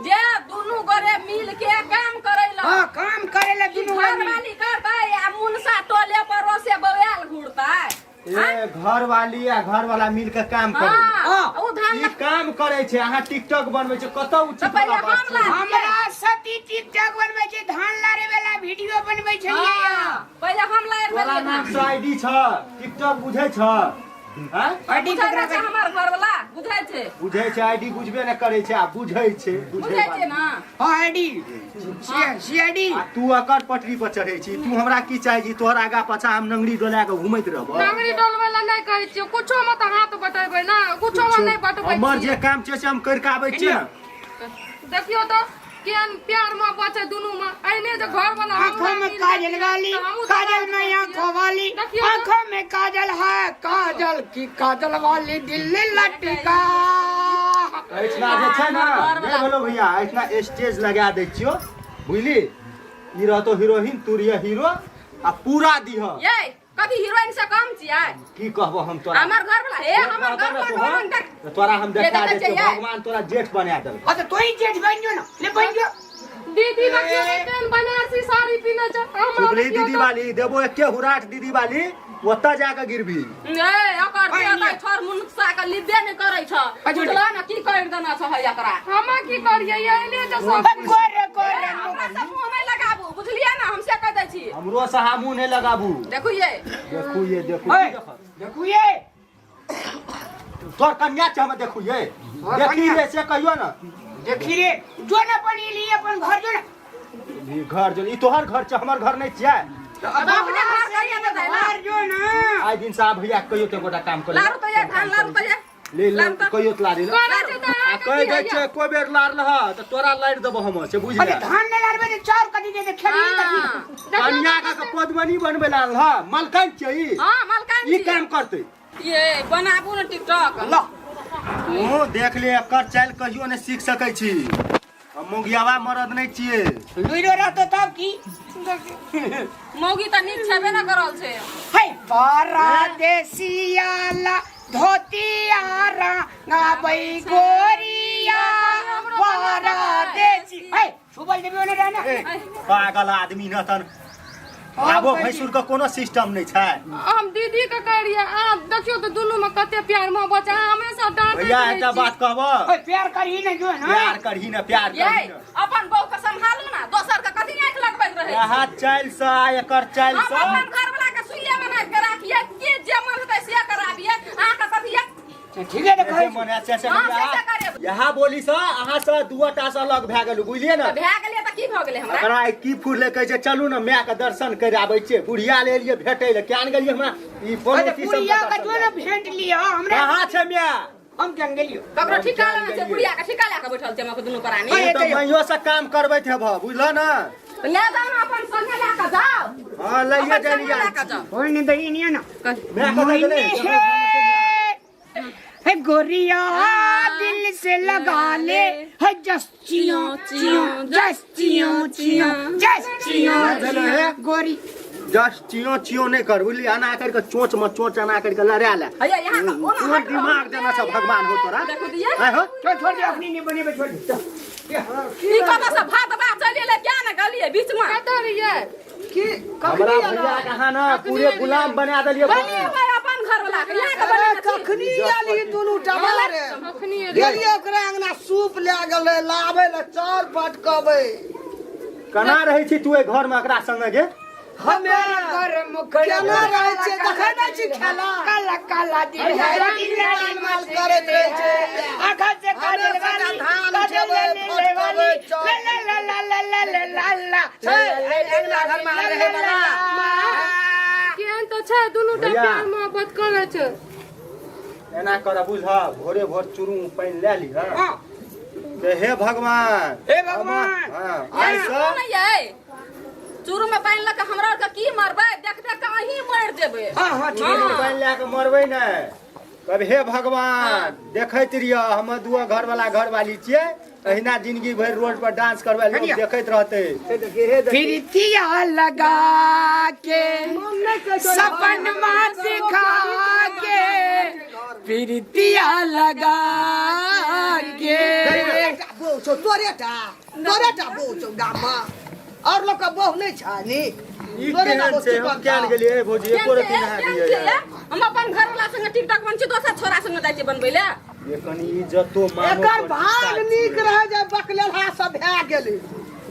जे दुनू गोरे मिल के काम करे ला हां काम करे ला दुनू घर वाली करबै आ मुनसा टोले पर रोसे बवेल घुरतै ए घर वाली आ घर वाला मिल के काम करे हां उ धान ई काम करे छै अहाँ टिकटॉक बनबै छै कत उचित पहिले वाला बात छै हमरा सती टिकटॉक बनबै छै धान लारे वाला वीडियो बनबै छै पहिले हम लाएर तोरा नाम से आईडी छ टिकटॉक बुझै छ हां आईडी ककरा छै हमर घर वाला बुझै छै बुझै छै आईडी बुझबे न करे छै आ बुझै छै बुझै छै ना हां आईडी सीआईडी आ तू अकर पटरी पर चढ़ै छी तू हमरा की चाहि छी तोहर आगा पाछा हम नंगरी डोला के घुमैत रहब नांगरी डोलबै ला नहीं कहै छियै कुछो में तो हाथ बटेबै ना कुछो में नहीं बटबै हमर जे काम छै से हम कर के आबै छियै देखियो तो केहन प्यार में बचे दुनू में ऐने जो घर वाला आंखों में काजल वाली काजल में आंखों वाली आंखों में काजल है काजल की काजल वाली दिल लटका ऐसना जे छै ना नहीं बोलो भैया ऐसना स्टेज लगा दै छियो बुझली ई रहतो हीरोइन तू रे हीरो आ पूरा दिह ये कभी हीरोइन से कम छियै की कहबो हम तोरा हमर घर वाला हे हमर घर वाला तोरा हम देखा दे छियो भगवान तोरा जेठ बना देल अच्छा तोही जेठ बन जो ना ले बन जो दीदी केहन बनारसी साड़ी पिन्है छै चुपली दीदी वाली देबो एके हुराट दीदी वाली ओता जाके गिरबी ए ओकर देता छोर मुनसा के लिबे नहीं करै छ बुझला ना की कर देना छ है एकरा हम की करियै ऐने जो सब कोरे हमरा से मुंह नहीं लगाबू बुझलिए ना हमसे कह दै छी हमरो से हमू नहीं लगाबू देखू ये देखू ये तोर कन्या छ हम देखू ये देखी रे से कहियो ना देखी रे जो ना बनी ली अपन घर जो ना घर जो ई तोहर घर छ हमर घर नहीं छियै अपने घर करिए दे दे घर जो ना आइ दिन साहब भैया कहियो ते गोटा काम करे लारू तो ये धान लारू तो ये ले कहियो त लारी आ कहि दै छै कोइ बेर लार लह त तोरा लार देबो हम से बुझ अरे ले धान ले लारबे तो चाउर कथि दे खेली कथि कन्या का पद्मनी बनबे लाल ह मलकान छै ई हां मलकान ई काम करते ये बनाबू ना टिकटॉक ला तू देख ले एकर चाल कहियो ने सीख सकै छी हम मोगियावा मरद नहीं छिए लुइरो रहतो तब की मौगी त नीक छेबे ना करल छै है परदेसियाला धोतियारा गाबै गोरिया परदेसी है सुबल देबे ओने रहना पागल आदमी न तन आबो भैंसुर का कोनो सिस्टम नहीं छै हम दीदी के करिए आ देखियो तो दुनू में कते प्यार में बचा हमेशा डांट भैया एकटा बात कहबो ओए प्यार करही न जो ना प्यार करही न प्यार ये करही न अपन बहू के संभालू ना दोसर के कथि आंख लगबैत रहे यहाँ चाल सा एकर चाल हम सा अपन घर वाला के सुइया बना के राखिए के जे मन होतै से कराबिए अहाँ के कथि ठीक है देखो ऐसे मने से हाँ, से करे। यहाँ बोली सा अहाँ से दुआटा से अलग भए गेलु बुझलिए न भए गेलिए त की भ गेलै हमरा एकरा की फूल कहै छै चलू न माय के दर्शन कर आबै छै बुढ़िया ले लिए भेटै ले क्यान गेलिए हमरा ई अरे फोन की पुरिया सब का जो ना भेंट लिया हमरा कहाँ छै माय हम जंगलियो ककरो ठिका लेना छै बुढ़िया के ठिका लेके बैठल छै हम दुनू प्राणी तो मइयो से काम करबैत हेब बुझल न ले जाओ ना अपन संगे लेके जाओ हां लइए जानी लेके जाओ कोई नहीं दही नहीं है ना मैं कह गेलै है गोरिया दिल से लगा ले है जस्टियों चियों जस्टियों चियों जस्टियों गोरी जस्ट चियो चियो नहीं कर बुझली अना करके चोंच में चोंच अना करके लड़ा ले भैया यहाँ का ओना तोर दिमाग देना सब भगवान हो तोरा देखो दिए आय हो छोड़ दे अपनी नहीं बने छोड़ दे ई कत से भात बात चले ले क्या ना गलिए बीच में कतऽ रहिए की हमरा भैया कहा ना पूरे गुलाम बना देलिए बनिए भाई अपन घर वाला के यहाँ के बने कखनी आली दुनू टमारे अखनी गेलिए ओकरा अंगना सूप ले गेलै लाबै ले चार पटकबै कना रहै छी तू ए घर में एकरा संगे गे हमें कर मुखड़ केना रहे छे देखै नै छी खेला काला काला दिन है माल करैत रहे छे आँखा से काजल वाली धान खेबै फटकबै ला ला ला ला ला ला ला छे अगला घर में रहे वाला केहन तो छै दुनूटा प्यार मोहब्बत करे छै एना कर बुझा भोरे भोर चुरू पानी ले ली हां हे भगवान हे भगवान आई से नहीं है चूरू में पानी लगा हमरा का की मरबै देख देख के अहीं मर जेबै हां चुरू पानी ले के मरबै नै कब हे भगवान देखैत रिया हम दुआ घर वाला घर वाली छियै अहिना जिंदगी भर रोड पर डांस करबै लोग देखैत रहतै प्रीतिया लगा के सपनमा दिखा के प्रीतिया लगा के बोचो तोरेटा बोचो गामा और लोग का बहु नहीं छानी ई केहन छै हम केन गेलिए भौजी एको रति नहा दिए हम अपन घर वाला संग टिकटॉक बन छी दोसर छोरा संग जाय छी बनबै ले ये कनी इज्जतो मानो एकर भाग नीक रहे जे बकलेहा सब भए गेलै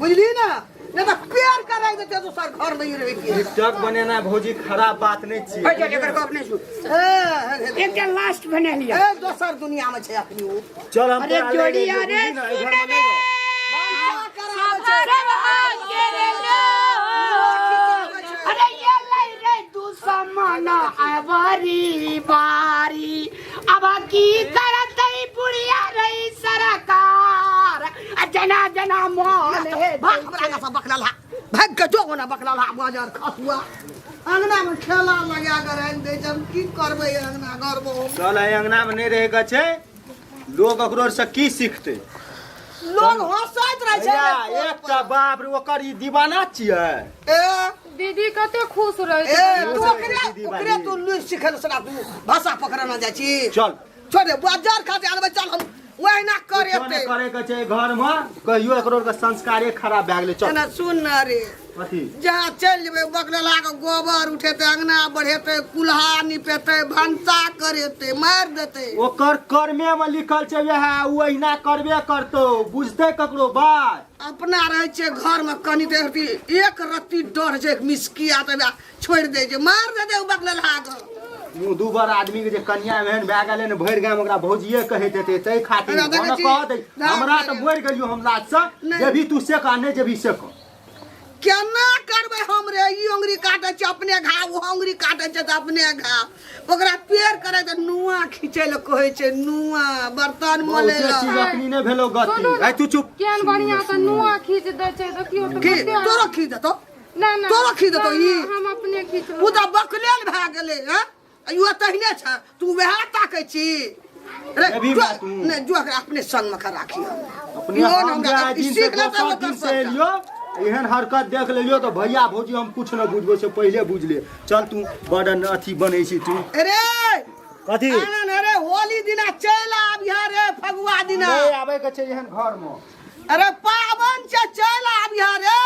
बुझली ना नहीं तो प्यार करे देते तो सर घर में ही रह के टिकटॉक बनेना भौजी खराब बात नहीं छी ओए एकर गप नहीं सुन एकटा लास्ट बना लिया ए दोसर दुनिया में छै अपनी उ चल हम अरे जोड़ी अरे सुन रे अरे ये लाई रे तू समाना आवारी बारी अब की करतई बुढ़िया रही सरकार जना जना मोहन भाग बड़ा सा बकला भाग के जो ना बकला बाजार खसुआ अंगना में खेला लगा कर दे जब की करबे अंगना घर में चल अंगना में नहीं रहेगा छै लोग ओकरो से की सीखते लोग हंसैत रहे छै एकटा बाप रे ओकर ई दीवाना छियै ए दीदी कते खुश रहे ए छै तू ओकरे तू लुई सिखल सना तू भाषा पकड़ना जाय छी चल छोड़े बाजार खाते आनबे चल हम वहिना करे कुछो नहीं करे के छै घर में कहियो एकरो के संस्कारे खराब भए गेलै चल ना सुन ना रे कथी जहाँ चल जेबे बकला के गोबर उठेते अंगना बढ़ेते कुल्हा निपेते भंसा करेते मार देते ओकर कर्मे में लिखल छै वएह ओहिना करबे करतो बुझते ककरो बात अपना रहे छे घर में कनी देरती एक रत्ती डर जे मिसकी आते छोड़ दे जे मार दे दे बकला के मुंह दूबर आदमी के जे कन्या एहन भए गेलै ने भरि गाम ओकरा भौजिए कहैत हेतै तै खातिर हमरा कह दे हमरा त मोरि गेलियो हम लाज से जेभी तू से का नहीं जेभी से का केना करबे हम रे ई अंगुरी काटे छ अपने घाव वो अंगुरी काटे छ त अपने घाव ओकरा पेड़ करे त नुआ खींचे ल कहै छै नुआ बर्तन मले ल चीज अपनी ने भेलो गति आई तू चुप केन बढ़िया त नुआ खींच दे छै देखियो त की तोरो खींच देतो ना ना तोरो खींच देतो ई हम अपने खींच उ त बकलेल भए गेलै ह यो तहने छ तू वह ताकै छी रे ने जो अगर अपने संग में राखी अपने हम जाय दिन से दोसर दिन से लियो एहन हरकत देख लेलियो तो भैया भौजी हम कुछ न बुझबो से पहले बुझ ले चल तू बड़न अथी बनै छी तू अरे कथी आनन रे होली दिना चल आब यहाँ रे फगुआ दिना नहीं आबै के छै एहन घर में अरे पावन से चल आब यहाँ रे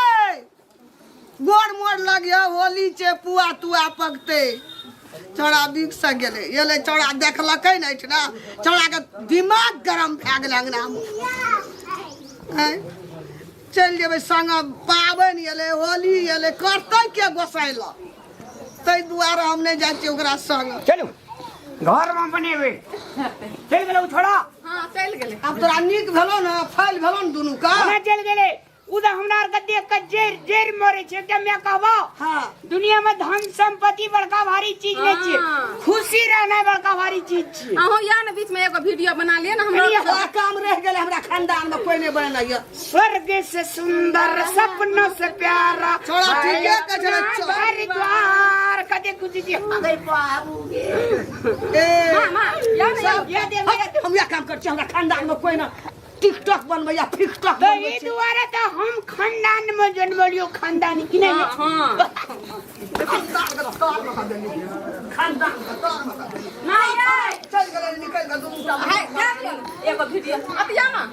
गोड़ मोड़ लगिया होली छे पुआ तुआ पकते चौड़ा बिक स गेले एले चौड़ा देखलकै नै ठना चौड़ा के दिमाग गरम भए गेल अंगना में चल जेबै संग पावन एले होली एले करतै के गोसाइल तै दुआरे हम नै जाइ छी ओकरा संग चलू घर में बनेबे चल गेलौ छोड़ा हां चल गेले अब तोरा नीक भेलो न फैल भेलो न दुनू का हमें चल गेले उदा हमरा के देख के जेर जेर मरे छै त मैं कहबो हां दुनिया में धन संपत्ति बड़का भारी चीज नहीं छै खुशी रहना बड़का भारी चीज छै अहो या न बीच में एगो वीडियो बना लिए न हमरा काम रह गेले हमरा खानदान में कोई नहीं बनैया स्वर्ग से सुंदर सपनों से प्यारा छोड़ा ठीके के छड़े हरिद्वार कदे कुछ जी गई बाबूगे ए मामा या न ये दे हम या काम कर छी हमरा खानदान में कोई ना टिकटॉक बनबै या फिकटॉक तो बनबै ये दुआरे तो हम खानदान में जन्मलियो खानदान की नहीं हां खानदान नहीं चल गेले निकल के दुनू एगो वीडियो अब या ना